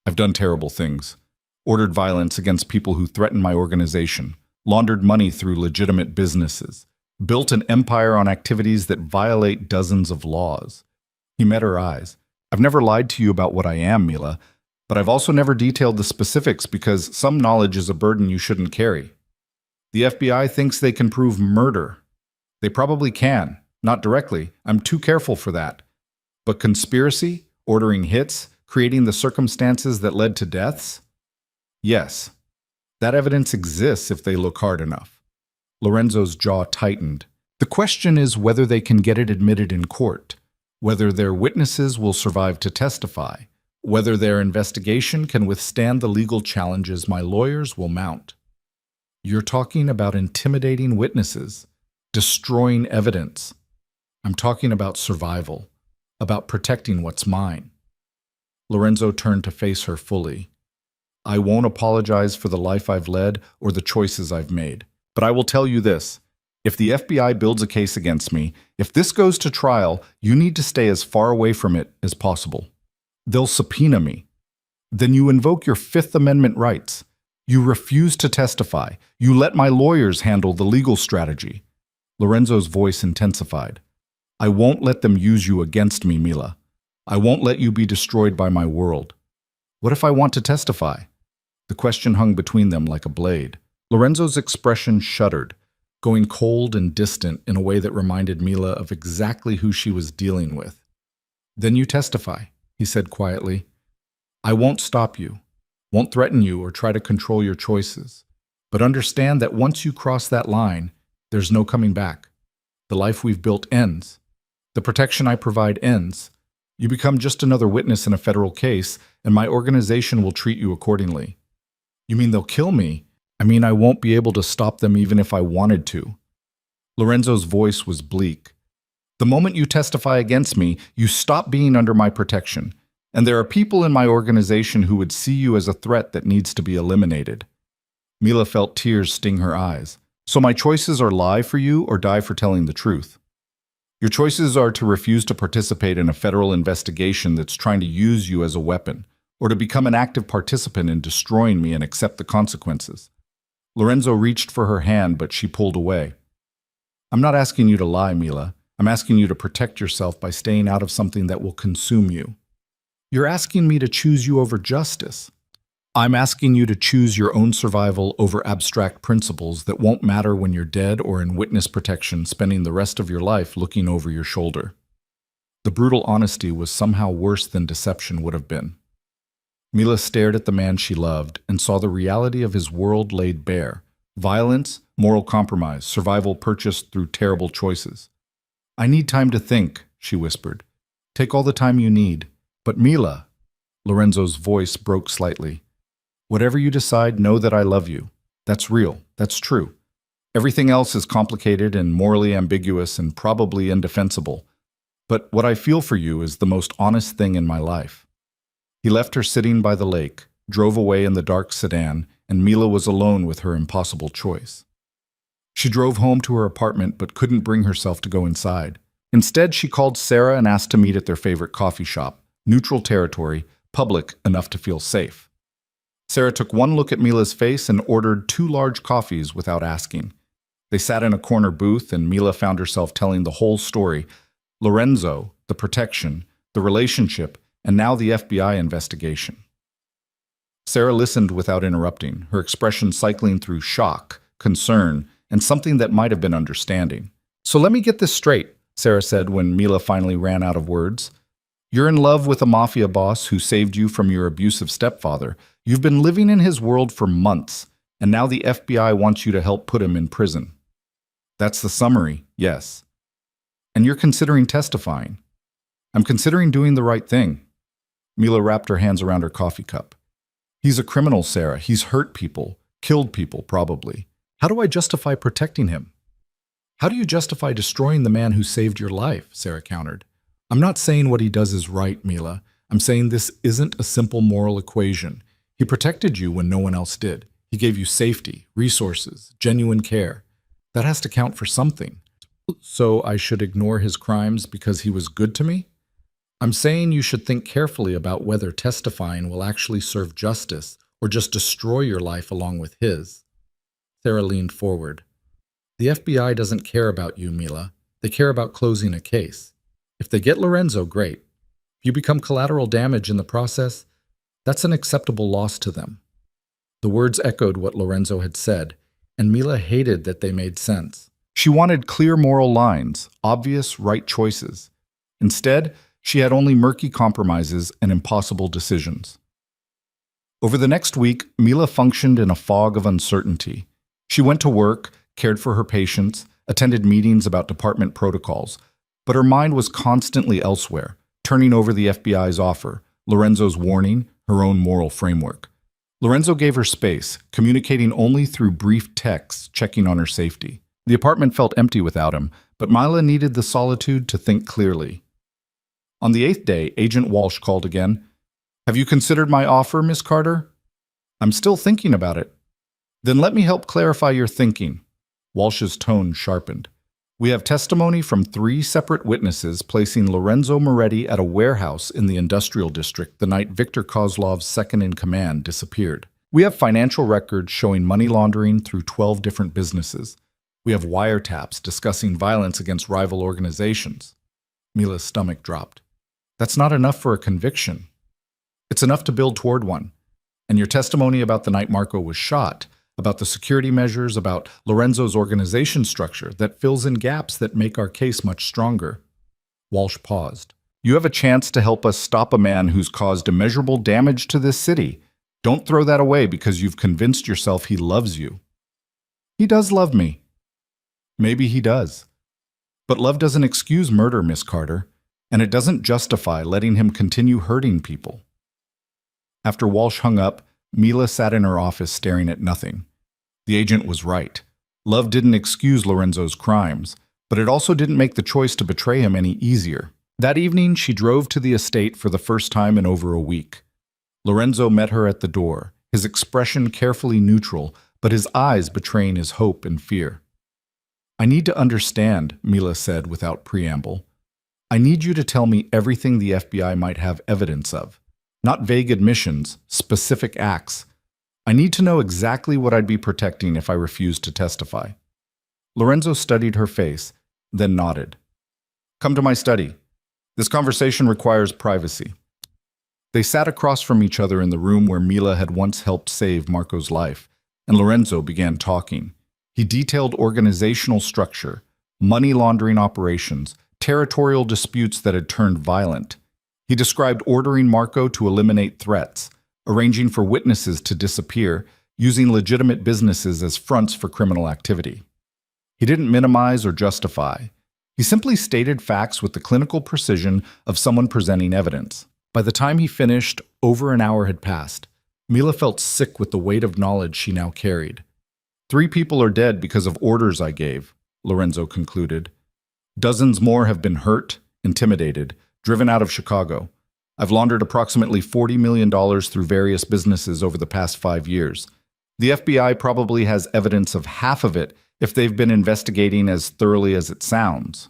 "I've done terrible things. Ordered violence against people who threatened my organization. Laundered money through legitimate businesses. Built an empire on activities that violate dozens of laws." He met her eyes. "I've never lied to you about what I am, Mila, but I've also never detailed the specifics because some knowledge is a burden you shouldn't carry. The FBI thinks they can prove murder. They probably can. Not directly. I'm too careful for that. But conspiracy, ordering hits, creating the circumstances that led to deaths? Yes, that evidence exists if they look hard enough. Lorenzo's jaw tightened. The question is whether they can get it admitted in court, whether their witnesses will survive to testify, whether their investigation can withstand the legal challenges my lawyers will mount. You're talking about intimidating witnesses, destroying evidence. I'm talking about survival, about protecting what's mine. Lorenzo turned to face her fully. I won't apologize for the life I've led or the choices I've made, but I will tell you this. If the FBI builds a case against me, if this goes to trial, you need to stay as far away from it as possible. They'll subpoena me. Then you invoke your Fifth Amendment rights. You refuse to testify. You let my lawyers handle the legal strategy. Lorenzo's voice intensified. I won't let them use you against me, Mila. I won't let you be destroyed by my world. What if I want to testify? The question hung between them like a blade. Lorenzo's expression shuddered, going cold and distant in a way that reminded Mila of exactly who she was dealing with. Then you testify, he said quietly. I won't stop you, won't threaten you or try to control your choices. But understand that once you cross that line, there's no coming back. The life we've built ends. The protection I provide ends. You become just another witness in a federal case, and my organization will treat you accordingly. You mean they'll kill me? I mean I won't be able to stop them even if I wanted to. Lorenzo's voice was bleak. The moment you testify against me, you stop being under my protection, and there are people in my organization who would see you as a threat that needs to be eliminated. Mila felt tears sting her eyes. So my choices are lie for you or die for telling the truth. Your choices are to refuse to participate in a federal investigation that's trying to use you as a weapon, or to become an active participant in destroying me and accept the consequences. Lorenzo reached for her hand, but she pulled away. I'm not asking you to lie, Mila. I'm asking you to protect yourself by staying out of something that will consume you. You're asking me to choose you over justice. I'm asking you to choose your own survival over abstract principles that won't matter when you're dead or in witness protection, spending the rest of your life looking over your shoulder. The brutal honesty was somehow worse than deception would have been. Mila stared at the man she loved and saw the reality of his world laid bare. Violence, moral compromise, survival purchased through terrible choices. I need time to think, she whispered. Take all the time you need. But Mila, Lorenzo's voice broke slightly. Whatever you decide, know that I love you. That's real. That's true. Everything else is complicated and morally ambiguous and probably indefensible. But what I feel for you is the most honest thing in my life. He left her sitting by the lake, drove away in the dark sedan, and Mila was alone with her impossible choice. She drove home to her apartment but couldn't bring herself to go inside. Instead, she called Sarah and asked to meet at their favorite coffee shop, neutral territory, public enough to feel safe. Sarah took one look at Mila's face and ordered 2 large coffees without asking. They sat in a corner booth and Mila found herself telling the whole story. Lorenzo, the protection, the relationship, and now the FBI investigation. Sarah listened without interrupting, her expression cycling through shock, concern, and something that might have been understanding. So let me get this straight, Sarah said when Mila finally ran out of words. You're in love with a mafia boss who saved you from your abusive stepfather. You've been living in his world for months, and now the FBI wants you to help put him in prison. That's the summary, yes. And you're considering testifying. I'm considering doing the right thing. Mila wrapped her hands around her coffee cup. He's a criminal, Sarah. He's hurt people, killed people, probably. How do I justify protecting him? How do you justify destroying the man who saved your life? Sarah countered. I'm not saying what he does is right, Mila. I'm saying this isn't a simple moral equation. He protected you when no one else did. He gave you safety, resources, genuine care. That has to count for something. So I should ignore his crimes because he was good to me? I'm saying you should think carefully about whether testifying will actually serve justice or just destroy your life along with his. Sarah leaned forward. The FBI doesn't care about you, Mila. They care about closing a case. If they get Lorenzo, great. If you become collateral damage in the process, that's an acceptable loss to them. The words echoed what Lorenzo had said, and Mila hated that they made sense. She wanted clear moral lines, obvious right choices. Instead, She had only murky compromises and impossible decisions. Over the next week, Mila functioned in a fog of uncertainty. She went to work, cared for her patients, attended meetings about department protocols, but her mind was constantly elsewhere, turning over the FBI's offer, Lorenzo's warning, her own moral framework. Lorenzo gave her space, communicating only through brief texts, checking on her safety. The apartment felt empty without him, but Mila needed the solitude to think clearly. On the 8th day, Agent Walsh called again. "Have you considered my offer, Miss Carter?" "I'm still thinking about it." "Then let me help clarify your thinking." Walsh's tone sharpened. "We have testimony from 3 separate witnesses placing Lorenzo Moretti at a warehouse in the industrial district the night Victor Kozlov's second-in-command disappeared. We have financial records showing money laundering through 12 different businesses. We have wiretaps discussing violence against rival organizations." Mila's stomach dropped. "That's not enough for a conviction. It's enough to build toward one. And your testimony about the night Marco was shot, about the security measures, about Lorenzo's organization structure, that fills in gaps that make our case much stronger." Walsh paused. "You have a chance to help us stop a man who's caused immeasurable damage to this city. Don't throw that away because you've convinced yourself he loves you." "He does love me." "Maybe he does. But love doesn't excuse murder, Miss Carter, and it doesn't justify letting him continue hurting people." After Walsh hung up, Mila sat in her office staring at nothing. The agent was right. Love didn't excuse Lorenzo's crimes, but it also didn't make the choice to betray him any easier. That evening, she drove to the estate for the first time in over a week. Lorenzo met her at the door, his expression carefully neutral, but his eyes betraying his hope and fear. "I need to understand," Mila said without preamble. "I need you to tell me everything the FBI might have evidence of. Not vague admissions, specific acts. I need to know exactly what I'd be protecting if I refused to testify." Lorenzo studied her face, then nodded. "Come to my study. This conversation requires privacy." They sat across from each other in the room where Mila had once helped save Marco's life, and Lorenzo began talking. He detailed organizational structure, money laundering operations, territorial disputes that had turned violent. He described ordering Marco to eliminate threats, arranging for witnesses to disappear, using legitimate businesses as fronts for criminal activity. He didn't minimize or justify. He simply stated facts with the clinical precision of someone presenting evidence. By the time he finished, over an hour had passed. Mila felt sick with the weight of knowledge she now carried. 3 people are dead because of orders I gave," Lorenzo concluded. "Dozens more have been hurt, intimidated, driven out of Chicago. I've laundered approximately $40 million through various businesses over the past 5 years. The FBI probably has evidence of half of it if they've been investigating as thoroughly as it sounds."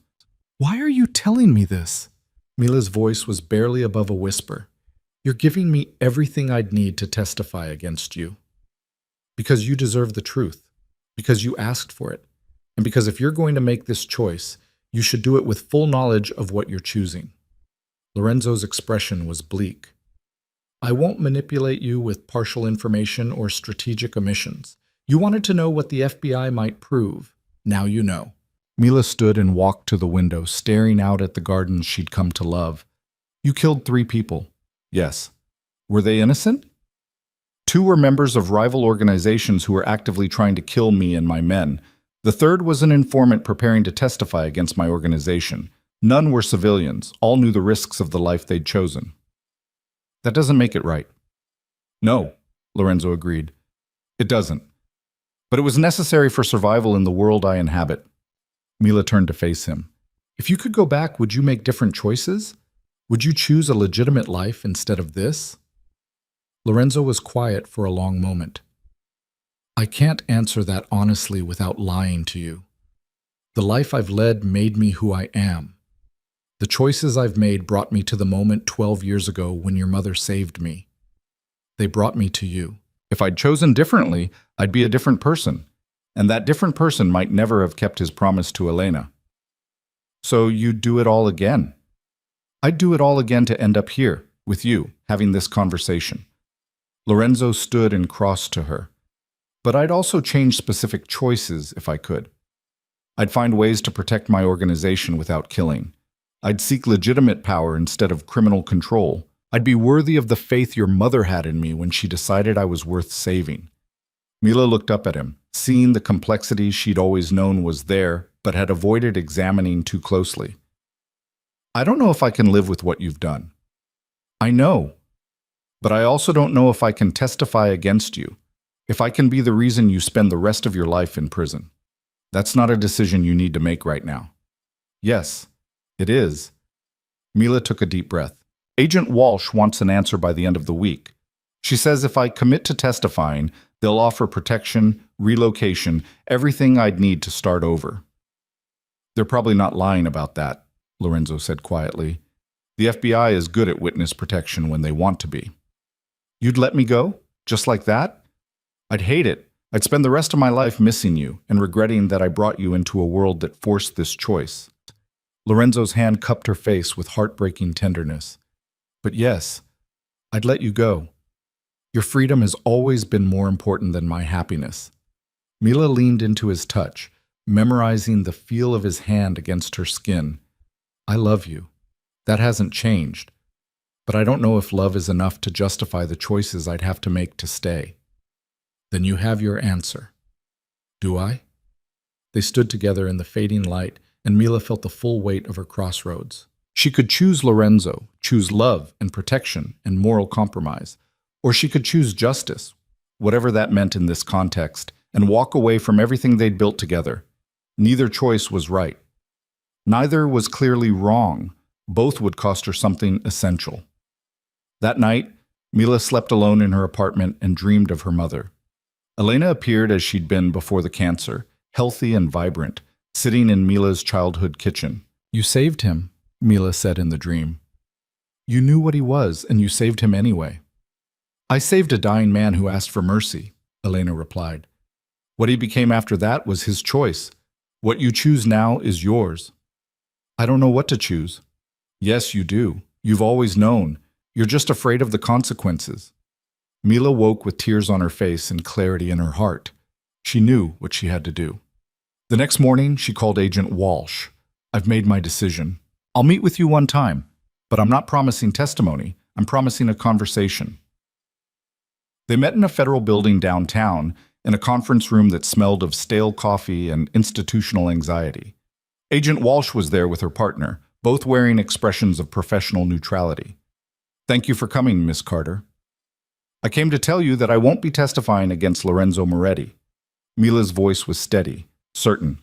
"Why are you telling me this?" Mila's voice was barely above a whisper. "You're giving me everything I'd need to testify against you. Because you deserve the truth. Because you asked for it. And because if you're going to make this choice, you should do it with full knowledge of what you're choosing." Lorenzo's expression was bleak. "I won't manipulate you with partial information or strategic omissions. You wanted to know what the FBI might prove. Now you know." Mila stood and walked to the window, staring out at the gardens she'd come to love. "You killed 3 people." "Yes." "Were they innocent?" 2 were members of rival organizations who were actively trying to kill me and my men. The 3rd was an informant preparing to testify against my organization. None were civilians. All knew the risks of the life they'd chosen." "That doesn't make it right." "No," Lorenzo agreed. "It doesn't. But it was necessary for survival in the world I inhabit." Mila turned to face him. "If you could go back, would you make different choices? Would you choose a legitimate life instead of this?" Lorenzo was quiet for a long moment. "I can't answer that honestly without lying to you. The life I've led made me who I am. The choices I've made brought me to the moment 12 years ago when your mother saved me. They brought me to you. If I'd chosen differently, I'd be a different person, and that different person might never have kept his promise to Elena." "So you'd do it all again?" "I'd do it all again to end up here, with you, having this conversation." Lorenzo stood and crossed to her. "But I'd also change specific choices if I could. I'd find ways to protect my organization without killing. I'd seek legitimate power instead of criminal control. I'd be worthy of the faith your mother had in me when she decided I was worth saving. Mila looked up at him, seeing the complexity she'd always known was there, but had avoided examining too closely. I don't know if I can live with what you've done. I know. But I also don't know if I can testify against you, if I can be the reason you spend the rest of your life in prison. That's not a decision you need to make right now. Yes, it is. Mila took a deep breath. Agent Walsh wants an answer by the end of the week. She says if I commit to testifying, they'll offer protection, relocation, everything I'd need to start over. They're probably not lying about that, Lorenzo said quietly. The FBI is good at witness protection when they want to be. You'd let me go? Just like that? I'd hate it. I'd spend the rest of my life missing you and regretting that I brought you into a world that forced this choice. Lorenzo's hand cupped her face with heartbreaking tenderness. But yes, I'd let you go. Your freedom has always been more important than my happiness. Mila leaned into his touch, memorizing the feel of his hand against her skin. I love you. That hasn't changed. But I don't know if love is enough to justify the choices I'd have to make to stay. Then you have your answer. Do I? They stood together in the fading light, and Mila felt the full weight of her crossroads. She could choose Lorenzo, choose love and protection and moral compromise, or she could choose justice, whatever that meant in this context, and walk away from everything they'd built together. Neither choice was right. Neither was clearly wrong. Both would cost her something essential. That night, Mila slept alone in her apartment and dreamed of her mother. Elena appeared as she'd been before the cancer, healthy and vibrant, sitting in Mila's childhood kitchen. You saved him, Mila said in the dream. You knew what he was, and you saved him anyway. I saved a dying man who asked for mercy, Elena replied. What he became after that was his choice. What you choose now is yours. I don't know what to choose. Yes, you do. You've always known. You're just afraid of the consequences. Mila woke with tears on her face and clarity in her heart. She knew what she had to do. The next morning, she called Agent Walsh. I've made my decision. I'll meet with you one time, but I'm not promising testimony. I'm promising a conversation. They met in a federal building downtown, in a conference room that smelled of stale coffee and institutional anxiety. Agent Walsh was there with her partner, both wearing expressions of professional neutrality. Thank you for coming, Miss Carter. I came to tell you that I won't be testifying against Lorenzo Moretti. Mila's voice was steady, certain.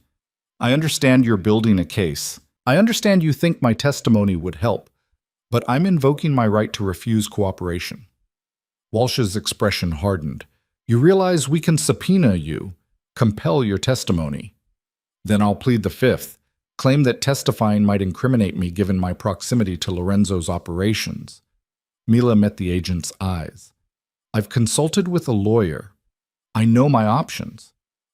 I understand you're building a case. I understand you think my testimony would help, but I'm invoking my right to refuse cooperation. Walsh's expression hardened. You realize we can subpoena you, compel your testimony. Then I'll plead the fifth, claim that testifying might incriminate me given my proximity to Lorenzo's operations. Mila met the agent's eyes. I've consulted with a lawyer. I know my options,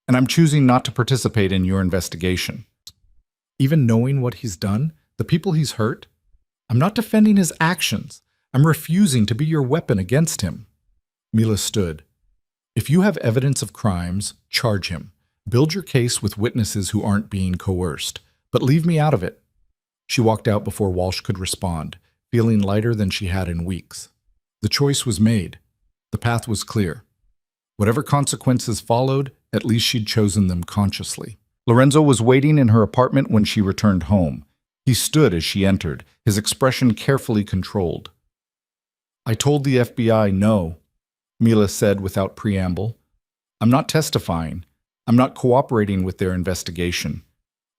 and I'm choosing not to participate in your investigation. Even knowing what he's done, the people he's hurt, I'm not defending his actions. I'm refusing to be your weapon against him. Mila stood. If you have evidence of crimes, charge him. Build your case with witnesses who aren't being coerced, but leave me out of it. She walked out before Walsh could respond, feeling lighter than she had in weeks. The choice was made. The path was clear. Whatever consequences followed, at least she'd chosen them consciously. Lorenzo was waiting in her apartment when she returned home. He stood as she entered, his expression carefully controlled. I told the FBI no, Mila said without preamble. I'm not testifying. I'm not cooperating with their investigation.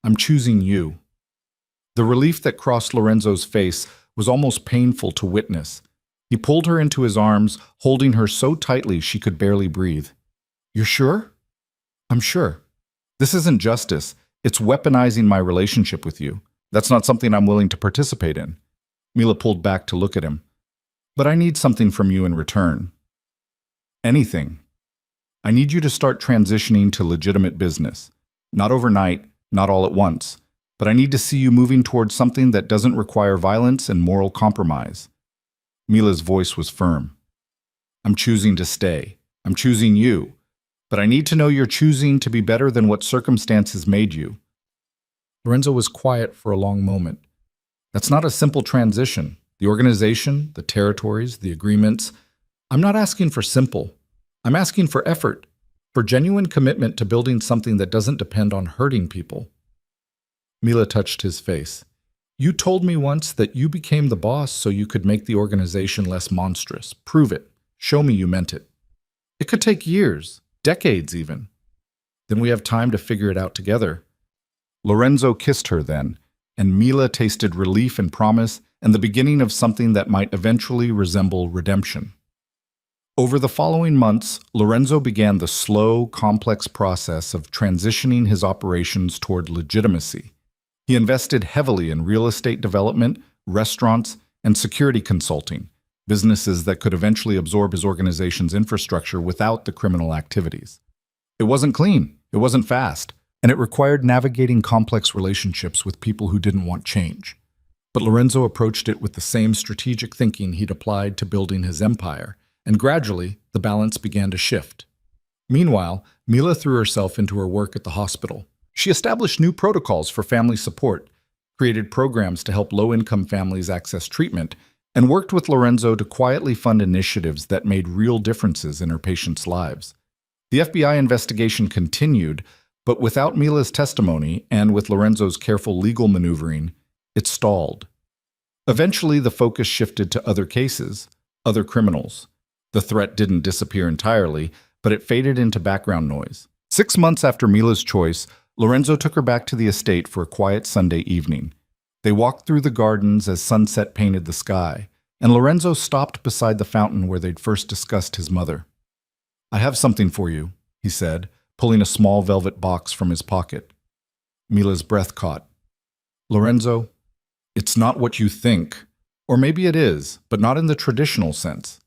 I'm choosing you. The relief that crossed Lorenzo's face was almost painful to witness. He pulled her into his arms, holding her so tightly she could barely breathe. You're sure? I'm sure. This isn't justice. It's weaponizing my relationship with you. That's not something I'm willing to participate in. Mila pulled back to look at him. But I need something from you in return. Anything. I need you to start transitioning to legitimate business. Not overnight, not all at once, but I need to see you moving towards something that doesn't require violence and moral compromise. Mila's voice was firm. I'm choosing to stay. I'm choosing you. But I need to know you're choosing to be better than what circumstances made you. Lorenzo was quiet for a long moment. That's not a simple transition. The organization, the territories, the agreements. I'm not asking for simple. I'm asking for effort, for genuine commitment to building something that doesn't depend on hurting people. Mila touched his face. You told me once that you became the boss so you could make the organization less monstrous. Prove it. Show me you meant it. It could take years, decades even. Then we have time to figure it out together. Lorenzo kissed her then, and Mila tasted relief and promise and the beginning of something that might eventually resemble redemption. Over the following months, Lorenzo began the slow, complex process of transitioning his operations toward legitimacy. He invested heavily in real estate development, restaurants, and security consulting, businesses that could eventually absorb his organization's infrastructure without the criminal activities. It wasn't clean, it wasn't fast, and it required navigating complex relationships with people who didn't want change. But Lorenzo approached it with the same strategic thinking he'd applied to building his empire, and gradually, the balance began to shift. Meanwhile, Mila threw herself into her work at the hospital. She established new protocols for family support, created programs to help low-income families access treatment, and worked with Lorenzo to quietly fund initiatives that made real differences in her patients' lives. The FBI investigation continued, but without Mila's testimony and with Lorenzo's careful legal maneuvering, it stalled. Eventually, the focus shifted to other cases, other criminals. The threat didn't disappear entirely, but it faded into background noise. 6 months after Mila's choice, Lorenzo took her back to the estate for a quiet Sunday evening. They walked through the gardens as sunset painted the sky, and Lorenzo stopped beside the fountain where they'd first discussed his mother. I have something for you, he said, pulling a small velvet box from his pocket. Mila's breath caught. Lorenzo, it's not what you think. Or maybe it is, but not in the traditional sense.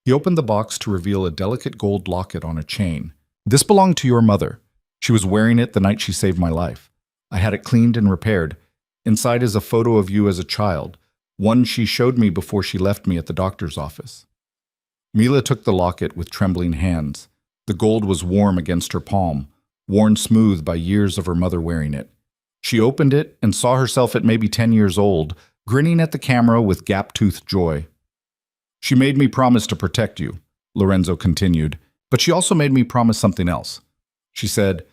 He opened the box to reveal a delicate gold locket on a chain. This belonged to your mother. She was wearing it the night she saved my life. I had it cleaned and repaired. Inside is a photo of you as a child, one she showed me before she left me at the doctor's office. Mila took the locket with trembling hands. The gold was warm against her palm, worn smooth by years of her mother wearing it. She opened it and saw herself at maybe 10 years old, grinning at the camera with gap-toothed joy. She made me promise to protect you, Lorenzo continued, but she also made me promise something else. She said,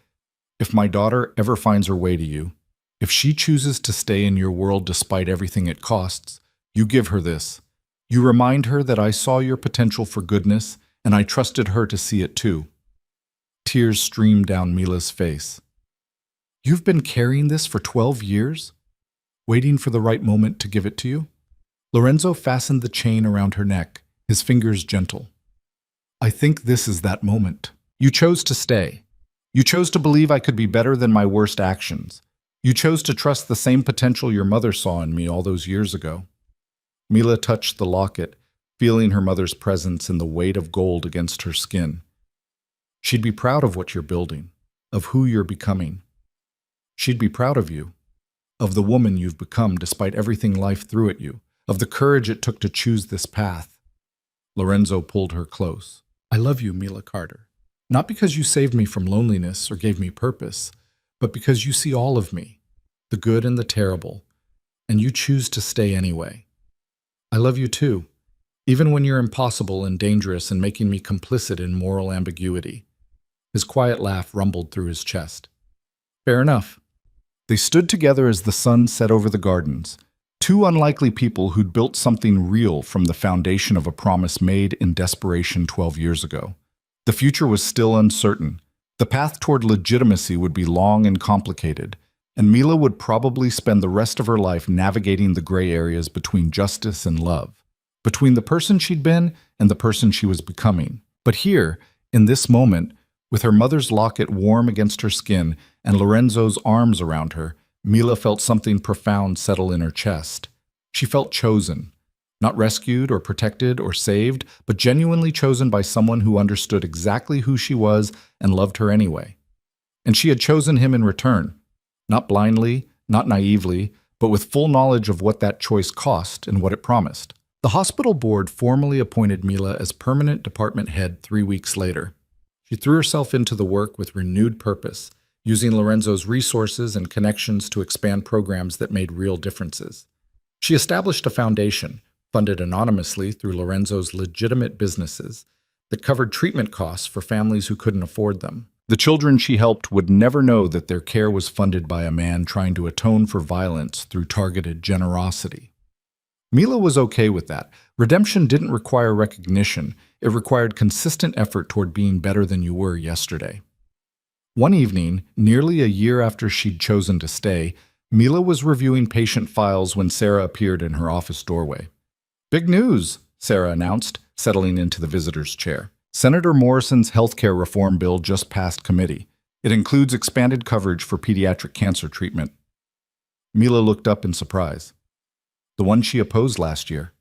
if my daughter ever finds her way to you, if she chooses to stay in your world despite everything it costs, you give her this. You remind her that I saw your potential for goodness, and I trusted her to see it too. Tears streamed down Mila's face. You've been carrying this for 12 years? Waiting for the right moment to give it to you? Lorenzo fastened the chain around her neck, his fingers gentle. I think this is that moment. You chose to stay. You chose to believe I could be better than my worst actions. You chose to trust the same potential your mother saw in me all those years ago. Mila touched the locket, feeling her mother's presence and the weight of gold against her skin. She'd be proud of what you're building, of who you're becoming. She'd be proud of you, of the woman you've become despite everything life threw at you, of the courage it took to choose this path. Lorenzo pulled her close. I love you, Mila Carter. Not because you saved me from loneliness or gave me purpose, but because you see all of me, the good and the terrible, and you choose to stay anyway. I love you too, even when you're impossible and dangerous and making me complicit in moral ambiguity. His quiet laugh rumbled through his chest. Fair enough. They stood together as the sun set over the gardens, two unlikely people who'd built something real from the foundation of a promise made in desperation 12 years ago. The future was still uncertain. The path toward legitimacy would be long and complicated, and Mila would probably spend the rest of her life navigating the gray areas between justice and love, between the person she'd been and the person she was becoming. But here, in this moment, with her mother's locket warm against her skin and Lorenzo's arms around her, Mila felt something profound settle in her chest. She felt chosen. Not rescued or protected or saved, but genuinely chosen by someone who understood exactly who she was and loved her anyway. And she had chosen him in return, not blindly, not naively, but with full knowledge of what that choice cost and what it promised. The hospital board formally appointed Mila as permanent department head 3 weeks later. She threw herself into the work with renewed purpose, using Lorenzo's resources and connections to expand programs that made real differences. She established a foundation, funded anonymously through Lorenzo's legitimate businesses, that covered treatment costs for families who couldn't afford them. The children she helped would never know that their care was funded by a man trying to atone for violence through targeted generosity. Mila was okay with that. Redemption didn't require recognition. It required consistent effort toward being better than you were yesterday. One evening, nearly a year after she'd chosen to stay, Mila was reviewing patient files when Sarah appeared in her office doorway. "Big news," Sarah announced, settling into the visitor's chair. "Senator Morrison's healthcare reform bill just passed committee. It includes expanded coverage for pediatric cancer treatment." Mila looked up in surprise. The one she opposed last year.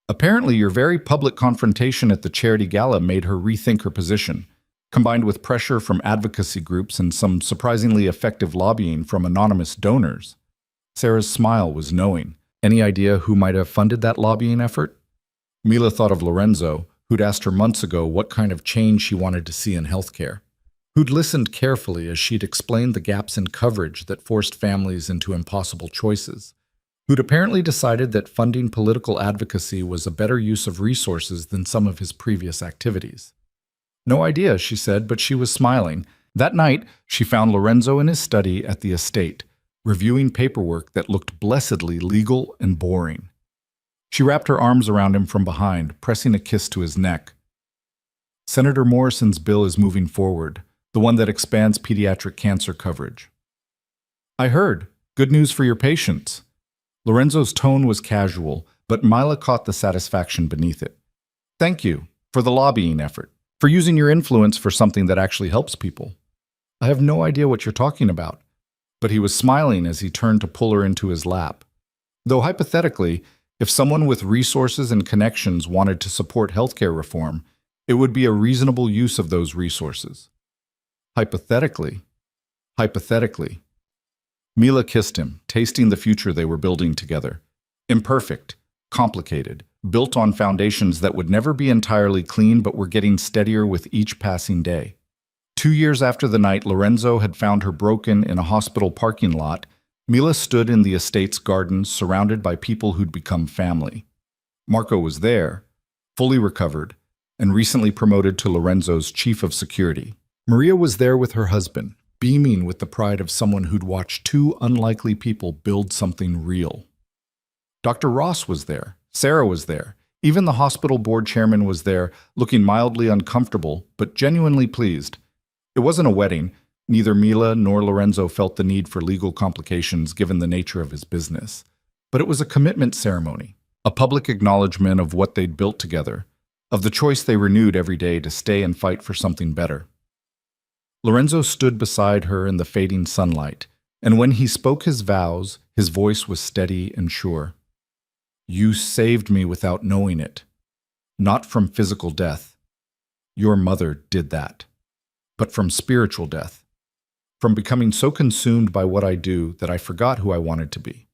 Apparently, your very public confrontation at the charity gala made her rethink her position, combined with pressure from advocacy groups and some surprisingly effective lobbying from anonymous donors. Sarah's smile was knowing. Any idea who might have funded that lobbying effort? Mila thought of Lorenzo, who'd asked her months ago what kind of change she wanted to see in healthcare, who'd listened carefully as she'd explained the gaps in coverage that forced families into impossible choices, who'd apparently decided that funding political advocacy was a better use of resources than some of his previous activities. "No idea," she said, but she was smiling. That night, she found Lorenzo in his study at the estate, reviewing paperwork that looked blessedly legal and boring. She wrapped her arms around him from behind, pressing a kiss to his neck. "Senator Morrison's bill is moving forward, the one that expands pediatric cancer coverage." "I heard. Good news for your patients." Lorenzo's tone was casual, but Mila caught the satisfaction beneath it. "Thank you for the lobbying effort, for using your influence for something that actually helps people." "I have no idea what you're talking about." But he was smiling as he turned to pull her into his lap. Though hypothetically, if someone with resources and connections wanted to support healthcare reform, it would be a reasonable use of those resources. Hypothetically. Hypothetically. Mila kissed him, tasting the future they were building together. Imperfect, complicated, built on foundations that would never be entirely clean but were getting steadier with each passing day. 2 years after the night Lorenzo had found her broken in a hospital parking lot, Mila stood in the estate's gardens surrounded by people who'd become family. Marco was there, fully recovered, and recently promoted to Lorenzo's chief of security. Maria was there with her husband, beaming with the pride of someone who'd watched two unlikely people build something real. Dr. Ross was there. Sarah was there. Even the hospital board chairman was there, looking mildly uncomfortable, but genuinely pleased. It wasn't a wedding. Neither Mila nor Lorenzo felt the need for legal complications given the nature of his business. But it was a commitment ceremony, a public acknowledgement of what they'd built together, of the choice they renewed every day to stay and fight for something better. Lorenzo stood beside her in the fading sunlight, and when he spoke his vows, his voice was steady and sure. "You saved me without knowing it. Not from physical death. Your mother did that. But from spiritual death. From becoming so consumed by what I do that I forgot who I wanted to be.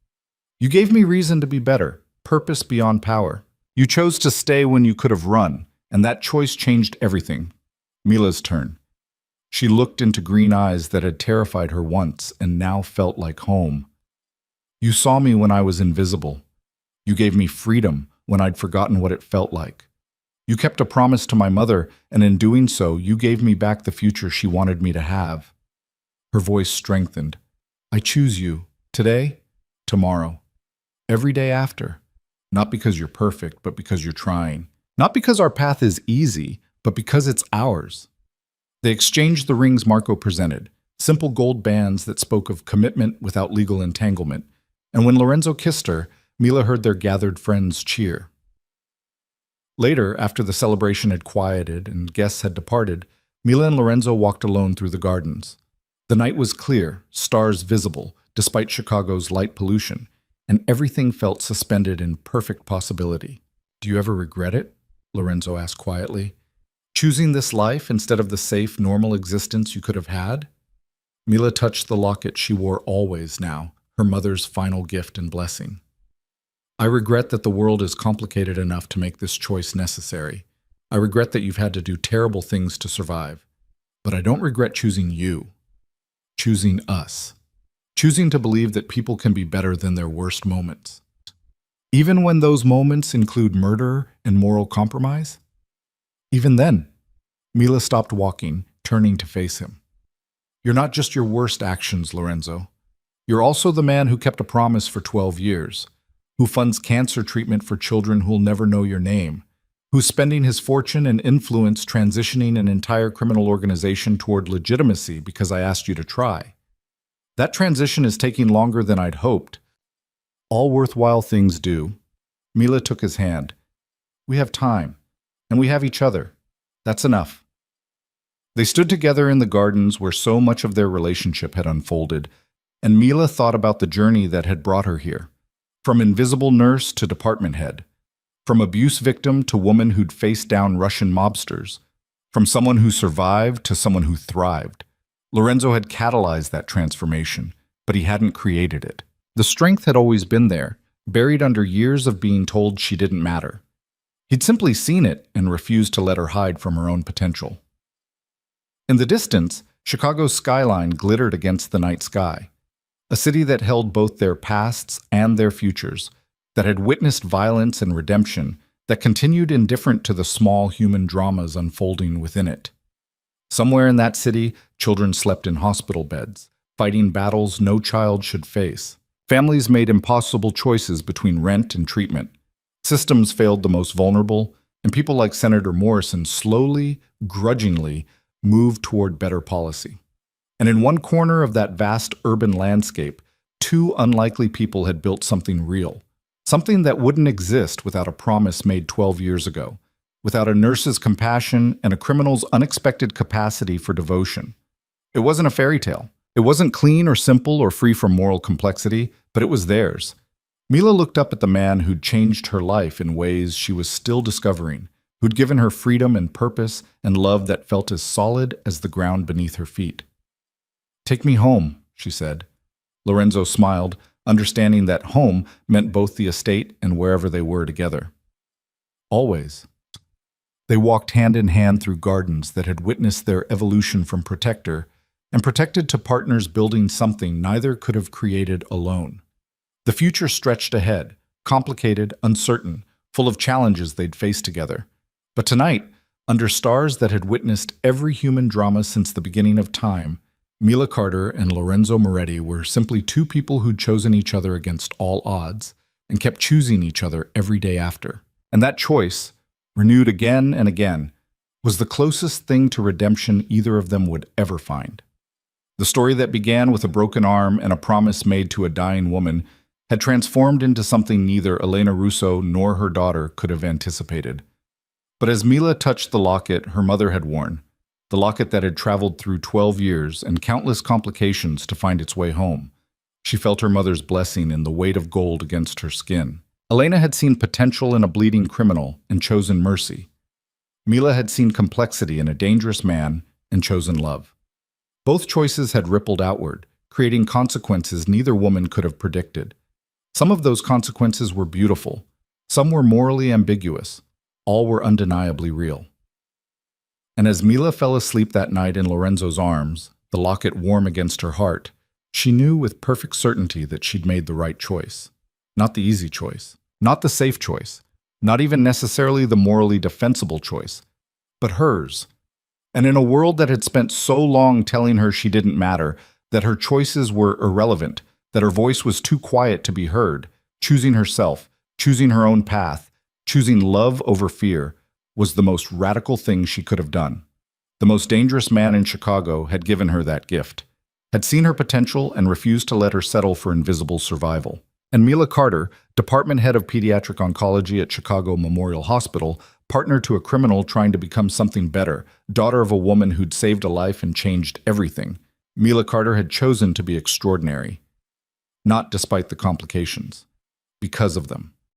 You gave me reason to be better, purpose beyond power. You chose to stay when you could have run, and that choice changed everything." Mila's turn. She looked into green eyes that had terrified her once and now felt like home. "You saw me when I was invisible. You gave me freedom when I'd forgotten what it felt like. You kept a promise to my mother, and in doing so, you gave me back the future she wanted me to have." Her voice strengthened. "I choose you, today, tomorrow, every day after. Not because you're perfect, but because you're trying. Not because our path is easy, but because it's ours." They exchanged the rings Marco presented, simple gold bands that spoke of commitment without legal entanglement, and when Lorenzo kissed her, Mila heard their gathered friends cheer. Later, after the celebration had quieted and guests had departed, Mila and Lorenzo walked alone through the gardens. The night was clear, stars visible, despite Chicago's light pollution, and everything felt suspended in perfect possibility. "Do you ever regret it?" Lorenzo asked quietly. "Choosing this life instead of the safe, normal existence you could have had?" Mila touched the locket she wore always now, her mother's final gift and blessing. "I regret that the world is complicated enough to make this choice necessary. I regret that you've had to do terrible things to survive. But I don't regret choosing you. Choosing us. Choosing to believe that people can be better than their worst moments." Even when those moments include murder and moral compromise? Even then, Mila stopped walking, turning to face him. You're not just your worst actions, Lorenzo. You're also the man who kept a promise for 12 years, who funds cancer treatment for children who'll never know your name, who's spending his fortune and influence transitioning an entire criminal organization toward legitimacy because I asked you to try. That transition is taking longer than I'd hoped. All worthwhile things do. Mila took his hand. We have time, and we have each other. That's enough. They stood together in the gardens where so much of their relationship had unfolded, and Mila thought about the journey that had brought her here. From invisible nurse to department head. From abuse victim to woman who'd faced down Russian mobsters. From someone who survived to someone who thrived. Lorenzo had catalyzed that transformation, but he hadn't created it. The strength had always been there, buried under years of being told she didn't matter. He'd simply seen it and refused to let her hide from her own potential. In the distance, Chicago's skyline glittered against the night sky. A city that held both their pasts and their futures, that had witnessed violence and redemption, that continued indifferent to the small human dramas unfolding within it. Somewhere in that city, children slept in hospital beds, fighting battles no child should face. Families made impossible choices between rent and treatment. Systems failed the most vulnerable, and people like Senator Morrison slowly, grudgingly, moved toward better policy. And in one corner of that vast urban landscape, two unlikely people had built something real, something that wouldn't exist without a promise made 12 years ago, without a nurse's compassion and a criminal's unexpected capacity for devotion. It wasn't a fairy tale. It wasn't clean or simple or free from moral complexity, but it was theirs. Mila looked up at the man who'd changed her life in ways she was still discovering, who'd given her freedom and purpose and love that felt as solid as the ground beneath her feet. Take me home, she said. Lorenzo smiled, understanding that home meant both the estate and wherever they were together. Always. They walked hand in hand through gardens that had witnessed their evolution from protector and protected to partners building something neither could have created alone. The future stretched ahead, complicated, uncertain, full of challenges they'd face together. But tonight, under stars that had witnessed every human drama since the beginning of time, Mila Carter and Lorenzo Moretti were simply two people who'd chosen each other against all odds and kept choosing each other every day after. And that choice, renewed again and again, was the closest thing to redemption either of them would ever find. The story that began with a broken arm and a promise made to a dying woman had transformed into something neither Elena Russo nor her daughter could have anticipated. But as Mila touched the locket her mother had worn, the locket that had traveled through 12 years and countless complications to find its way home, she felt her mother's blessing in the weight of gold against her skin. Elena had seen potential in a bleeding criminal and chosen mercy. Mila had seen complexity in a dangerous man and chosen love. Both choices had rippled outward, creating consequences neither woman could have predicted. Some of those consequences were beautiful. Some were morally ambiguous. All were undeniably real. And as Mila fell asleep that night in Lorenzo's arms, the locket warm against her heart, she knew with perfect certainty that she'd made the right choice. Not the easy choice, not the safe choice, not even necessarily the morally defensible choice, but hers. And in a world that had spent so long telling her she didn't matter, that her choices were irrelevant, that her voice was too quiet to be heard, choosing herself, choosing her own path, choosing love over fear, was the most radical thing she could have done. The most dangerous man in Chicago had given her that gift, had seen her potential and refused to let her settle for invisible survival. And Mila Carter, department head of pediatric oncology at Chicago Memorial Hospital, partner to a criminal trying to become something better, daughter of a woman who'd saved a life and changed everything. Mila Carter had chosen to be extraordinary. Not despite the complications, because of them.